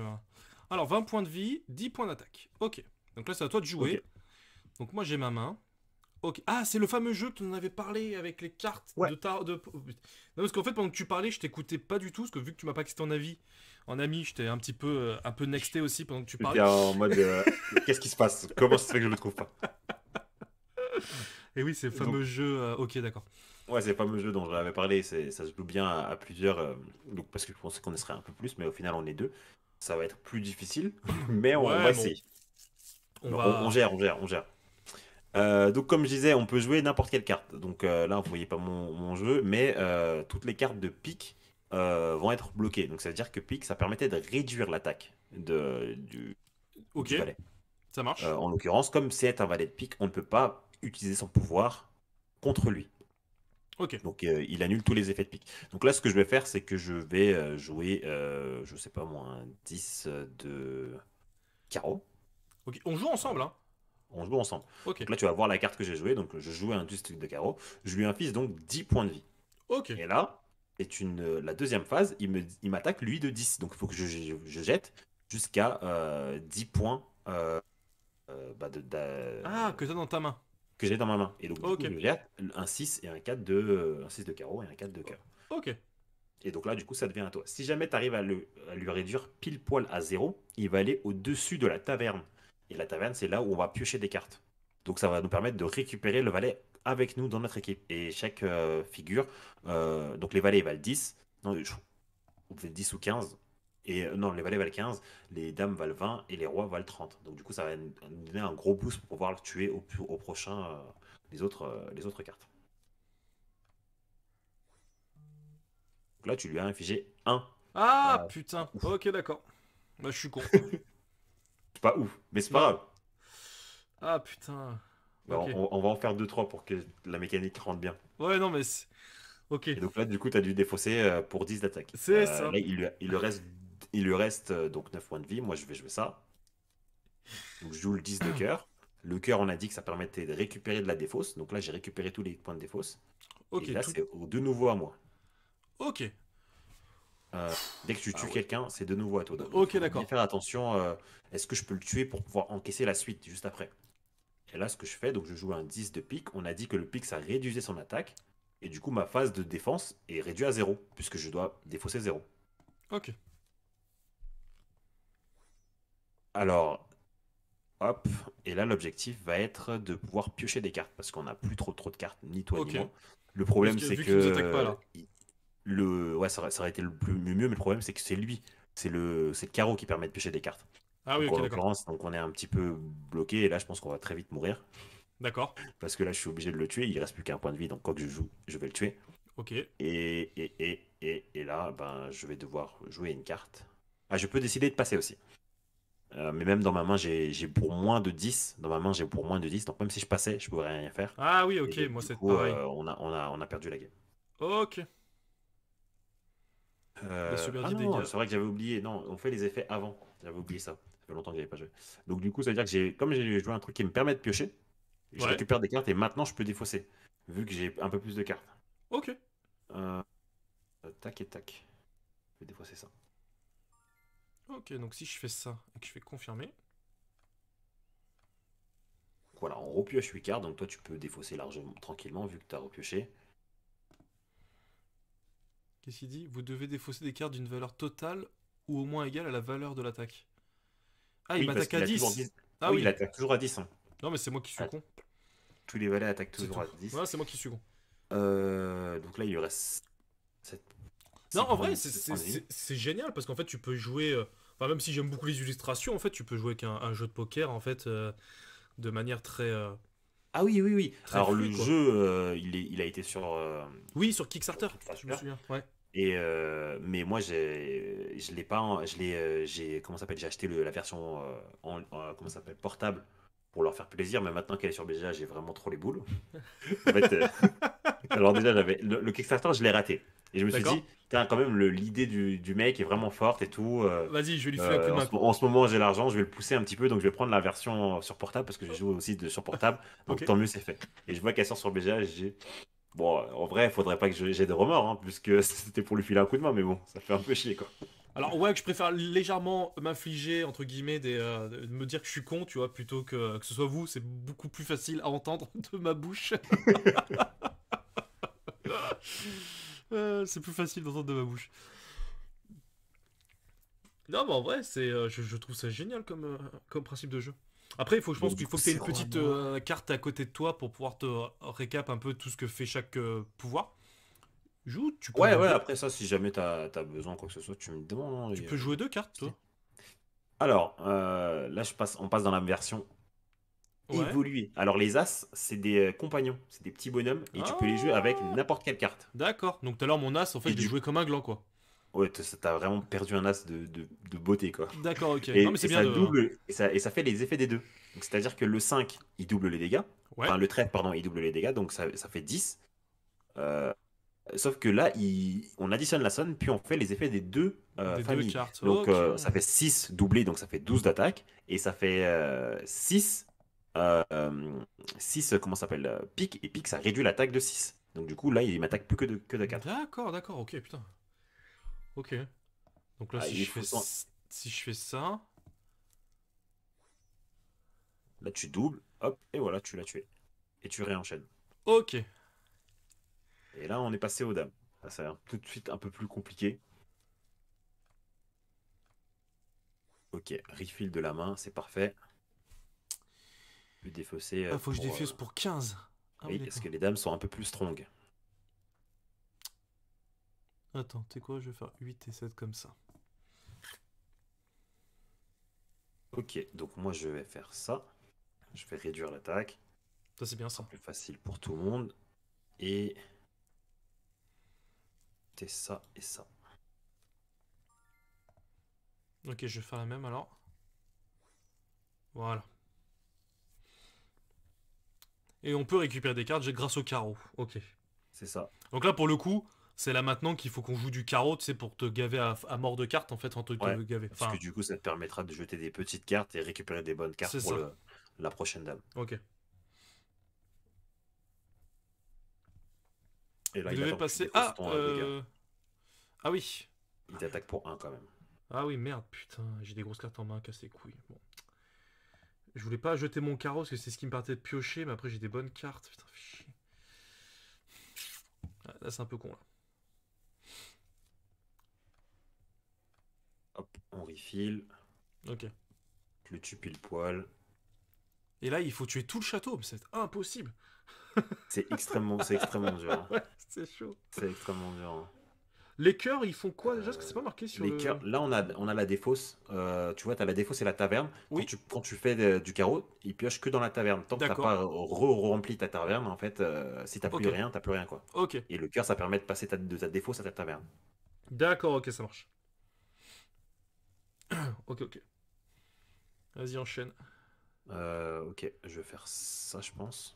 Speaker 1: Alors 20 points de vie, 10 points d'attaque. Ok. Donc là c'est à toi de
Speaker 2: Ok.
Speaker 1: jouer. Donc moi j'ai ma main. Ok. Ah, c'est le fameux jeu que tu en avais parlé avec les cartes
Speaker 2: Ouais.
Speaker 1: de ta. Oh, putain. Non, parce qu'en fait, pendant que tu parlais, je t'écoutais pas du tout, parce que vu que tu m'as pas quitté ton avis en ami, j'étais un peu nexté aussi pendant que tu
Speaker 2: J'étais
Speaker 1: parlais.
Speaker 2: en mode, qu'est-ce qui se passe? Comment ça se fait que je le trouve pas?
Speaker 1: Et oui, c'est le
Speaker 2: Donc,
Speaker 1: fameux jeu. Ok, d'accord.
Speaker 2: ouais, c'est le fameux jeu dont j'avais parlé, ça se joue bien à plusieurs, donc, parce que je pensais qu'on serait un peu plus, mais au final on est deux. Ça va être plus difficile, mais on va
Speaker 1: Ouais, bon,
Speaker 2: essayer.
Speaker 1: on
Speaker 2: On
Speaker 1: va.
Speaker 2: gère, on gère, on gère. Donc comme je disais, on peut jouer n'importe quelle carte. Donc là, vous voyez pas mon jeu, mais toutes les cartes de pique vont être bloquées. Donc ça veut dire que pique, ça permettait de réduire l'attaque
Speaker 1: Ok,
Speaker 2: du valet.
Speaker 1: ça marche.
Speaker 2: En l'occurrence, comme c'est un valet de pique, on ne peut pas utiliser son pouvoir contre lui.
Speaker 1: Ok.
Speaker 2: Donc il annule tous les effets de pique. Donc là, ce que je vais faire, c'est que je vais jouer, je sais pas moi, un 10 de carreau.
Speaker 1: Ok. On joue ensemble, hein.
Speaker 2: On joue ensemble.
Speaker 1: Ok.
Speaker 2: Donc là, tu vas voir la carte que j'ai jouée. Donc je joue un 10 de carreau. Je lui inflige donc 10 points de vie.
Speaker 1: Ok.
Speaker 2: Et là, la deuxième phase, il m'attaque lui de 10. Donc il faut que je jette jusqu'à 10 points bah,
Speaker 1: Ah, que t'as dans ta main.
Speaker 2: que j'ai dans ma main. Et donc du coup,
Speaker 1: Ok.
Speaker 2: je jette un 6 et un 6 de carreau et un 4 de cœur.
Speaker 1: Ok.
Speaker 2: Et donc là, du coup, ça devient à toi. Si jamais tu arrives à lui réduire pile poil à zéro, il va aller au-dessus de la taverne. Et la taverne, c'est là où on va piocher des cartes. Donc ça va nous permettre de récupérer le valet avec nous dans notre équipe. Et chaque figure, donc les valets valent 10, non, on fait 10 ou 15. Et non, les valets valent 15, les dames valent 20 et les rois valent 30. Donc du coup, ça va nous donner un gros boost pour pouvoir le tuer au prochain les autres cartes. Donc là, tu lui as infligé un.
Speaker 1: Ah,
Speaker 2: Bah,
Speaker 1: putain. Ok, d'accord. Bah, je suis con.
Speaker 2: c'est pas ouf, mais c'est pas
Speaker 1: Non.
Speaker 2: grave.
Speaker 1: Ah, putain.
Speaker 2: Bah,
Speaker 1: Ok.
Speaker 2: on va en faire deux trois pour que la mécanique rentre bien.
Speaker 1: Ouais, non, mais. Ok.
Speaker 2: Et donc là, du coup, tu as dû défausser pour 10 d'attaque.
Speaker 1: C'est ça.
Speaker 2: Là, il lui reste donc 9 points de vie. Moi, je vais jouer ça. Donc, je joue le 10 de cœur. Le cœur, on a dit que ça permettait de récupérer de la défausse. Donc là, j'ai récupéré tous les points de défausse. Et
Speaker 1: Ok,
Speaker 2: là,
Speaker 1: tout.
Speaker 2: c'est de nouveau à moi.
Speaker 1: Ok.
Speaker 2: Dès que tu
Speaker 1: Ah
Speaker 2: tues
Speaker 1: ouais.
Speaker 2: quelqu'un, c'est de nouveau à toi. Donc, il
Speaker 1: Ok,
Speaker 2: faut bien
Speaker 1: d'accord.
Speaker 2: faire attention. Est-ce que je peux le tuer pour pouvoir encaisser la suite juste après? Et là, ce que je fais, donc je joue un 10 de pique. On a dit que le pique, ça réduisait son attaque. Et du coup, ma phase de défense est réduite à zéro, puisque je dois défausser zéro.
Speaker 1: Ok.
Speaker 2: Alors, hop. Et là, l'objectif va être de pouvoir piocher des cartes, parce qu'on n'a plus trop de cartes, ni toi ni
Speaker 1: Ok.
Speaker 2: moi. Le problème, c'est
Speaker 1: Vu qu'il nous attaque pas
Speaker 2: que...
Speaker 1: là.
Speaker 2: Ouais, ça aurait été le plus mieux, mais le problème, c'est que c'est lui. C'est le carreau qui permet de piocher des cartes.
Speaker 1: Ah oui,
Speaker 2: Donc,
Speaker 1: ok,
Speaker 2: en
Speaker 1: d'accord.
Speaker 2: l'occurrence, donc on est un petit peu bloqué, et là, je pense qu'on va très vite mourir.
Speaker 1: D'accord.
Speaker 2: Parce que là, je suis obligé de le tuer, il reste plus qu'un point de vie, donc quoi que je joue, je vais le tuer.
Speaker 1: Ok.
Speaker 2: Et là, ben, je vais devoir jouer une carte. Ah, je peux décider de passer aussi. Mais même dans ma main, j'ai pour moins de 10. Dans ma main, j'ai pour moins de 10. Donc même si je passais, je pourrais rien faire.
Speaker 1: Ah oui, ok,
Speaker 2: Et
Speaker 1: moi
Speaker 2: du
Speaker 1: c'est
Speaker 2: coup,
Speaker 1: pareil.
Speaker 2: on a perdu la game.
Speaker 1: Ok. Il a subi
Speaker 2: Ah
Speaker 1: 10
Speaker 2: non,
Speaker 1: dégâts.
Speaker 2: c'est vrai que j'avais oublié. Non, on fait les effets avant. J'avais oublié ça. Ça fait longtemps que j'avais pas joué. Donc du coup, ça veut dire que comme j'ai joué un truc qui me permet de piocher, je
Speaker 1: Ouais.
Speaker 2: récupère des cartes et maintenant je peux défausser. Vu que j'ai un peu plus de cartes.
Speaker 1: Ok.
Speaker 2: Euh, tac et tac. Je vais défausser ça.
Speaker 1: Ok, donc si je fais ça et que je fais confirmer.
Speaker 2: Voilà, on repioche 8 cartes, donc toi tu peux défausser largement tranquillement vu que tu as repioché.
Speaker 1: Qu'est-ce qu'il dit? Vous devez défausser des cartes d'une valeur totale ou au moins égale à la valeur de l'attaque. Ah, il
Speaker 2: Oui, parce
Speaker 1: m'attaque à
Speaker 2: qu'il a toujours
Speaker 1: 10.
Speaker 2: 10.
Speaker 1: Ah
Speaker 2: Oui, il
Speaker 1: oui.
Speaker 2: attaque toujours à 10, hein.
Speaker 1: Non, mais c'est moi qui suis
Speaker 2: Ah,
Speaker 1: con.
Speaker 2: tous les valets attaquent
Speaker 1: C'est
Speaker 2: toujours
Speaker 1: tout.
Speaker 2: à 10.
Speaker 1: Ouais, c'est moi qui suis con.
Speaker 2: Donc là, il lui reste
Speaker 1: Non,
Speaker 2: 6
Speaker 1: en
Speaker 2: points
Speaker 1: vrai,
Speaker 2: de, 6 points de vie.
Speaker 1: c'est génial parce qu'en fait, tu peux jouer. Enfin, même si j'aime beaucoup les illustrations, en fait, tu peux jouer avec un jeu de poker en fait de manière
Speaker 2: Ah oui, oui, oui.
Speaker 1: très
Speaker 2: Alors le
Speaker 1: fluide, quoi.
Speaker 2: jeu, il a été
Speaker 1: Oui, sur
Speaker 2: sur
Speaker 1: Kickstarter, je me
Speaker 2: Kickstarter.
Speaker 1: souviens. Ouais.
Speaker 2: Mais moi, je l'ai pas, comment ça s'appelle, j'ai acheté la version comment ça s'appelle, portable pour leur faire plaisir. Mais maintenant qu'elle est sur BGA, j'ai vraiment trop les boules. En fait, alors déjà, le Kickstarter, je l'ai raté. Et je me suis
Speaker 1: D'accord.
Speaker 2: dit, tiens, quand même, l'idée du mec est vraiment forte et tout.
Speaker 1: Vas-y, je vais lui filer un coup de
Speaker 2: En
Speaker 1: main,
Speaker 2: ce,
Speaker 1: quoi.
Speaker 2: en ce moment, j'ai l'argent, je vais le pousser un petit peu, donc je vais prendre la version sur portable parce que je joue aussi sur portable.
Speaker 1: Ok.
Speaker 2: Donc tant mieux, c'est fait. Et je vois qu'elle sort sur BGA et je dis, bon, en vrai, il faudrait pas que j'ai de remords, hein, puisque c'était pour lui filer un coup de main, mais bon, ça fait un peu chier, quoi.
Speaker 1: Alors ouais, que je préfère légèrement m'infliger entre guillemets de me dire que je suis con, tu vois, plutôt que ce soit vous. C'est beaucoup plus facile à entendre de ma bouche. C'est plus facile d'entendre de ma bouche. Non, mais en vrai, je trouve ça génial comme principe de jeu. Après, je pense
Speaker 2: Donc,
Speaker 1: qu'il
Speaker 2: du
Speaker 1: faut
Speaker 2: coup,
Speaker 1: que tu aies
Speaker 2: c'est
Speaker 1: une
Speaker 2: à
Speaker 1: petite
Speaker 2: moi.
Speaker 1: carte à côté de toi pour pouvoir te récap un peu tout ce que fait chaque pouvoir. Joue, tu peux
Speaker 2: Ouais,
Speaker 1: jouer
Speaker 2: ouais,
Speaker 1: deux.
Speaker 2: après ça, si jamais t'as besoin quoi que ce soit, tu me demandes, hein,
Speaker 1: Tu peux jouer deux cartes,
Speaker 2: si.
Speaker 1: toi.
Speaker 2: Alors, là, on passe dans la version
Speaker 1: Ouais.
Speaker 2: évoluée. Alors, les As, c'est des compagnons, c'est des petits bonhommes, et tu peux les jouer avec
Speaker 1: Ah,
Speaker 2: n'importe quelle carte.
Speaker 1: d'accord. Donc tout à l'heure, mon as, en fait,
Speaker 2: Et
Speaker 1: je l'ai
Speaker 2: du
Speaker 1: joué comme un gland, quoi.
Speaker 2: Ouais, t'as vraiment perdu un As de beauté, quoi.
Speaker 1: D'accord, ok. Non, mais
Speaker 2: Et
Speaker 1: c'est bien
Speaker 2: ça
Speaker 1: de.
Speaker 2: double, et ça fait les effets des deux. Donc, c'est-à-dire que le 5 il double les dégâts.
Speaker 1: Ouais.
Speaker 2: Enfin, le 13 pardon, il double les dégâts, donc ça fait 10. Euh, Sauf que là, on additionne la somme, puis on fait les effets des deux
Speaker 1: Des deux
Speaker 2: familles.
Speaker 1: cartes.
Speaker 2: Donc
Speaker 1: Ok.
Speaker 2: ça fait 6 doublés, donc ça fait 12 d'attaque. Et ça fait 6, 6 comment ça s'appelle, pique. Et pique, ça réduit l'attaque de 6. Donc du coup, là, il m'attaque plus que de 4.
Speaker 1: D'accord, d'accord, ok, putain. Ok. Donc là,
Speaker 2: Ah,
Speaker 1: si
Speaker 2: il
Speaker 1: je fais,
Speaker 2: faut ça.
Speaker 1: si je fais ça.
Speaker 2: Là, tu doubles, hop, et voilà, tu l'as tué. Et tu réenchaînes.
Speaker 1: Ok.
Speaker 2: Et là, on est passé aux dames. Là, ça a l'air tout de suite un peu plus compliqué. Ok, refill de la main, c'est parfait. Je vais défausser
Speaker 1: Ah, faut que je
Speaker 2: pour...
Speaker 1: défuse pour 15. Ah oui,
Speaker 2: oui, parce
Speaker 1: d'accord.
Speaker 2: que les dames sont un peu plus strong.
Speaker 1: Attends, tu sais quoi, je vais faire 8 et 7 comme ça.
Speaker 2: Ok, donc moi je vais faire ça. Je vais réduire l'attaque.
Speaker 1: Ça, c'est bien
Speaker 2: Ce sera
Speaker 1: ça.
Speaker 2: plus facile pour tout le monde. Et c'est ça et ça.
Speaker 1: Ok, je vais faire la même alors. Voilà. Et on peut récupérer des cartes grâce au carreau. Ok.
Speaker 2: C'est ça.
Speaker 1: Donc là, pour le coup, c'est là maintenant qu'il faut qu'on joue du carreau, tu sais, pour te gaver à mort de cartes, en fait, en te
Speaker 2: Ouais.
Speaker 1: gaver.
Speaker 2: Parce que
Speaker 1: Enfin,
Speaker 2: du coup, ça te permettra de jeter des petites cartes et récupérer des bonnes cartes
Speaker 1: c'est
Speaker 2: pour
Speaker 1: ça.
Speaker 2: la prochaine dame.
Speaker 1: Ok.
Speaker 2: Et là,
Speaker 1: Vous
Speaker 2: il
Speaker 1: devez
Speaker 2: attend que tu
Speaker 1: passer...
Speaker 2: défausses
Speaker 1: Ah,
Speaker 2: ton dégât.
Speaker 1: Ah oui.
Speaker 2: Il t'attaque pour un quand même.
Speaker 1: Ah oui, merde, putain. J'ai des grosses cartes en main, casse les couilles. Bon. Je voulais pas jeter mon carreau, parce que c'est ce qui me partait de piocher, mais après j'ai des bonnes cartes. Putain, fais chier. Ah, là, c'est un peu con, là.
Speaker 2: Hop, on refill.
Speaker 1: Ok.
Speaker 2: Je le tue pile poil.
Speaker 1: Et là, il faut tuer tout le château, mais c'est impossible.
Speaker 2: C'est extrêmement dur, hein.
Speaker 1: Ouais, c'est chaud.
Speaker 2: C'est extrêmement dur, hein.
Speaker 1: Les cœurs, ils font quoi déjà? Parce que c'est pas marqué sur
Speaker 2: Les
Speaker 1: le.
Speaker 2: cœurs, là on a la défausse. Tu vois, tu as la défausse et la taverne.
Speaker 1: Oui.
Speaker 2: Quand tu fais du carreau, ils piochent que dans la taverne. Tant que t'as
Speaker 1: D'accord.
Speaker 2: pas rempli ta taverne, en fait, si t'as plus
Speaker 1: Ok.
Speaker 2: rien, t'as plus rien quoi.
Speaker 1: Ok.
Speaker 2: Et le cœur, ça permet de passer de ta défausse à ta taverne.
Speaker 1: D'accord, ok, ça marche. Ok, ok. Vas-y, enchaîne.
Speaker 2: Ok, je vais faire ça, je pense.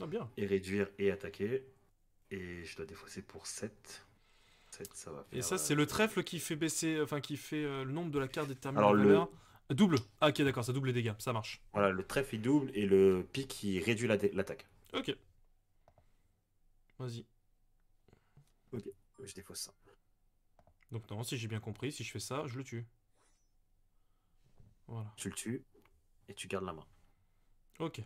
Speaker 1: Ah, bien.
Speaker 2: Et réduire et attaquer. Et je dois défausser pour 7. 7, ça va
Speaker 1: Et
Speaker 2: faire.
Speaker 1: ça, c'est le trèfle qui fait baisser. Enfin, qui fait le nombre de la carte détermine la
Speaker 2: Alors,
Speaker 1: valeur. Double. Ah, ok, d'accord, ça double les dégâts. Ça marche.
Speaker 2: voilà, le trèfle il double et le pic il réduit l'attaque.
Speaker 1: Ok. Vas-y.
Speaker 2: Ok, je défausse ça.
Speaker 1: Donc, non, si j'ai bien compris, si je fais ça, je le tue. Voilà.
Speaker 2: Tu le tues et tu gardes la main.
Speaker 1: Ok.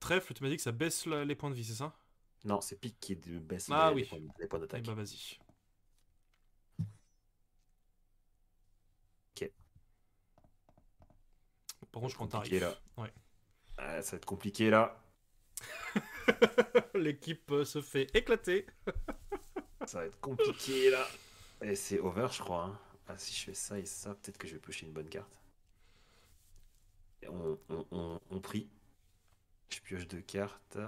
Speaker 1: Trèfle, tu m'as dit que ça baisse les points de vie, c'est ça?
Speaker 2: Non, c'est pic qui baisse
Speaker 1: Ah oui.
Speaker 2: les points
Speaker 1: Eh
Speaker 2: d'attaque.
Speaker 1: bah, vas-y.
Speaker 2: Ok.
Speaker 1: Par contre, je prends
Speaker 2: Compliqué là.
Speaker 1: tarif. Ouais.
Speaker 2: Ça va être compliqué là.
Speaker 1: L'équipe se fait éclater.
Speaker 2: Ça va être compliqué là. Et c'est over, je crois, hein. Ah, si je fais ça et ça, peut-être que je vais piocher une bonne carte. Et on prie. Je pioche 2 cartes.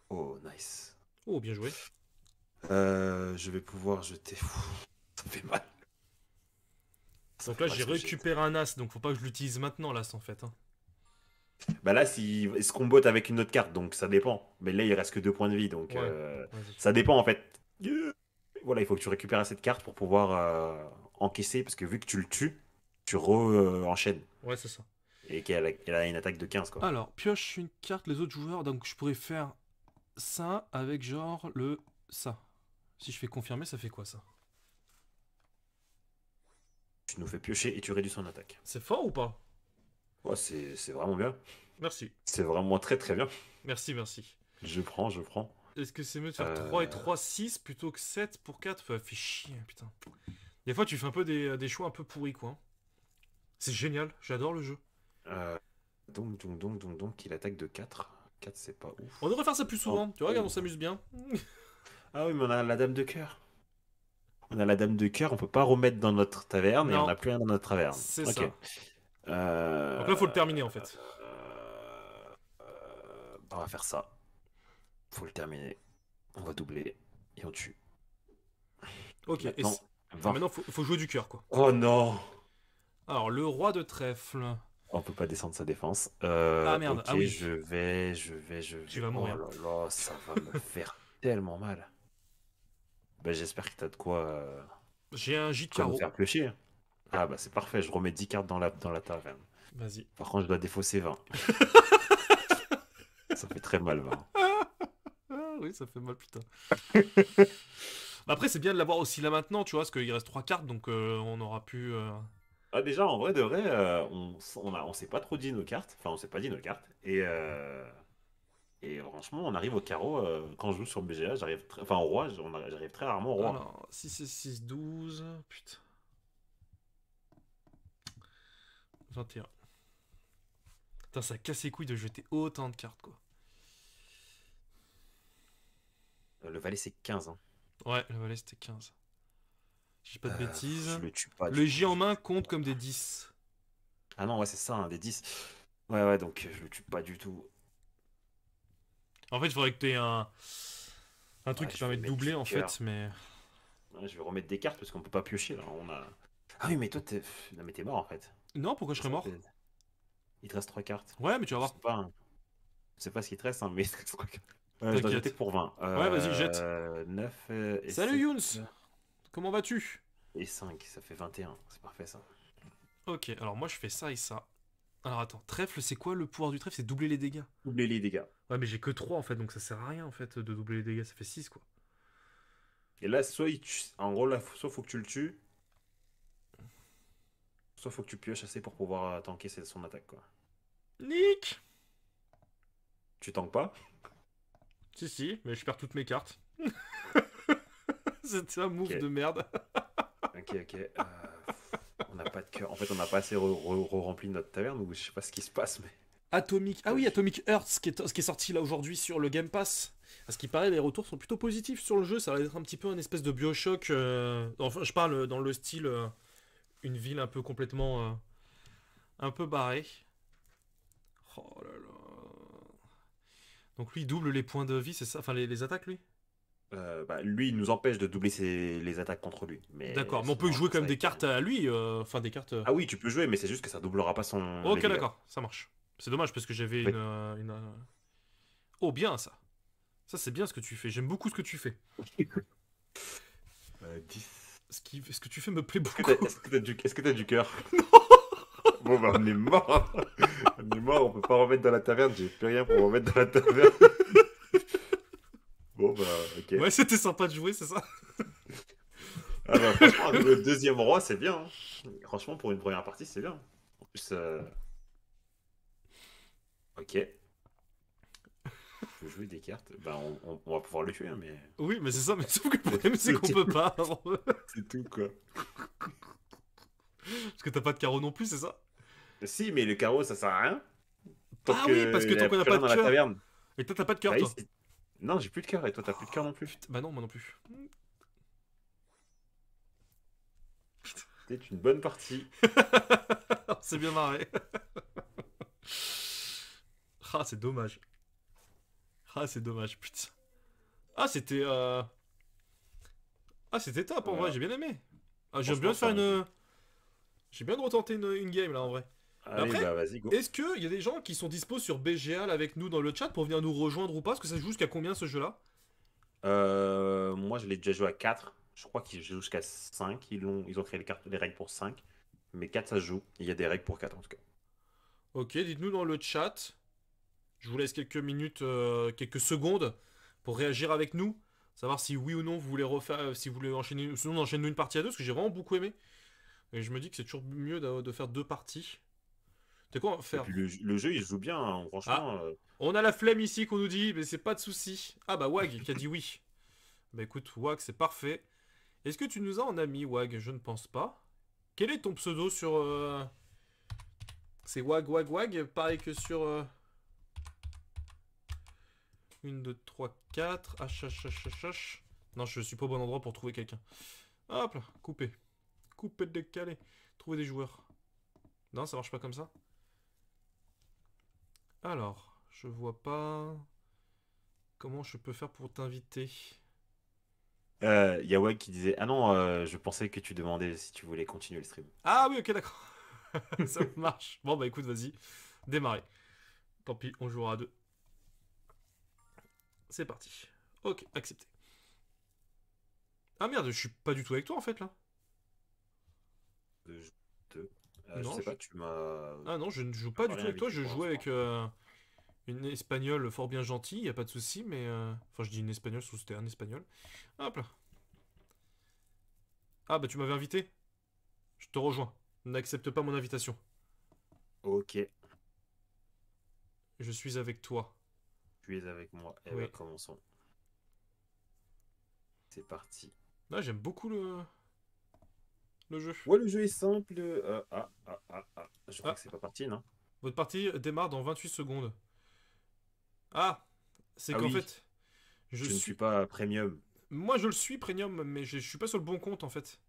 Speaker 2: Oh, nice.
Speaker 1: Oh, bien joué.
Speaker 2: Je vais pouvoir jeter. Ça fait mal. Ça
Speaker 1: Donc
Speaker 2: fait
Speaker 1: là,
Speaker 2: mal
Speaker 1: j'ai
Speaker 2: ce que je jette.
Speaker 1: récupéré un as, donc faut pas que je l'utilise maintenant, l'as, en fait. Hein.
Speaker 2: Bah là, si il se combote avec une autre carte, donc ça dépend. Mais là, il reste que 2 points de vie, donc
Speaker 1: Ouais, vas-y.
Speaker 2: ça dépend en fait. Voilà, il faut que tu récupères cette carte pour pouvoir encaisser, parce que vu que tu le tues, tu re-enchaînes.
Speaker 1: Ouais, c'est ça.
Speaker 2: Et qu'elle a une attaque de 15, quoi.
Speaker 1: Alors, pioche une carte les autres joueurs, donc je pourrais faire ça avec genre le ça. Si je fais confirmer, ça fait quoi ça?
Speaker 2: Tu nous fais piocher et tu réduis son attaque.
Speaker 1: C'est fort ou pas?
Speaker 2: Ouais, c'est vraiment bien.
Speaker 1: Merci.
Speaker 2: C'est vraiment très très bien.
Speaker 1: Merci, merci.
Speaker 2: Je prends, je prends.
Speaker 1: Est-ce que c'est mieux de faire
Speaker 2: Euh,
Speaker 1: 3 et 3, 6 plutôt que 7 pour 4? Fait chier, putain. Des fois, tu fais un peu des choix un peu pourris, quoi. C'est génial, j'adore le jeu.
Speaker 2: euh, donc, il attaque de 4. 4, c'est pas ouf.
Speaker 1: On devrait faire ça plus souvent,
Speaker 2: Oh.
Speaker 1: tu vois, regarde, on s'amuse bien.
Speaker 2: Ah oui, mais on a la dame de cœur. On a la dame de cœur, on peut pas remettre dans notre taverne et on
Speaker 1: Non,
Speaker 2: n'a plus rien dans notre taverne.
Speaker 1: c'est
Speaker 2: Ok.
Speaker 1: ça.
Speaker 2: Euh,
Speaker 1: Donc là, faut le terminer, en fait.
Speaker 2: on va faire ça. Faut le terminer. On va doubler et on tue.
Speaker 1: Ok, et
Speaker 2: Maintenant,
Speaker 1: enfin,
Speaker 2: 20.
Speaker 1: maintenant, faut jouer du cœur, quoi.
Speaker 2: Oh non!
Speaker 1: Alors, le roi de trèfle.
Speaker 2: On peut pas descendre sa défense.
Speaker 1: Ah merde,
Speaker 2: Ok,
Speaker 1: ah oui.
Speaker 2: je vais.
Speaker 1: Tu vas
Speaker 2: Oh
Speaker 1: mourir.
Speaker 2: là là, ça va me faire tellement mal. Bah, j'espère que t'as de
Speaker 1: J'ai un J de
Speaker 2: quoi me
Speaker 1: carreau.
Speaker 2: faire piocher. Ah bah c'est parfait, je remets 10 cartes dans la taverne.
Speaker 1: Vas-y.
Speaker 2: Par contre, je dois défausser 20. Ça fait très mal, 20.
Speaker 1: Ah oui, ça fait mal, putain. Bah après, c'est bien de l'avoir aussi là maintenant, tu vois, parce qu'il reste 3 cartes, donc on aura pu.
Speaker 2: Ah, déjà, en vrai de vrai, on s'est pas trop dit nos cartes. Enfin, on s'est pas dit nos cartes. Et franchement, on arrive au carreau. Quand je joue sur BGA, enfin, au roi, j'arrive très rarement au roi.
Speaker 1: Alors, 6 et 6, 12. Putain. 21. Putain, ça casse les couilles de jeter autant de cartes, quoi.
Speaker 2: Le valet, c'est 15. Hein.
Speaker 1: Ouais, le valet c'était 15. J'ai pas de bêtises.
Speaker 2: Je le tue pas
Speaker 1: Le
Speaker 2: du
Speaker 1: J en
Speaker 2: tout.
Speaker 1: main compte comme des 10.
Speaker 2: Ah non, ouais, c'est ça, hein, des 10. Ouais, donc je le tue pas du tout.
Speaker 1: En fait, il faudrait que tu aies un truc
Speaker 2: Ouais,
Speaker 1: qui
Speaker 2: je vais
Speaker 1: permet de
Speaker 2: mettre
Speaker 1: doubler
Speaker 2: du
Speaker 1: en
Speaker 2: cœur.
Speaker 1: fait, mais.
Speaker 2: Ouais, je vais remettre des cartes parce qu'on peut pas piocher là. Ah oui, mais toi, non, mais t'es mort en fait.
Speaker 1: Non, pourquoi je serais mort?
Speaker 2: Il te reste 3 cartes.
Speaker 1: Ouais, mais tu vas
Speaker 2: Je
Speaker 1: voir.
Speaker 2: sais pas, hein. Je sais pas ce qu'il te reste, hein, mais il te reste 3 cartes. Je dois jeter
Speaker 1: T'inquiète.
Speaker 2: pour 20.
Speaker 1: Ouais, vas-y, jette.
Speaker 2: 9 et
Speaker 1: Salut
Speaker 2: 7
Speaker 1: Younes! Comment vas-tu?
Speaker 2: et 5, ça fait 21. C'est parfait ça.
Speaker 1: Ok, alors moi je fais ça et ça. Alors attends, trèfle, c'est quoi le pouvoir du trèfle? C'est doubler les dégâts.
Speaker 2: Oubliez les dégâts.
Speaker 1: Ouais, mais j'ai que 3 en fait, donc ça sert à rien en fait de doubler les dégâts, ça fait 6 quoi.
Speaker 2: Et là, en gros, là, soit faut que tu le tues, soit faut que tu pioches assez pour pouvoir tanker son attaque quoi.
Speaker 1: Nick!
Speaker 2: Tu tankes pas?
Speaker 1: Si, mais je perds toutes mes cartes. C'était un move
Speaker 2: Ok.
Speaker 1: de merde.
Speaker 2: Ok. On n'a pas de cœur. En fait, on n'a pas assez rempli notre taverne ou je sais pas ce qui se passe, mais.
Speaker 1: Atomic. Ah oui, Atomic Heart, ce qui est sorti là aujourd'hui sur le Game Pass. À ce qui paraît, les retours sont plutôt positifs sur le jeu. Ça va être un petit peu un espèce de Bioshock. Enfin, je parle dans le style une ville un peu complètement. Un peu barrée. Oh là là. Donc lui, il double les points de vie, c'est ça? Enfin, les attaques, lui?
Speaker 2: Bah, lui, il nous empêche de doubler les attaques contre lui. Mais
Speaker 1: D'accord, mais on peut
Speaker 2: sinon,
Speaker 1: jouer
Speaker 2: ça
Speaker 1: quand même
Speaker 2: va
Speaker 1: des
Speaker 2: être
Speaker 1: cartes
Speaker 2: bien.
Speaker 1: à lui. Enfin, des cartes.
Speaker 2: Ah oui, tu peux jouer, mais c'est juste que ça doublera pas son les
Speaker 1: Ok,
Speaker 2: dégâts.
Speaker 1: d'accord, ça marche. C'est dommage parce que j'avais
Speaker 2: Oui.
Speaker 1: Oh, bien ça. Ça, c'est bien ce que tu fais. J'aime beaucoup ce que tu fais.
Speaker 2: 10.
Speaker 1: Ce que tu fais me plaît
Speaker 2: Est-ce que
Speaker 1: beaucoup.
Speaker 2: t'as du cœur? Bon, bah, on est mort. On est mort, on peut pas remettre dans la taverne. J'ai plus rien pour remettre dans la taverne. Bon, bah, ok.
Speaker 1: Ouais, c'était sympa de jouer, c'est ça?
Speaker 2: Ah, bah, franchement, le deuxième roi, c'est bien, hein. Franchement, pour une première partie, c'est bien. En plus, ok. Je peux jouer des cartes. Bah, on va pouvoir le tuer, hein, mais
Speaker 1: Oui, mais c'est ça, mais sauf que le problème, c'est qu'on peut pas.
Speaker 2: c'est tout, quoi.
Speaker 1: Parce que t'as pas de carreau non plus, c'est ça?
Speaker 2: Si, mais le carreau, ça sert à rien. Tant
Speaker 1: Ah oui, parce que
Speaker 2: qu'il n'y
Speaker 1: tant
Speaker 2: a
Speaker 1: qu'on n'a
Speaker 2: plus
Speaker 1: pas
Speaker 2: rien
Speaker 1: de
Speaker 2: dans la
Speaker 1: cœur.
Speaker 2: taverne.
Speaker 1: Et toi, t'as pas de cœur,
Speaker 2: Bah oui,
Speaker 1: toi.
Speaker 2: non, j'ai plus de cœur, et toi, t'as plus de cœur non plus.
Speaker 1: Putain, bah non, moi non plus.
Speaker 2: C'était une bonne partie.
Speaker 1: C'est bien marré. Ah, c'est dommage. Ah, c'est dommage, putain. Ah, c'était. Ah, c'était top en vrai,
Speaker 2: Voilà.
Speaker 1: j'ai bien aimé. Ah, j'aime bien
Speaker 2: Franchement,
Speaker 1: faire
Speaker 2: c'est un jeu.
Speaker 1: une. J'ai bien de retenter une game là en vrai. Mais
Speaker 2: Allez,
Speaker 1: après,
Speaker 2: bah vas-y, go.
Speaker 1: est-ce qu'il y a des gens qui sont dispo sur BGA là, avec nous dans le chat pour venir nous rejoindre ou pas? Parce que ça se joue jusqu'à combien ce jeu là?
Speaker 2: Moi, je l'ai déjà joué à 4. Je crois qu'ils jouent jusqu'à 5. Ils ont créé les règles pour 5. Mais 4, ça se joue. Il y a des règles pour 4 en tout cas.
Speaker 1: Ok, dites-nous dans le chat. Je vous laisse quelques minutes, quelques secondes pour réagir avec nous. Savoir si oui ou non vous voulez refaire, si vous voulez enchaîner. Sinon, on enchaîne une partie à deux parce que j'ai vraiment beaucoup aimé. Et je me dis que c'est toujours mieux de faire deux parties. C'est quoi on va
Speaker 2: Et
Speaker 1: faire?
Speaker 2: puis le jeu, il se joue bien, hein.
Speaker 1: Ah,
Speaker 2: Franchement.
Speaker 1: on a la flemme ici qu'on nous dit, mais c'est pas de souci. Ah bah Wag qui a dit oui. Bah écoute, Wag, c'est parfait. Est-ce que tu nous as en ami, Wag? Je ne pense pas. Quel est ton pseudo sur... C'est Wag, Wag, Wag, pareil que sur... 1, 2, 3, 4... H, H, H, H, H. Non, je suis pas au bon endroit pour trouver quelqu'un. Hop là, couper. Couper, décaler. Trouver des joueurs. Non, ça marche pas comme ça. Alors, je vois pas... Comment je peux faire pour t'inviter?
Speaker 2: Yawag qui disait: Ah non, je pensais que tu demandais si tu voulais continuer le stream.
Speaker 1: Ah oui, ok, d'accord. Ça marche. Bon, bah écoute, vas-y. Démarrer. Tant pis, on jouera à deux. C'est parti. Ok, accepté. Ah merde, je suis pas du tout avec toi en fait là.
Speaker 2: De- de- je
Speaker 1: Non,
Speaker 2: sais pas, tu m'as
Speaker 1: ah non, je ne joue
Speaker 2: tu
Speaker 1: pas
Speaker 2: m'as
Speaker 1: du tout
Speaker 2: rien
Speaker 1: avec toi.
Speaker 2: invité
Speaker 1: Je
Speaker 2: pour
Speaker 1: jouais avec
Speaker 2: l'instant.
Speaker 1: une espagnole fort bien gentille, y a pas de souci, mais enfin je dis une espagnole, sous c'était un espagnol. Hop là. Ah bah tu m'avais invité. Je te rejoins. N'accepte pas mon invitation.
Speaker 2: Ok,
Speaker 1: Je suis avec toi.
Speaker 2: tu es avec moi. Eh ben,
Speaker 1: Oui.
Speaker 2: commençons. C'est parti.
Speaker 1: Ah, j'aime beaucoup le jeu.
Speaker 2: Ouais, le jeu est simple. Je crois
Speaker 1: Ah,
Speaker 2: que c'est pas parti, non?
Speaker 1: votre partie démarre dans 28 secondes. Ah, c'est
Speaker 2: Ah
Speaker 1: qu'en
Speaker 2: oui,
Speaker 1: fait, je
Speaker 2: je ne suis
Speaker 1: suis.
Speaker 2: pas premium.
Speaker 1: Moi je le suis premium, mais je suis pas sur le bon compte en fait.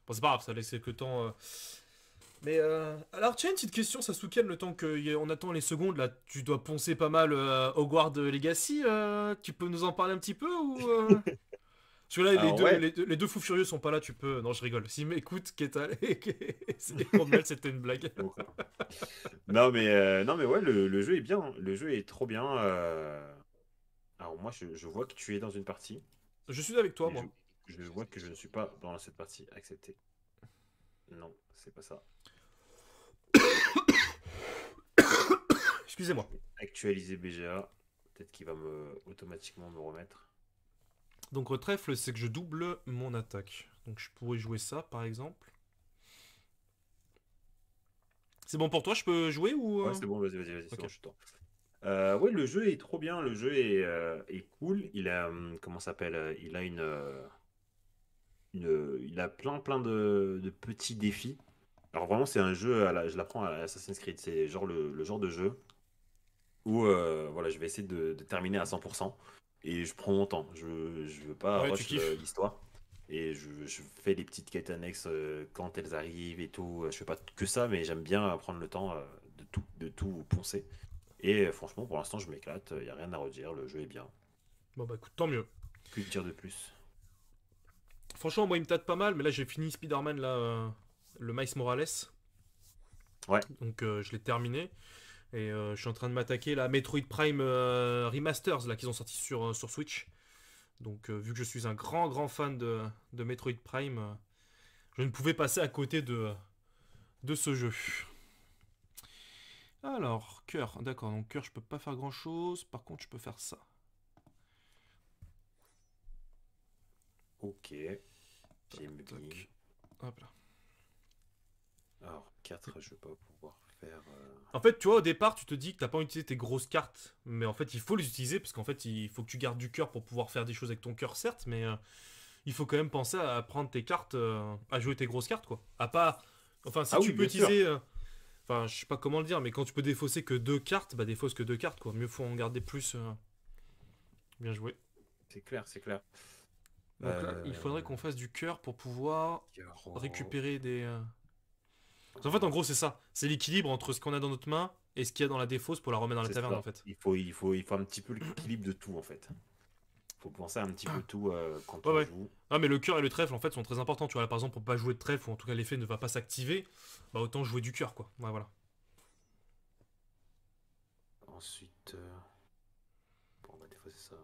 Speaker 1: Bon, c'est pas grave, ça laisse quelques temps. Mais alors, tiens, une petite question, Sasuke, le temps qu'on attend les secondes, là, tu dois poncer pas mal Hogwarts Legacy, tu peux nous en parler un petit peu ou Parce que là, les
Speaker 2: Alors
Speaker 1: deux,
Speaker 2: ouais.
Speaker 1: les deux fous furieux sont pas là, tu peux... Non, je rigole. S'ils m'écoutent, Ketal et Romel, c'était une blague.
Speaker 2: Donc, non mais ouais, le jeu est bien, hein. Le jeu est trop bien. Alors moi, je vois que tu es dans une partie.
Speaker 1: Je suis avec toi,
Speaker 2: Et je,
Speaker 1: moi.
Speaker 2: je vois que je ne suis pas dans cette partie. Accepté. Non, c'est pas ça.
Speaker 1: Excusez-moi.
Speaker 2: Je vais actualiser BGA. Peut-être qu'il va automatiquement me remettre.
Speaker 1: Donc, trèfle, c'est que je double mon attaque. Donc, je pourrais jouer ça, par exemple. C'est bon pour toi, je peux jouer ou...
Speaker 2: Ouais, c'est bon, vas-y,
Speaker 1: Ok.
Speaker 2: c'est bon, je suis dedans. Ouais, le jeu est trop bien, le jeu est cool. Il a, comment ça s'appelle? Il a il a plein de petits défis. Alors vraiment, c'est un jeu, je l'apprends à Assassin's Creed. C'est genre le genre de jeu où voilà, je vais essayer de terminer à 100%. Et je prends mon temps. Je veux pas
Speaker 1: Ouais, tu
Speaker 2: rush
Speaker 1: kiffes.
Speaker 2: l'histoire. Et je fais les petites quêtes annexes quand elles arrivent et tout. Je fais pas que ça, mais j'aime bien prendre le temps de tout poncer. Et franchement, pour l'instant, je m'éclate. Il n'y a rien à redire. Le jeu est bien.
Speaker 1: Bon bah écoute, tant mieux.
Speaker 2: Que dire de plus?
Speaker 1: Franchement, moi il me tâte pas mal, mais là j'ai fini Spider-Man, là, le Miles Morales.
Speaker 2: Ouais,
Speaker 1: Donc je l'ai terminé. Et je suis en train de m'attaquer la Metroid Prime Remasters là qu'ils ont sorti sur Switch. Donc vu que je suis un grand fan de Metroid Prime, je ne pouvais passer à côté de ce jeu. Alors, cœur, d'accord, donc cœur je peux pas faire grand chose, par contre je peux faire ça.
Speaker 2: ok.
Speaker 1: Tac,
Speaker 2: J'aime bien.
Speaker 1: tac. Hop là.
Speaker 2: Alors, 4 je vais pas pouvoir faire.
Speaker 1: En fait, tu vois, au départ, tu te dis que t'as pas utilisé tes grosses cartes, mais en fait, il faut les utiliser parce qu'en fait, il faut que tu gardes du cœur pour pouvoir faire des choses avec ton cœur, certes, mais il faut quand même penser à prendre tes cartes, à jouer tes grosses cartes, quoi. À pas. Enfin, si
Speaker 2: Ah
Speaker 1: tu
Speaker 2: oui,
Speaker 1: peux
Speaker 2: bien sûr.
Speaker 1: utiliser. Enfin, je sais pas comment le dire, mais quand tu peux défausser que deux cartes, bah défausse que deux cartes, quoi. Mieux faut en garder plus. Bien joué.
Speaker 2: C'est clair, c'est clair.
Speaker 1: Donc là, il
Speaker 2: Euh...
Speaker 1: faudrait qu'on fasse du cœur pour pouvoir
Speaker 2: Garo.
Speaker 1: récupérer des. En fait, en gros, c'est ça. C'est l'équilibre entre ce qu'on a dans notre main et ce qu'il y a dans la défausse pour la remettre dans la
Speaker 2: C'est
Speaker 1: taverne, en
Speaker 2: ça.
Speaker 1: fait.
Speaker 2: Il faut un petit peu l'équilibre de tout en fait. Il faut penser un petit peu tout quand
Speaker 1: Ouais,
Speaker 2: on
Speaker 1: ouais.
Speaker 2: joue.
Speaker 1: Ah, mais le cœur et le trèfle, en fait, sont très importants. Tu vois, là, par exemple, pour pas jouer de trèfle, ou en tout cas l'effet ne va pas s'activer, bah autant jouer du cœur, quoi. Ouais, voilà.
Speaker 2: Ensuite, bon, bah, des fois c'est ça.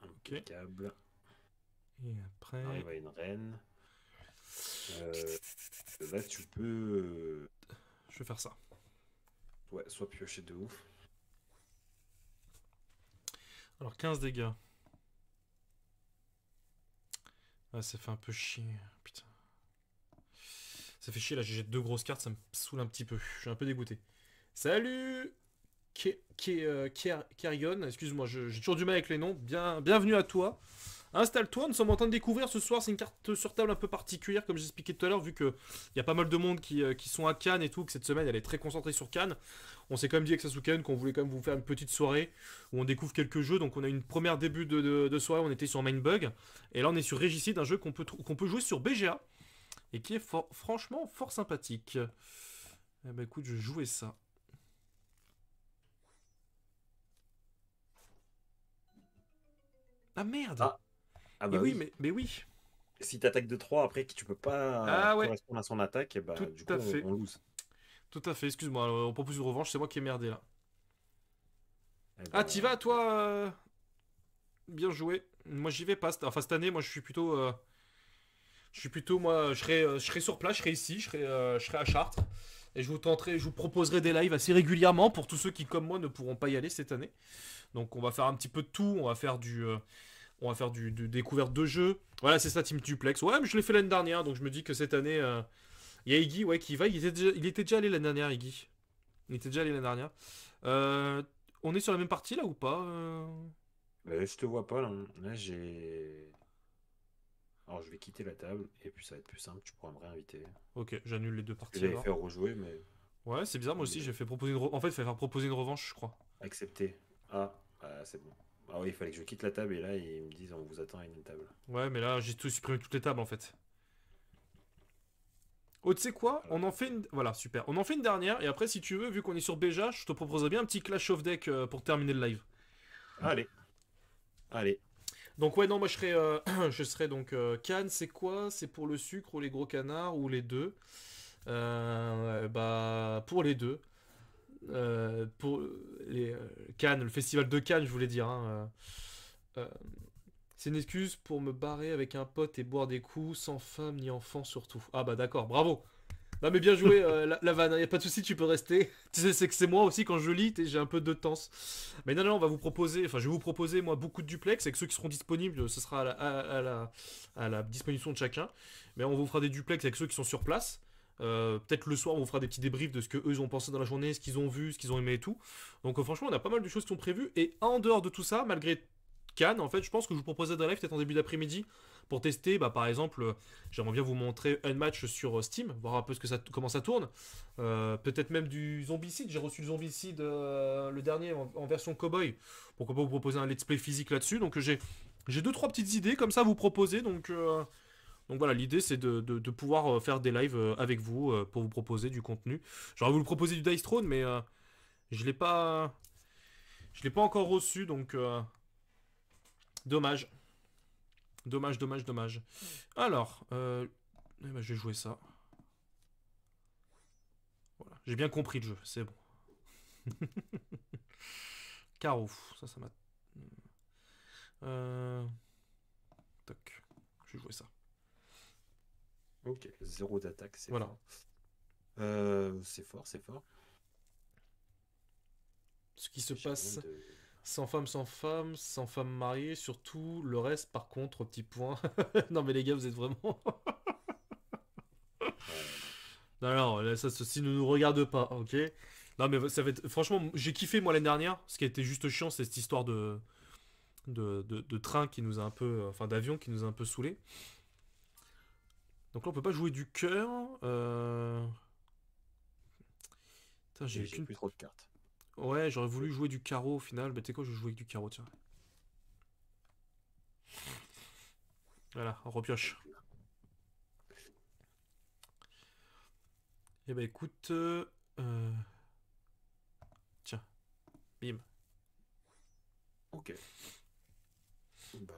Speaker 1: Ok.
Speaker 2: Impeccable.
Speaker 1: Et
Speaker 2: On
Speaker 1: après.
Speaker 2: arrive à une reine. Euh, Là, tu peux
Speaker 1: Je vais faire ça.
Speaker 2: ouais, soit piocher de ouf.
Speaker 1: Alors, 15 dégâts. Ah, ça fait un peu chier. Putain. Ça fait chier, là, j'ai jeté deux grosses cartes, ça me saoule un petit peu. Je suis un peu dégoûté. Salut Kerrigan, excuse-moi, j'ai toujours du mal avec les noms. Bienvenue à toi. Installe-toi, nous sommes en train de découvrir ce soir, c'est une carte sur table un peu particulière, comme j'expliquais tout à l'heure, vu qu'il y a pas mal de monde qui sont à Cannes et tout, que cette semaine elle est très concentrée sur Cannes. On s'est quand même dit avec Sasuken qu'on voulait quand même vous faire une petite soirée où on découvre quelques jeux, donc on a une première début de soirée, on était sur Mindbug, et là on est sur Regicide, un jeu qu'on peut jouer sur BGA, et qui est franchement fort sympathique. Eh ben écoute, je jouais ça. Ah merde.
Speaker 2: Ah, ah
Speaker 1: Et
Speaker 2: bah
Speaker 1: oui,
Speaker 2: oui.
Speaker 1: mais oui.
Speaker 2: Si t'attaques de 3 après que tu peux pas
Speaker 1: Ah ouais,
Speaker 2: correspondre à son attaque, et bah
Speaker 1: tout
Speaker 2: du coup
Speaker 1: à fait.
Speaker 2: on lose.
Speaker 1: Tout à fait, excuse-moi, on propose une revanche, c'est moi qui ai merdé là.
Speaker 2: Et
Speaker 1: Ah, t'y vas
Speaker 2: bah,
Speaker 1: toi bien joué. Moi j'y vais pas, enfin cette année, moi je suis plutôt... moi, je serai sur place, je serai ici, je serai à Chartres. Et je vous proposerai des lives assez régulièrement pour tous ceux qui, comme moi, ne pourront pas y aller cette année. Donc on va faire un petit peu de tout, on va faire du découverte de jeux. Voilà, c'est ça, Team Duplex. Ouais, mais je l'ai fait l'année dernière, donc je me dis que cette année, il y a Iggy, ouais, qui va. Il était déjà allé l'année dernière, Iggy. Il était déjà allé l'année dernière. Euh, on est sur la même partie là ou pas
Speaker 2: je te vois pas là. Là j'ai. Alors je vais quitter la table et puis ça va être plus simple, tu pourras me réinviter.
Speaker 1: Ok, j'annule les deux
Speaker 2: Ce que
Speaker 1: parties
Speaker 2: j'avais
Speaker 1: alors.
Speaker 2: fait rejouer, mais
Speaker 1: Ouais, c'est bizarre, moi aussi,
Speaker 2: mais
Speaker 1: j'ai fait proposer en fait, il fallait faire proposer une revanche, je crois.
Speaker 2: accepté. Ah, c'est bon. Ah oui, il fallait que je quitte la table et là ils me disent on vous attend à une table.
Speaker 1: Ouais, mais là, j'ai tout supprimé toutes les tables en fait. Oh, tu sais quoi?
Speaker 2: Voilà.
Speaker 1: On en fait une. Voilà, super. On en fait une dernière, et après, si tu veux, vu qu'on est sur Béja, je te proposerais bien un petit Clash of Deck pour terminer le live.
Speaker 2: Allez, allez.
Speaker 1: Donc, ouais, non, moi je serais, je serais donc Cannes, c'est quoi? C'est pour le sucre ou les gros canards ou les deux? Bah, pour les deux. Pour les Cannes, le festival de Cannes, je voulais dire. Hein, euh, c'est une excuse pour me barrer avec un pote et boire des coups, sans femme ni enfant surtout. Ah bah d'accord, bravo. Non mais bien joué la vanne, y a pas de souci, tu peux rester. Tu sais, c'est que c'est moi aussi quand je lis, j'ai un peu de temps. Mais non, on va vous proposer, enfin je vais vous proposer moi beaucoup de duplex, avec ceux qui seront disponibles, ce sera à la disposition de chacun. Mais on vous fera des duplex avec ceux qui sont sur place. Peut-être le soir, on vous fera des petits débriefs de ce que eux ils ont pensé dans la journée, ce qu'ils ont vu, ce qu'ils ont aimé et tout. Donc franchement, on a pas mal de choses qui sont prévues. Et en dehors de tout ça, malgré Cannes, en fait, je pense que je vous proposerai d'un live peut-être en début d'après-midi pour tester, bah, par exemple, j'aimerais bien vous montrer un match sur Steam, voir un peu comment ça tourne. Peut-être même du Zombicide, j'ai reçu le Zombicide, le dernier en version cowboy. Pourquoi pas vous proposer un let's play physique là-dessus. Donc j'ai deux trois petites idées comme ça à vous proposer. Donc voilà, l'idée c'est de pouvoir faire des lives avec vous pour vous proposer du contenu. J'aurais voulu proposer du Dice Throne, mais je l'ai pas, je l'ai pas encore reçu, donc dommage. Dommage. Alors, eh ben, je vais jouer ça. Voilà. J'ai bien compris le jeu, c'est bon. Carreau, ça m'a... Toc, je vais jouer ça.
Speaker 2: Ok, 0 d'attaque, c'est
Speaker 1: Voilà.
Speaker 2: fort. C'est fort.
Speaker 1: Ce qui se
Speaker 2: J'ai
Speaker 1: passe...
Speaker 2: rien de-
Speaker 1: Sans femme mariée, surtout le reste par contre, petit point. Non mais les gars, vous êtes vraiment... Non, là, ça, ceci ne nous regarde pas, ok? Non mais ça va être... Franchement, j'ai kiffé moi l'année dernière. Ce qui a été juste chiant, c'est cette histoire de train qui nous a un peu... Enfin d'avion qui nous a un peu saoulé. Donc là on peut pas jouer du cœur. Putain, j'ai
Speaker 2: J'ai
Speaker 1: qu'une...
Speaker 2: plus trop de cartes.
Speaker 1: Ouais, j'aurais voulu jouer du carreau au final. Bah t'es quoi, je vais jouer avec du carreau, tiens. Voilà, on repioche. Eh bah écoute... Tiens, bim.
Speaker 2: Ok. Ben,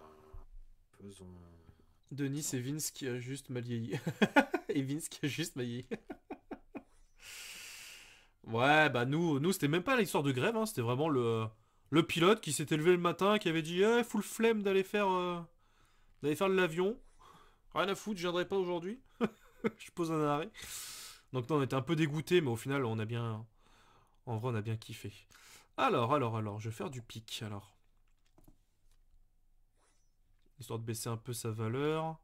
Speaker 2: faisons...
Speaker 1: Denis, c'est Vince qui a juste mal vieilli. Et Vince qui a juste mal vieilli. Ouais, bah nous c'était même pas l'histoire de grève, hein, c'était vraiment le pilote qui s'était levé le matin, qui avait dit full flemme d'aller faire l'avion. Rien à foutre, je viendrai pas aujourd'hui. Je pose un arrêt. Donc non, on était un peu dégoûté, mais au final, en vrai, on a bien kiffé. Alors, je vais faire du pic, alors. Histoire de baisser un peu sa valeur.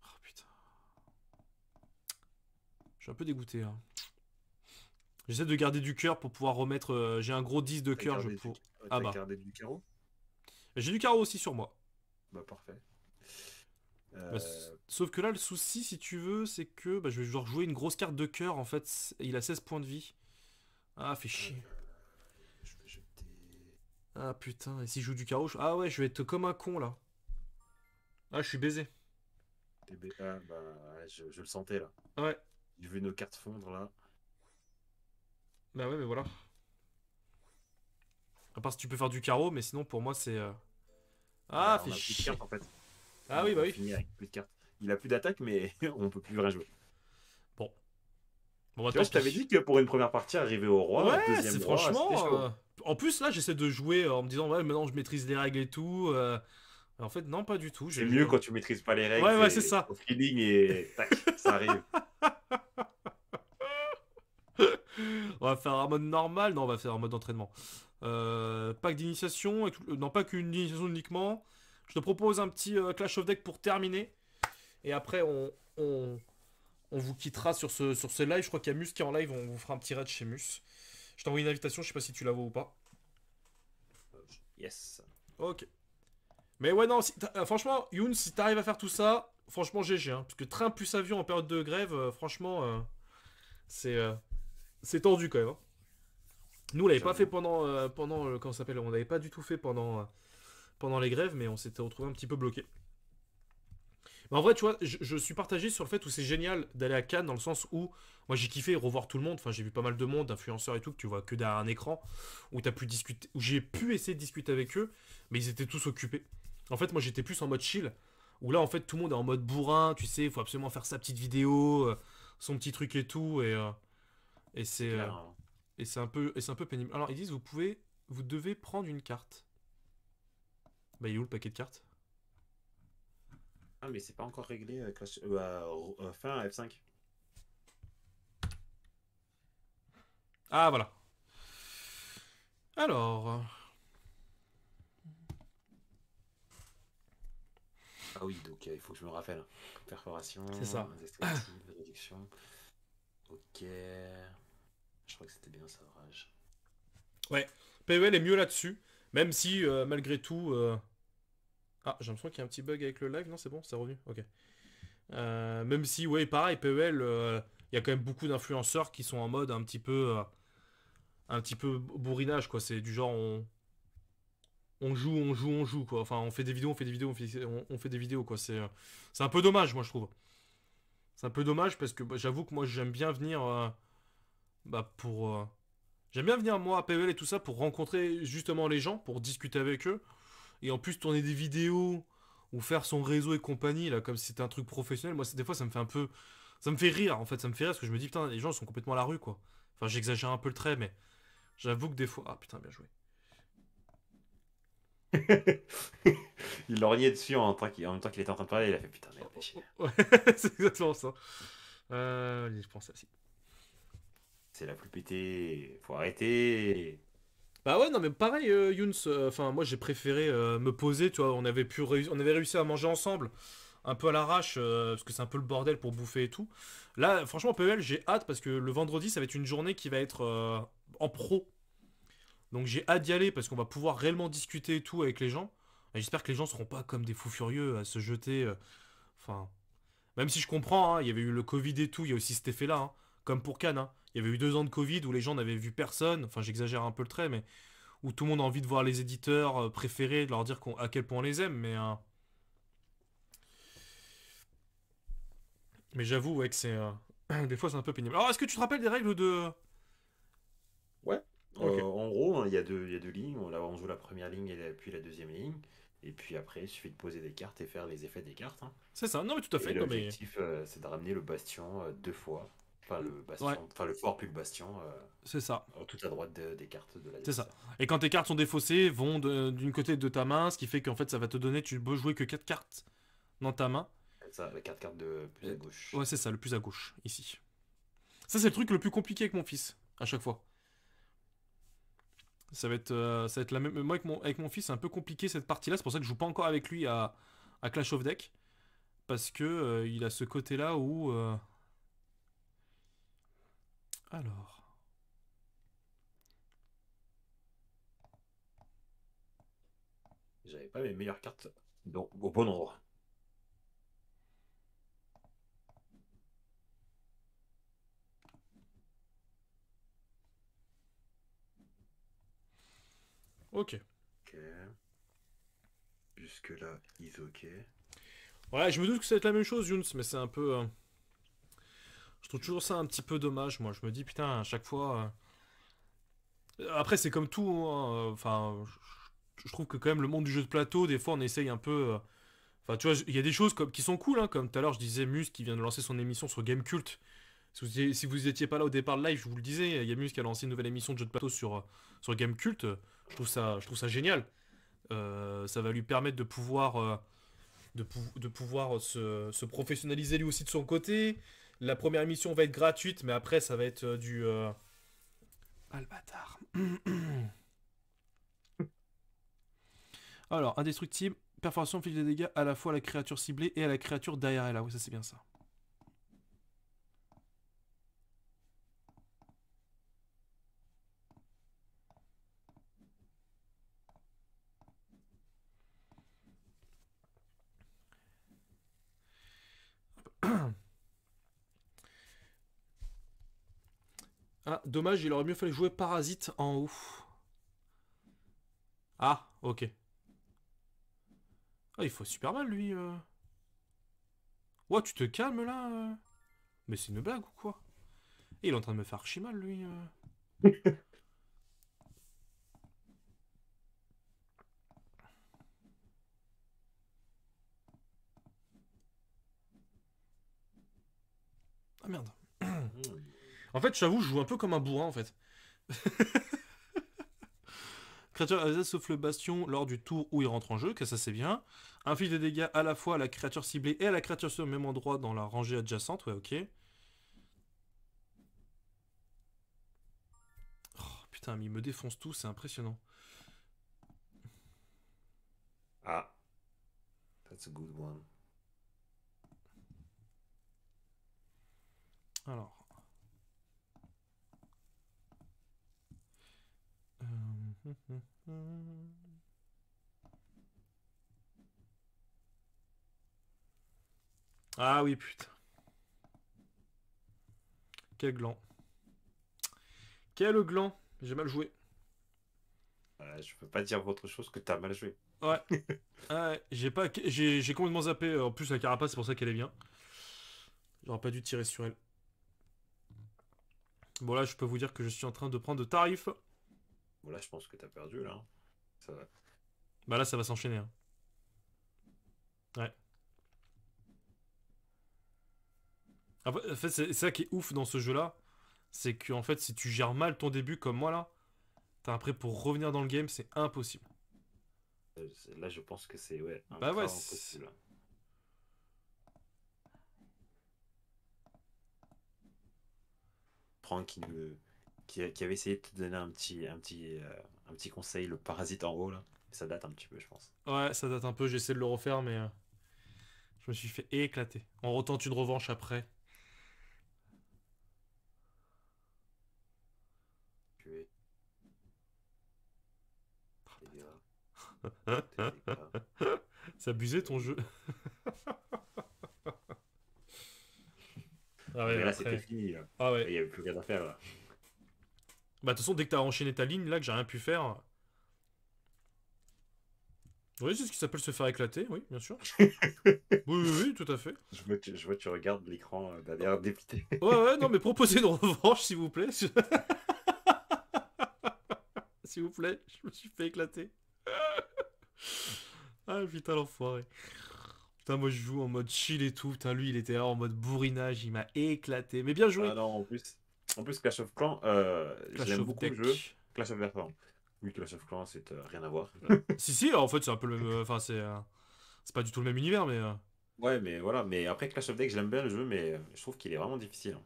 Speaker 1: Oh putain. Je suis un peu dégoûté, hein. J'essaie de garder du cœur pour pouvoir remettre. J'ai un gros 10 de
Speaker 2: T'as
Speaker 1: cœur,
Speaker 2: gardé du...
Speaker 1: Ah
Speaker 2: T'as
Speaker 1: bah.
Speaker 2: gardé du carreau?
Speaker 1: J'ai du carreau aussi sur moi.
Speaker 2: Bah parfait.
Speaker 1: Bah, sauf que là, le souci, si tu veux, c'est que bah, je vais devoir jouer une grosse carte de cœur. En fait, il a 16 points de vie. Ah, fait chier.
Speaker 2: Je vais jeter...
Speaker 1: Ah putain, et si je joue du carreau, ah ouais, je vais être comme un con là. Ah, je suis baisé.
Speaker 2: Ah, bah, ouais, je le sentais là.
Speaker 1: Ouais,
Speaker 2: J'ai vu nos cartes fondre là.
Speaker 1: bah ouais, mais voilà. À part si tu peux faire du carreau, mais sinon pour moi c'est. Ah,
Speaker 2: Bah,
Speaker 1: fait
Speaker 2: on a plus de
Speaker 1: chier.
Speaker 2: cartes en fait.
Speaker 1: Ah oui, bah
Speaker 2: On
Speaker 1: oui.
Speaker 2: finit avec plus de cartes. Il a plus d'attaque, mais on peut plus rien jouer.
Speaker 1: Bon. Bon, bah
Speaker 2: Tu vois,
Speaker 1: tant
Speaker 2: je t'avais
Speaker 1: pis.
Speaker 2: dit que pour une première partie, arriver au roi,
Speaker 1: Ouais,
Speaker 2: deuxième
Speaker 1: c'est
Speaker 2: roi, c'était
Speaker 1: franchement.
Speaker 2: chaud.
Speaker 1: En plus, là, j'essaie de jouer en me disant, ouais, maintenant je maîtrise les règles et tout. En fait, non, pas du tout.
Speaker 2: C'est mieux quand tu maîtrises pas les règles,
Speaker 1: Ouais, c'est
Speaker 2: c'est
Speaker 1: ça.
Speaker 2: au feeling et tac, ça arrive.
Speaker 1: On va faire un mode normal, non, on va faire un mode d'entraînement. Pack d'initiation, non pas qu'une initiation uniquement. Je te propose un petit Clash of Deck pour terminer. Et après, on vous quittera sur ce live. Je crois qu'il y a Mus qui est en live, on vous fera un petit raid chez Mus. Je t'envoie une invitation, je sais pas si tu la vois ou pas.
Speaker 2: Yes.
Speaker 1: Ok. Mais ouais, non, franchement, Youn, si t'arrives à faire tout ça, franchement, GG. Hein, parce que train plus avion en période de grève, franchement, c'est c'est tendu quand même. Hein. Nous, on l'avait pas fait
Speaker 2: J'avoue.
Speaker 1: comment ça s'appelle, on l'avait pas du tout fait pendant les grèves, mais on s'était retrouvé un petit peu bloqué. Mais en vrai, tu vois, je suis partagé sur le fait où c'est génial d'aller à Cannes dans le sens où moi j'ai kiffé revoir tout le monde. Enfin, j'ai vu pas mal de monde, d'influenceurs et tout, que tu vois que derrière un écran où t'as pu discuter, où j'ai pu essayer de discuter avec eux, mais ils étaient tous occupés. En fait, moi j'étais plus en mode chill, où là en fait tout le monde est en mode bourrin, tu sais, il faut absolument faire sa petite vidéo, son petit truc et tout, et
Speaker 2: C'est
Speaker 1: c'est
Speaker 2: clair. Hein.
Speaker 1: c'est un peu pénible. Alors ils disent vous devez prendre une carte. Bah il est où le paquet de cartes?
Speaker 2: Ah, mais c'est pas encore réglé. Fin F5.
Speaker 1: Ah, voilà. Alors...
Speaker 2: Ah oui, donc il faut que je me rappelle. Perforation,
Speaker 1: C'est ça.
Speaker 2: extractive, réduction. Ok. Je crois que c'était bien ça, Rage.
Speaker 1: Ouais, PEL est mieux là-dessus, même si, malgré tout... Ah, j'ai l'impression qu'il y a un petit bug avec le live, non, c'est bon, c'est revenu, ok. Même si, ouais, pareil, PEL, il y a quand même beaucoup d'influenceurs qui sont en mode un petit peu bourrinage, quoi. C'est du genre, on joue, quoi. Enfin, on fait des vidéos, on fait des vidéos, on fait des vidéos, quoi. C'est un peu dommage, moi, je trouve. C'est un peu dommage parce que bah, j'avoue que moi, j'aime bien venir, bah, pour... J'aime bien venir, moi, à PEL et tout ça, pour rencontrer justement les gens, pour discuter avec eux. Et en plus, tourner des vidéos ou faire son réseau et compagnie, là, comme si c'était un truc professionnel, moi, des fois, ça me fait un peu. Ça me fait rire, en fait, ça me fait rire parce que je me dis, putain, les gens sont complètement à la rue, quoi. Enfin, j'exagère un peu le trait, mais j'avoue que des fois. Ah, putain, bien joué.
Speaker 2: Il lorgnait dessus en même temps qu'il était en train de parler, il a fait putain, merde, fais chier.
Speaker 1: Ouais, c'est exactement ça. Je pense aussi.
Speaker 2: C'est la plus pétée, faut arrêter.
Speaker 1: Bah ouais, non, mais pareil, Younes, enfin, moi, j'ai préféré me poser, tu vois, on avait réussi à manger ensemble, un peu à l'arrache, parce que c'est un peu le bordel pour bouffer et tout. Là, franchement, PEL, j'ai hâte, parce que le vendredi, ça va être une journée qui va être en pro. Donc j'ai hâte d'y aller parce qu'on va pouvoir réellement discuter et tout avec les gens. Et j'espère que les gens seront pas comme des fous furieux à se jeter. Enfin, même si je comprends, hein, il y avait eu le Covid et tout, il y a aussi cet effet-là. Hein, comme pour Cannes, hein. Il y avait eu 2 ans de Covid où les gens n'avaient vu personne. Enfin, j'exagère un peu le trait, mais où tout le monde a envie de voir les éditeurs préférés, de leur dire à quel point on les aime. Mais j'avoue, ouais, que c'est. Des fois, c'est un peu pénible. Alors, est-ce que tu te rappelles des règles de.
Speaker 2: Ouais.
Speaker 1: Ok.
Speaker 2: En gros, hein, il y a deux lignes. On joue la première ligne et puis la deuxième ligne. Et puis après, il suffit de poser des cartes et faire les effets des cartes, hein.
Speaker 1: C'est ça, non, mais tout à
Speaker 2: Et
Speaker 1: fait. Non, mais.
Speaker 2: l'objectif, c'est de ramener le bastion deux fois. Enfin, le
Speaker 1: Ouais,
Speaker 2: bastion, enfin le fort puis le bastion
Speaker 1: c'est ça.
Speaker 2: tout à droite des cartes de
Speaker 1: C'est ça.
Speaker 2: l'adversaire.
Speaker 1: Et quand tes cartes sont défaussées, vont d'une côté de ta main, ce qui fait qu'en fait ça va te donner, tu peux jouer que 4 cartes dans ta main.
Speaker 2: Ça, la carte de plus à gauche.
Speaker 1: Ouais, c'est ça, le plus à gauche, ici. Ça, c'est le truc le plus compliqué avec mon fils, à chaque fois. Ça va être la même. Moi, avec mon fils, c'est un peu compliqué cette partie-là. C'est pour ça que je joue pas encore avec lui à Clash of Deck. Parce que il a ce côté-là où. Alors.
Speaker 2: J'avais pas mes meilleures cartes au bon endroit.
Speaker 1: Ok.
Speaker 2: Ok. Jusque-là, ils ok.
Speaker 1: Ouais, je me doute que ça va être la même chose, Younes, mais c'est un peu. Je trouve toujours ça un petit peu dommage, moi. Je me dis, putain, à chaque fois. Après, c'est comme tout, hein. Enfin, je trouve que quand même le monde du jeu de plateau, des fois, on essaye un peu. Enfin, tu vois, il y a des choses qui sont cool, hein, comme tout à l'heure, je disais Muse qui vient de lancer son émission sur Gamecult. Si vous étiez pas là au départ de live, je vous le disais, il y a Muse qui a lancé une nouvelle émission de jeu de plateau sur Gamecult. Je trouve ça génial. Ça va lui permettre de pouvoir se professionnaliser lui aussi de son côté. La première émission va être gratuite, mais après, ça va être du. Ah, le bâtard. Alors, indestructible, perforation, fait des dégâts à la fois à la créature ciblée et à la créature derrière elle. Ah oui, ça c'est bien ça. Ah, dommage, il aurait mieux fallu jouer Parasite en haut. Ah, ok. Ah, il faut super mal lui. Ouais, tu te calmes là Mais c'est une blague ou quoi? Et il est en train de me faire archi mal lui. Ah merde.
Speaker 2: Hmm.
Speaker 1: En fait, j'avoue, je joue un peu comme un bourrin en fait. Créature AZ sauf le bastion lors du tour où il rentre en jeu, que ça c'est bien. Inflige des dégâts à la fois à la créature ciblée et à la créature sur le même endroit dans la rangée adjacente, ouais ok. Putain, mais il me défonce tout, c'est impressionnant.
Speaker 2: Ah, that's a good one.
Speaker 1: Alors. Ah oui, putain. Quel gland. Quel gland. J'ai mal joué.
Speaker 2: Je peux pas dire autre chose que t'as mal joué.
Speaker 1: Ouais. Ouais, j'ai complètement zappé. En plus, la carapace, c'est pour ça qu'elle est bien. J'aurais pas dû tirer sur elle. Bon, là, je peux vous dire que je suis en train de prendre de tarif.
Speaker 2: Bon, là, je pense que t'as perdu, là. Ça va.
Speaker 1: Bah là, ça va s'enchaîner. Hein. Ouais. En fait, c'est ça qui est ouf dans ce jeu-là. C'est que, en fait, si tu gères mal ton début comme moi, là, t'as après pour revenir dans le game, c'est impossible.
Speaker 2: Là, je pense que c'est ouais, un
Speaker 1: Bah ouais,
Speaker 2: grave impossible. Franck qui avait essayé de te donner un petit conseil, le parasite en haut, là. Ça date un petit peu, je pense.
Speaker 1: Ouais, ça date un peu, j'essaie de le refaire, mais je me suis fait éclater. On retente une revanche après.
Speaker 2: Tuer les gars.
Speaker 1: C'est abusé ton jeu. Ah ouais,
Speaker 2: Mais là, c'était
Speaker 1: après.
Speaker 2: fini, là.
Speaker 1: Ah
Speaker 2: Il
Speaker 1: ouais.
Speaker 2: n'y avait plus rien à faire, là.
Speaker 1: Bah, de toute façon, dès que t'as enchaîné ta ligne, là, que j'ai rien pu faire. Oui, c'est ce qui s'appelle se faire éclater, oui, bien sûr. Oui, oui, oui, tout à fait.
Speaker 2: Je vois que tu regardes l'écran d'un air dépité.
Speaker 1: Ouais, ouais, non, mais proposez une revanche, s'il vous plaît. S'il vous plaît, je me suis fait éclater. Ah, putain, l'enfoiré. Putain, moi, je joue en mode chill et tout. Putain, lui, il était là en mode bourrinage, il m'a éclaté. Mais bien joué.
Speaker 2: Ah non, en plus Clash of Clans, je
Speaker 1: Clash
Speaker 2: l'aime
Speaker 1: of
Speaker 2: beaucoup le jeu.
Speaker 1: Deck.
Speaker 2: Clash of Clans. Oui, Clash of Clans, c'est rien à voir.
Speaker 1: Si, si, en fait, c'est un peu le même. Enfin, c'est pas du tout le même univers, mais.
Speaker 2: Ouais, mais voilà. Mais après, Clash of Deck, j'aime bien le jeu, mais je trouve qu'il est vraiment difficile.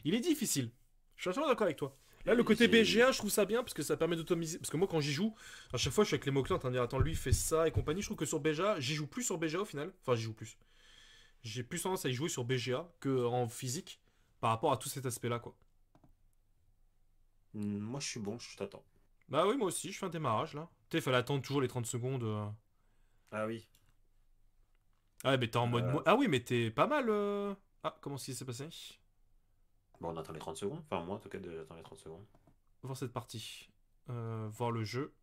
Speaker 1: Il est difficile. Je suis absolument d'accord avec toi. Là, le
Speaker 2: Et
Speaker 1: côté BGA, je trouve ça bien parce que ça permet d'automiser. Parce que moi, quand j'y joue, à chaque fois, je suis avec les mots-clés en train de dire attends, lui, il fait ça et compagnie. Je trouve que sur BGA, j'y joue plus sur BGA au final. Enfin, j'y joue plus. J'ai plus tendance à y jouer sur BGA que en physique par rapport à tout cet aspect-là, quoi.
Speaker 2: Moi, je suis bon, je t'attends.
Speaker 1: Bah oui, moi aussi, je fais un démarrage là. Tu sais, il fallait attendre toujours les 30 secondes.
Speaker 2: Ah oui.
Speaker 1: Ah, mais t'es en mode.
Speaker 2: Euh,
Speaker 1: Ah oui, mais t'es pas mal. Ah, comment ça s'est passé?
Speaker 2: Bon, on attend les 30 secondes. Enfin, moi, en tout cas, j'attends les 30 secondes.
Speaker 1: Voir cette partie. Voir le jeu.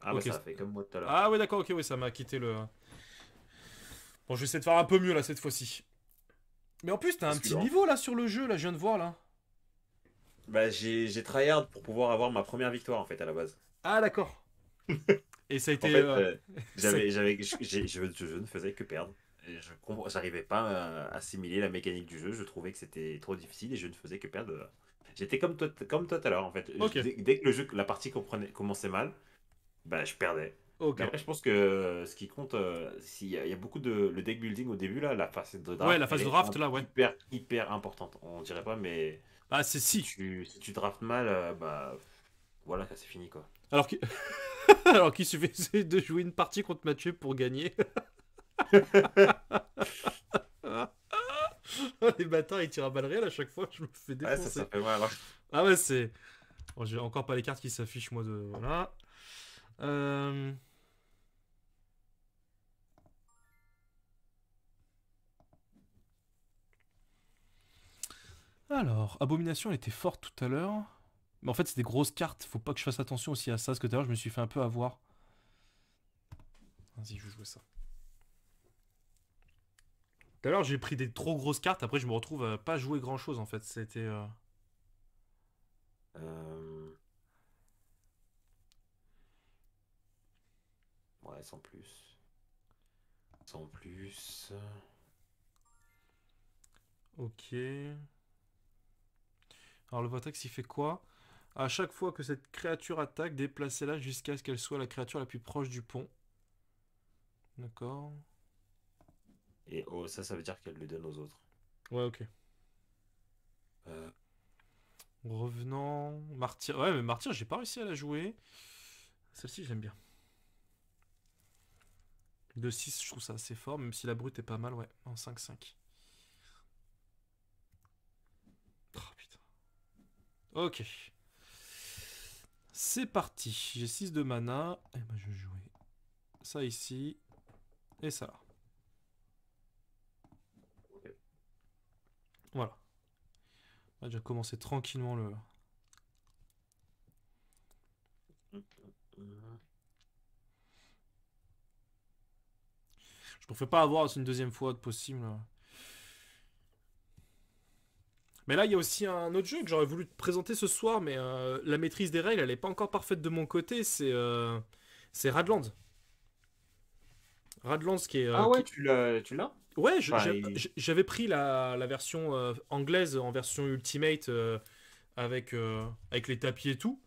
Speaker 2: Ah bah,
Speaker 1: Ok.
Speaker 2: ça a fait comme moi tout à l'heure.
Speaker 1: Ah ouais, d'accord, ok, oui, ça m'a quitté le. Bon, je vais essayer de faire un peu mieux là cette fois-ci. Mais en plus, t'as un
Speaker 2: Parce que,
Speaker 1: petit niveau là sur le jeu, là, je viens de voir là.
Speaker 2: bah, j'ai tryhard pour pouvoir avoir ma première victoire, en fait, à la base.
Speaker 1: Ah, d'accord. Et ça a
Speaker 2: En
Speaker 1: été.
Speaker 2: fait,
Speaker 1: ça-
Speaker 2: je ne faisais que perdre. Et j'arrivais pas à assimiler la mécanique du jeu. Je trouvais que c'était trop difficile et je ne faisais que perdre. J'étais comme toi tout à l'heure, en fait.
Speaker 1: Ok,
Speaker 2: Dès que la partie commençait mal, bah, je perdais.
Speaker 1: ok.
Speaker 2: Mais après, je pense que ce qui compte, il y a beaucoup de le deck building au début, là, la phase de
Speaker 1: Ouais,
Speaker 2: draft,
Speaker 1: la phase
Speaker 2: elle
Speaker 1: de
Speaker 2: est
Speaker 1: draft là, ouais.
Speaker 2: hyper importante. On dirait pas, mais
Speaker 1: Ah, c'est si.
Speaker 2: si tu draftes mal, bah voilà, ça c'est fini quoi.
Speaker 1: Alors qu'il Alors qu'il suffisait de jouer une partie contre Mathieu pour gagner. Les bâtards, ils tirent à balles réelles à chaque fois, je me fais
Speaker 2: Ouais,
Speaker 1: défoncer.
Speaker 2: ça fait mal, hein.
Speaker 1: Ah ouais, c'est. Bon, j'ai encore pas les cartes qui s'affichent, moi, de. Voilà. Euh... Alors, Abomination, elle était forte tout à l'heure. Mais en fait, c'est des grosses cartes. Faut pas que je fasse attention aussi à ça, parce que tout à l'heure, je me suis fait un peu avoir. Vas-y, je vais jouer ça. Tout à l'heure, j'ai pris des trop grosses cartes. Après, je me retrouve à pas jouer grand chose en fait. C'était.
Speaker 2: Euh, Ouais, sans plus. Sans plus.
Speaker 1: Ok. Alors, le Vortex, il fait quoi? À chaque fois que cette créature attaque, déplacez-la jusqu'à ce qu'elle soit la créature la plus proche du pont. D'accord.
Speaker 2: Et ça veut dire qu'elle le donne aux autres.
Speaker 1: Ouais, ok.
Speaker 2: Euh,
Speaker 1: Revenant. Martyr. Ouais, mais Martyr, j'ai pas réussi à la jouer. Celle-ci, j'aime bien. De 6, je trouve ça assez fort, même si la brute est pas mal, ouais. En 5-5. Oh putain. Ok. C'est parti. J'ai 6 de mana. Et ben, je vais jouer ça ici. Et ça là. Voilà. On va déjà commencer tranquillement le. Je ne me fais pas avoir une deuxième fois de possible. Mais là, il y a aussi un autre jeu que j'aurais voulu te présenter ce soir, mais la maîtrise des règles, elle n'est pas encore parfaite de mon côté. C'est Radlands. Radlands qui est.
Speaker 2: Ah ouais, tu l'as?
Speaker 1: Ouais,
Speaker 2: Enfin, il-
Speaker 1: j'avais pris la version anglaise en version Ultimate avec les tapis et tout.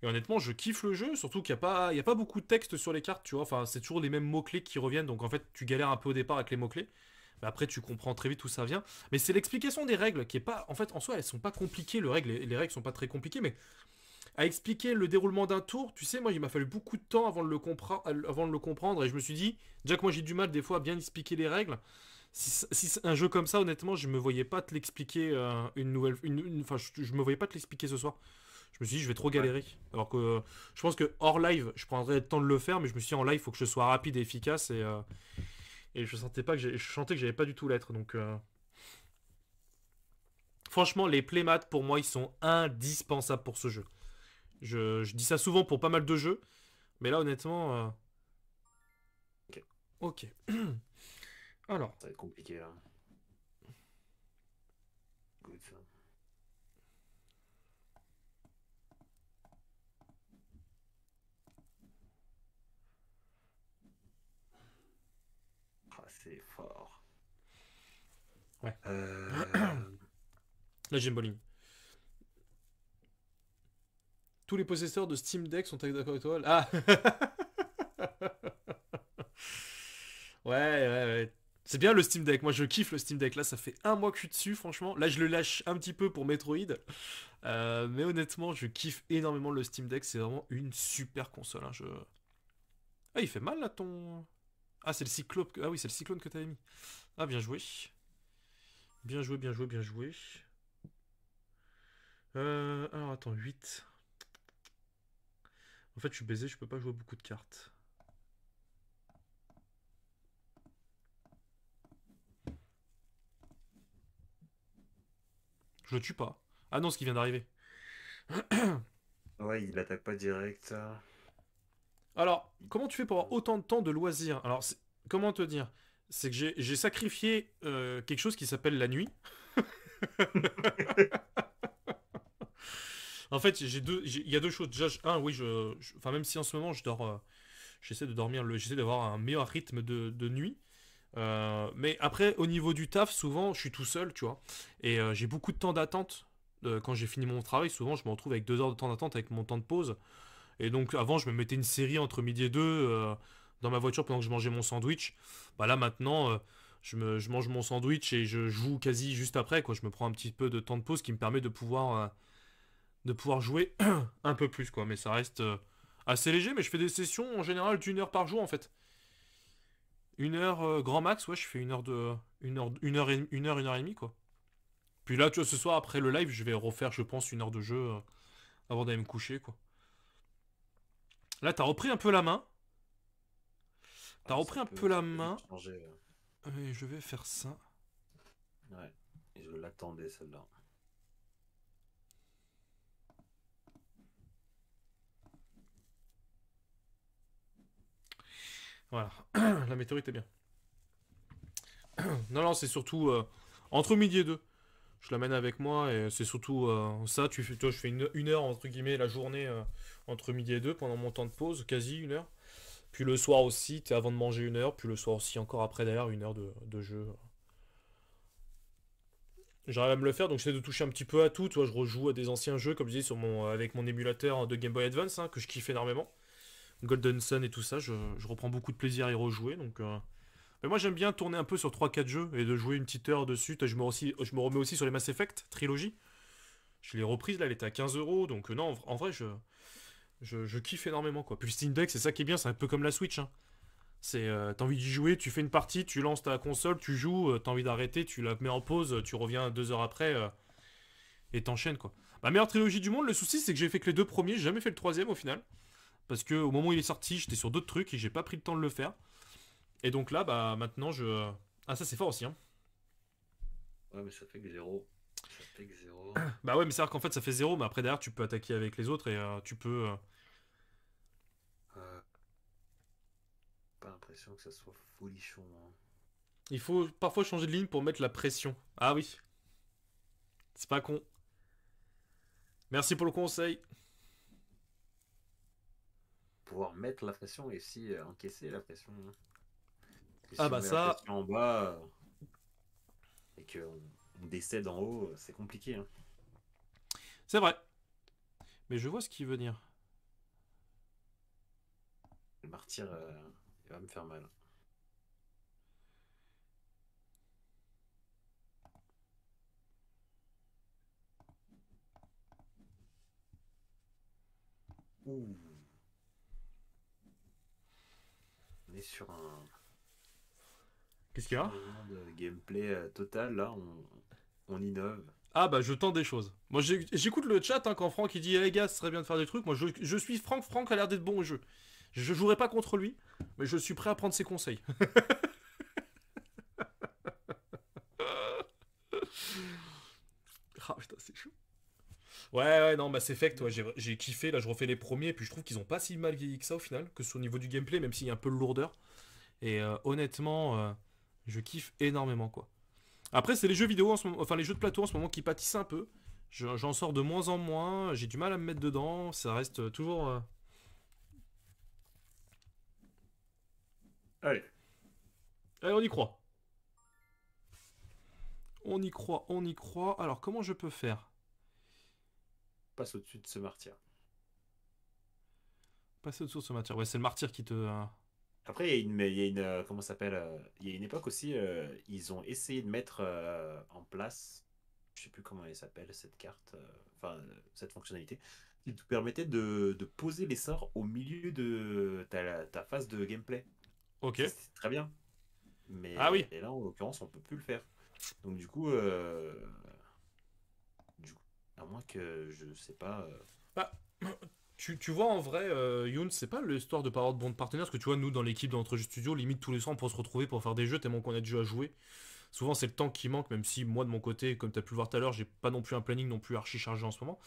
Speaker 1: Et honnêtement, je kiffe le jeu, surtout qu'il y a pas beaucoup de texte sur les cartes, tu vois. Enfin, c'est toujours les mêmes mots-clés qui reviennent, donc en fait, tu galères un peu au départ avec les mots-clés. Mais après, tu comprends très vite où ça vient. Mais c'est l'explication des règles qui est pas. En fait, en soi, elles sont pas compliquées, les règles sont pas très compliquées, mais à expliquer le déroulement d'un tour, tu sais, moi, il m'a fallu beaucoup de temps avant de le comprendre, et je me suis dit, déjà que moi, j'ai du mal des fois à bien expliquer les règles. Si c'est un jeu comme ça, honnêtement, je me voyais pas te l'expliquer enfin, je me voyais pas te l'expliquer ce soir. Je me suis dit, je vais trop
Speaker 2: ouais.
Speaker 1: galérer. Alors que je pense que hors live, je prendrais le temps de le faire, mais je me suis dit, en live, il faut que je sois rapide et efficace, et je sentais pas que je sentais que j'avais pas du tout l'être. Donc, franchement, les playmats, pour moi, ils sont indispensables pour ce jeu. Je dis ça souvent pour pas mal de jeux, mais là, honnêtement,
Speaker 2: Ok,
Speaker 1: ok. Alors,
Speaker 2: ça va être compliqué là. Good, ça. Ah, c'est fort.
Speaker 1: ouais.
Speaker 2: Euh...
Speaker 1: Là, j'ai une bowling. Tous les possesseurs de Steam Deck sont d'accord avec toi. Ah. Ouais, ouais, ouais. C'est bien le Steam Deck. Moi, je kiffe le Steam Deck. Là, ça fait un mois que je suis dessus, franchement. Là, je le lâche un petit peu pour Metroid. Mais honnêtement, je kiffe énormément le Steam Deck. C'est vraiment une super console, hein. Ah, il fait mal là ton. Ah, c'est le cyclope. Ah oui, c'est le cyclone que t'avais mis. Ah, bien joué. Bien joué, bien joué, bien joué. Alors attends, 8. En fait, je suis baisé, je peux pas jouer beaucoup de cartes. Je le tue pas. Ah non, ce qui vient d'arriver.
Speaker 2: Ouais, il attaque pas direct.
Speaker 1: Alors, comment tu fais pour avoir autant de temps de loisirs? Alors, comment te dire? C'est que j'ai sacrifié quelque chose qui s'appelle la nuit. En fait, il y a deux choses. Déjà, oui, enfin, même si en ce moment je dors, j'essaie de dormir, j'essaie d'avoir un meilleur rythme de nuit. Mais après, au niveau du taf, souvent, je suis tout seul, tu vois. Et j'ai beaucoup de temps d'attente. Quand j'ai fini mon travail, souvent, je me retrouve avec 2 heures de temps d'attente avec mon temps de pause. Et donc, avant, je me mettais une série entre midi et deux dans ma voiture pendant que je mangeais mon sandwich. Bah là, maintenant, je mange mon sandwich et je joue quasi juste après, quoi. Je me prends un petit peu de temps de pause qui me permet de pouvoir jouer un peu plus, quoi. Mais ça reste assez léger, mais je fais des sessions en général d'1 heure par jour, en fait. 1 heure grand max, ouais, je fais 1 heure et demie, quoi. Puis là, tu vois, ce soir, après le live, je vais refaire, je pense, 1 heure de jeu avant d'aller me coucher, quoi. Là, t'as repris un peu la main. T'as
Speaker 2: Ah,
Speaker 1: repris un peu
Speaker 2: ça
Speaker 1: la
Speaker 2: peut vite
Speaker 1: main.
Speaker 2: changer.
Speaker 1: Et je vais faire ça.
Speaker 2: Ouais, et je l'attendais celle-là.
Speaker 1: Voilà. La météorite est bien. Non, non, c'est surtout entre midi et deux. Je l'amène avec moi et c'est surtout ça. Toi, je fais 1 heure, entre guillemets, la journée entre midi et deux pendant mon temps de pause, quasi 1 heure. Puis le soir aussi, t'es avant de manger 1 heure. Puis le soir aussi, encore après d'ailleurs, 1 heure de jeu. J'arrive à me le faire, donc j'essaie de toucher un petit peu à tout. Tu vois, je rejoue à des anciens jeux, comme je disais, avec mon émulateur de Game Boy Advance, hein, que je kiffe énormément. Golden Sun et tout ça, je reprends beaucoup de plaisir à y rejouer. Donc, mais moi, j'aime bien tourner un peu sur 3-4 jeux et de jouer une petite heure dessus. Je me remets aussi sur les Mass Effect trilogie. Je l'ai reprise, là, elle était à 15 euros. Donc, non, en vrai, je kiffe énormément, quoi. Puis le Steam Deck, c'est ça qui est bien, c'est un peu comme la Switch, hein. C'est, t'as envie d'y jouer, tu fais une partie, tu lances ta console, tu joues, t'as envie d'arrêter, tu la mets en pause, tu reviens 2 heures après et t'enchaînes, quoi. Ma meilleure trilogie du monde, le souci, c'est que j'ai fait que les deux premiers, j'ai jamais fait le troisième au final. Parce que au moment où il est sorti, j'étais sur d'autres trucs et j'ai pas pris le temps de le faire. Et donc là, bah maintenant, je. Ah, ça, c'est fort aussi, hein.
Speaker 2: Ouais, mais ça fait que zéro. Ça fait que zéro.
Speaker 1: Bah ouais, mais c'est-à-dire qu'en fait, ça fait zéro, mais après, derrière, tu peux attaquer avec les autres et tu peux.
Speaker 2: Euh, Pas l'impression que ça soit folichon, hein.
Speaker 1: Il faut parfois changer de ligne pour mettre la pression. Ah oui, c'est pas con. Merci pour le conseil.
Speaker 2: Pouvoir mettre la pression et aussi encaisser la pression, hein. Parce que
Speaker 1: Ah
Speaker 2: si on
Speaker 1: bah
Speaker 2: met la
Speaker 1: ça,
Speaker 2: pression en bas et qu'on décède en haut, c'est compliqué, hein.
Speaker 1: c'est vrai. Mais je vois ce qui veut dire.
Speaker 2: Le martyr, il va me faire mal. Ouh. On est sur un
Speaker 1: Qu'est-ce qu'il y a?
Speaker 2: changement de gameplay total. Là, on innove.
Speaker 1: Ah bah je tente des choses. Moi j'écoute le chat hein, quand Franck il dit les gars, ce serait bien de faire des trucs. Moi je suis Franck, Franck a l'air d'être bon au jeu. Je jouerai pas contre lui, mais je suis prêt à prendre ses conseils. Ah putain, c'est chaud. Ouais, non, Mass Effect, ouais, j'ai kiffé. Là, je refais les premiers, puis je trouve qu'ils ont pas si mal vieilli que ça au final, que ce soit au niveau du gameplay, même s'il y a un peu de lourdeur. Et honnêtement, je kiffe énormément quoi. Après, c'est les jeux vidéo en ce moment, enfin les jeux de plateau en ce moment qui pâtissent un peu. J'en sors de moins en moins, j'ai du mal à me mettre dedans, ça reste toujours.
Speaker 2: Allez,
Speaker 1: Allez, on y croit. On y croit, on y croit. Alors, comment je peux faire?
Speaker 2: passe au-dessus de ce martyr.
Speaker 1: Passer au-dessous de ce matière. Ouais, c'est le martyr qui te.
Speaker 2: Après, comment ça s'appelle il y a une époque aussi, ils ont essayé de mettre en place, je sais plus comment elle s'appelle cette carte, cette fonctionnalité, qui te permettait de poser les sorts au milieu de ta phase de gameplay.
Speaker 1: Ok.
Speaker 2: Ça, c'est très bien.
Speaker 1: Ah oui.
Speaker 2: Mais là, en l'occurrence, on peut plus le faire. Donc du coup, à moins que je sais pas.
Speaker 1: Bah, tu vois, en vrai, Youn, c'est pas l'histoire de pas avoir de bande partenaire, parce que tu vois, nous, dans l'équipe de notre jeu studio, limite tous les soirs, on peut se retrouver pour faire des jeux tellement qu'on a de jeux à jouer. Souvent, c'est le temps qui manque, même si moi, de mon côté, comme t'as pu le voir tout à l'heure, j'ai pas non plus un planning non plus archi chargé en ce moment.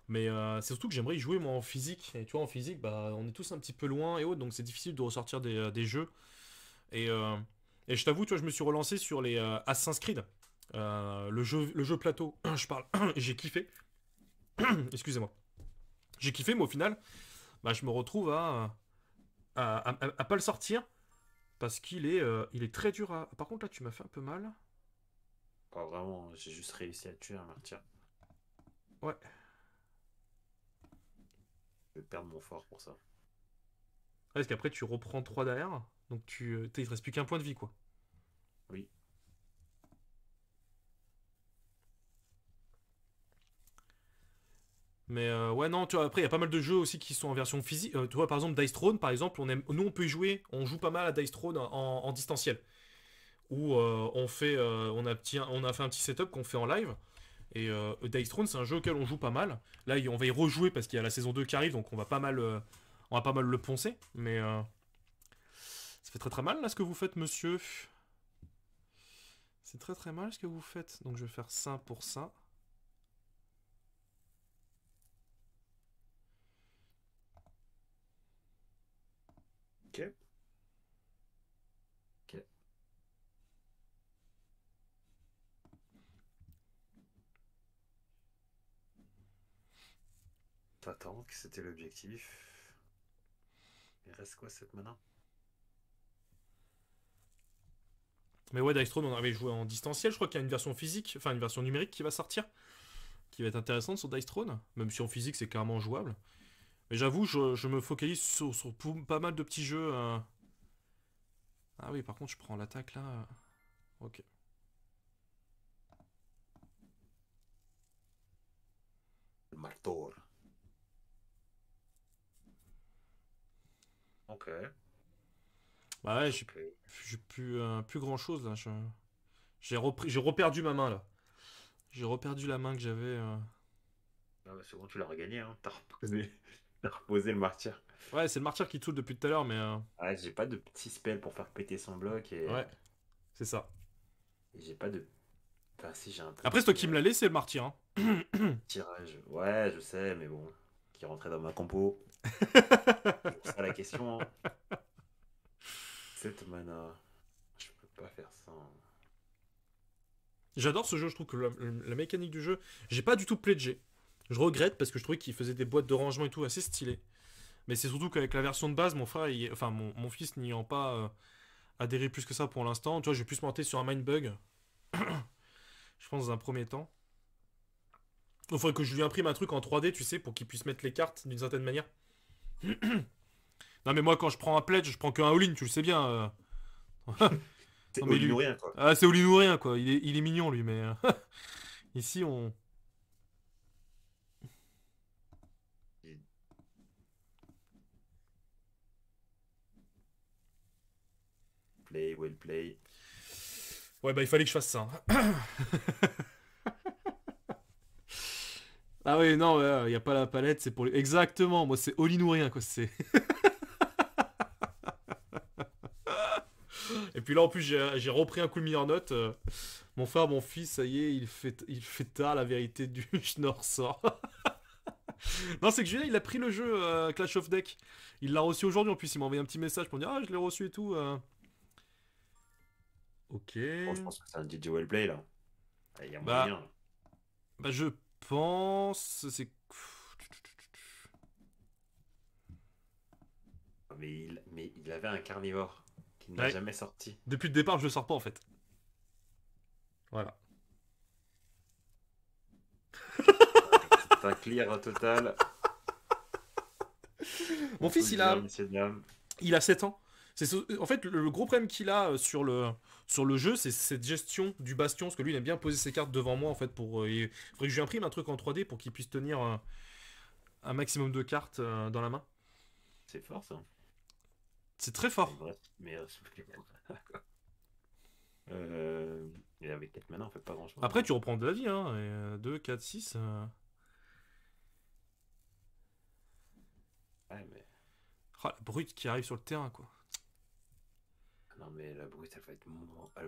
Speaker 1: Mais c'est surtout que j'aimerais y jouer, moi, en physique. Et tu vois, en physique, bah, on est tous un petit peu loin et autres, donc c'est difficile de ressortir des jeux. Et, euh, et je t'avoue, tu vois, je me suis relancé sur les Assassin's Creed. Le jeu plateau, je parle, j'ai kiffé. Excusez-moi. J'ai kiffé, mais au final, bah, je me retrouve à pas le sortir parce qu'il est très dur à. Par contre, là, tu m'as fait un peu mal.
Speaker 2: Pas vraiment, j'ai juste réussi à tuer un martyr.
Speaker 1: Ouais.
Speaker 2: Je vais perdre mon fort pour ça.
Speaker 1: Parce qu'après, tu reprends 3 derrière. Donc, il te reste plus qu'un point de vie, quoi.
Speaker 2: Oui.
Speaker 1: Mais ouais, non, tu vois, après, il y a pas mal de jeux aussi qui sont en version physique. Tu vois, par exemple, Dice Throne, par exemple, nous, on peut y jouer. On joue pas mal à Dice Throne en distanciel. Où on a fait un petit setup qu'on fait en live. Et Dice Throne, c'est un jeu auquel on joue pas mal. Là, on va y rejouer parce qu'il y a la saison 2 qui arrive, donc on va pas mal le poncer. Mais ça fait très très mal là ce que vous faites, monsieur. C'est très très mal ce que vous faites. Donc je vais faire ça pour ça.
Speaker 2: Ok. Ok. T'attends que c'était l'objectif. Il reste quoi cette mana?
Speaker 1: Mais ouais, Dice Throne, on avait joué en distanciel. Je crois qu'il y a une version physique, enfin une version numérique qui va sortir. Qui va être intéressante sur Dice Throne. Même si en physique c'est carrément jouable. Mais j'avoue, je me focalise sur pas mal de petits jeux. Ah oui, par contre, je prends l'attaque là. Ok.
Speaker 2: Le marteau. Ok.
Speaker 1: Bah ouais,
Speaker 2: Ok.
Speaker 1: j'ai plus grand chose là. J'ai reperdu ma main là. J'ai reperdu la main que j'avais.
Speaker 2: Ah bah, c'est bon, tu l'as regagné, hein. T'as reposé. T'as reposé le martyr.
Speaker 1: Ouais, c'est le martyr qui tourne depuis tout à l'heure, mais
Speaker 2: Ah, j'ai pas de petit spell pour faire péter son bloc
Speaker 1: ouais, c'est ça.
Speaker 2: et j'ai pas de. Enfin, si j'ai un truc
Speaker 1: Après, c'est toi
Speaker 2: qui
Speaker 1: qui me l'as laissé le martyr, hein.
Speaker 2: tirage. Ouais, je sais, mais bon. Qui rentrait dans ma compo. C'est ça la question, hein. Cette mana. Je peux pas faire ça, hein.
Speaker 1: J'adore ce jeu, je trouve que la mécanique du jeu, j'ai pas du tout pledgé. Je regrette parce que je trouvais qu'il faisait des boîtes de rangement et tout assez stylé. Mais c'est surtout qu'avec la version de base, mon frère, enfin mon fils n'ayant pas adhéré plus que ça pour l'instant, tu vois, je vais plus monter sur un Mindbug, je pense dans un premier temps. Il faudrait que je lui imprime un truc en 3D, tu sais, pour qu'il puisse mettre les cartes d'une certaine manière. Non mais moi quand je prends un pledge, je prends qu'un all-in, tu le sais bien.
Speaker 2: C'est
Speaker 1: Non mais
Speaker 2: all-in ou
Speaker 1: lui,
Speaker 2: rien, quoi.
Speaker 1: ah c'est all-in ou rien quoi. Il est mignon lui, mais ici on.
Speaker 2: Play, well play.
Speaker 1: Ouais bah il fallait que je fasse ça, hein. Ah oui non, il y a pas la palette, c'est pour les. Exactement, moi c'est all-in ou rien quoi. C'est. Et puis là en plus j'ai repris un coup de meilleure note. Mon frère, mon fils, ça y est, il fait tard la vérité du Schnorr sort. Non, c'est que Julien, il a pris le jeu Clash of Deck. Il l'a reçu aujourd'hui en plus, il m'a envoyé un petit message pour me dire ah je l'ai reçu et tout. Ok.
Speaker 2: Bon, je pense que c'est un DJ well play, là. Ah, il y a
Speaker 1: Bah,
Speaker 2: moyen.
Speaker 1: bah je pense c'est.
Speaker 2: Mais il avait un carnivore qui n'a
Speaker 1: Ouais.
Speaker 2: jamais sorti.
Speaker 1: Depuis le départ, je le sors pas en fait. Voilà.
Speaker 2: C'est un clear total.
Speaker 1: Mon
Speaker 2: On peut
Speaker 1: fils,
Speaker 2: le
Speaker 1: il
Speaker 2: dire,
Speaker 1: a,
Speaker 2: messieurs, dames.
Speaker 1: il a 7 ans. En fait, le gros problème qu'il a sur le jeu, c'est cette gestion du bastion. Parce que lui, il aime bien poser ses cartes devant moi, en fait. Il faudrait que je lui imprime un truc en 3D pour qu'il puisse tenir un maximum de cartes dans la main.
Speaker 2: C'est fort, ça.
Speaker 1: C'est très
Speaker 2: Mais
Speaker 1: fort.
Speaker 2: bref, mais et avec 4 mana, on fait pas grand chose.
Speaker 1: Après, tu reprends de la vie, hein. 2, 4, 6.
Speaker 2: Ouais, mais.
Speaker 1: Ah, la brute qui arrive sur le terrain, quoi.
Speaker 2: Non, mais la brute, elle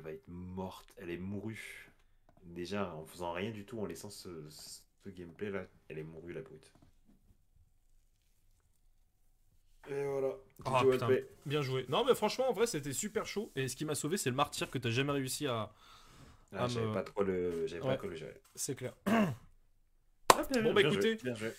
Speaker 2: va être morte. Elle est mourue. Déjà, en faisant rien du tout, en laissant ce gameplay là, elle est mourue, la brute. Et voilà.
Speaker 1: Ah
Speaker 2: DJ
Speaker 1: putain,
Speaker 2: LP.
Speaker 1: bien joué. Non, mais franchement, en vrai, c'était super chaud. Et ce qui m'a sauvé, c'est le martyr que t'as jamais réussi à
Speaker 2: Ah, j'avais
Speaker 1: me.
Speaker 2: pas trop le. J'avais
Speaker 1: Ouais.
Speaker 2: pas trop le gérer.
Speaker 1: C'est clair.
Speaker 2: Ah, bien
Speaker 1: Bon,
Speaker 2: joué,
Speaker 1: bah
Speaker 2: bien
Speaker 1: écoutez,
Speaker 2: joué, bien joué.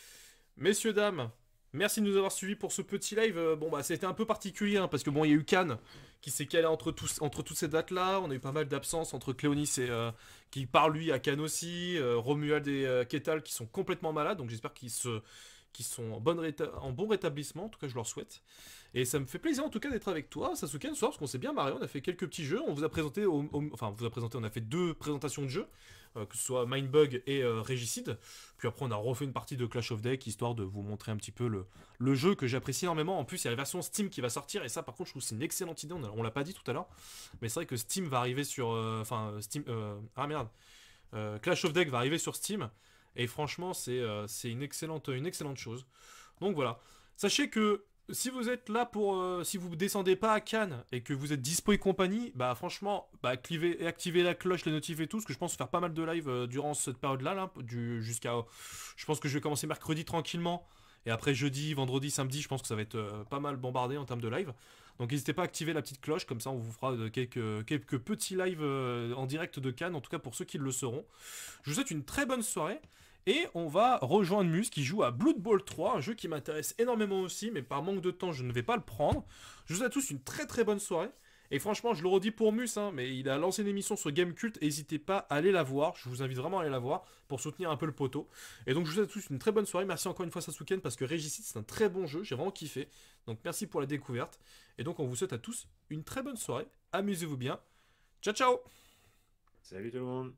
Speaker 1: messieurs, dames, merci de nous avoir suivis pour ce petit live. Bon, bah, c'était un peu particulier, hein, parce que bon, il y a eu Cannes qui s'est calé entre toutes ces dates-là. On a eu pas mal d'absences entre Cléonis et. Qui part lui à Cannes aussi. Romuald et Ketal qui sont complètement malades. Donc j'espère qu'ils sont en bon rétablissement. En tout cas, je leur souhaite. Et ça me fait plaisir en tout cas d'être avec toi, Sasuke, ce soir, parce qu'on s'est bien marré. On a fait quelques petits jeux. On vous a présenté. Enfin, on vous a présenté. On a fait 2 présentations de jeux. Que ce soit Mindbug et Régicide. Puis après, on a refait une partie de Clash of Deck, histoire de vous montrer un petit peu le jeu que j'apprécie énormément. En plus, il y a la version Steam qui va sortir, et ça, par contre, je trouve que c'est une excellente idée. On l'a pas dit tout à l'heure, mais c'est vrai que Steam va arriver sur. Steam. Ah merde. Clash of Deck va arriver sur Steam, et franchement, c'est une excellente chose. Donc voilà. Sachez que. Si vous êtes là si vous descendez pas à Cannes et que vous êtes dispo et compagnie, bah franchement, bah activez la cloche, les notifs et tout, parce que je pense faire pas mal de live durant cette période-là, là, je pense que je vais commencer mercredi tranquillement, et après jeudi, vendredi, samedi, je pense que ça va être pas mal bombardé en termes de live. Donc n'hésitez pas à activer la petite cloche, comme ça on vous fera quelques petits lives en direct de Cannes, en tout cas pour ceux qui le seront. Je vous souhaite une très bonne soirée. Et on va rejoindre Mus qui joue à Blood Bowl 3, un jeu qui m'intéresse énormément aussi, mais par manque de temps, je ne vais pas le prendre. Je vous souhaite à tous une très très bonne soirée. Et franchement, je le redis pour Mus, mais il a lancé une émission sur Gamecult, n'hésitez pas à aller la voir. Je vous invite vraiment à aller la voir pour soutenir un peu le poteau. Et donc je vous souhaite à tous une très bonne soirée. Merci encore une fois Sasuken parce que Régicide c'est un très bon jeu, j'ai vraiment kiffé. Donc merci pour la découverte. Et donc on vous souhaite à tous une très bonne soirée. Amusez-vous bien. Ciao ciao.
Speaker 2: Salut tout le monde.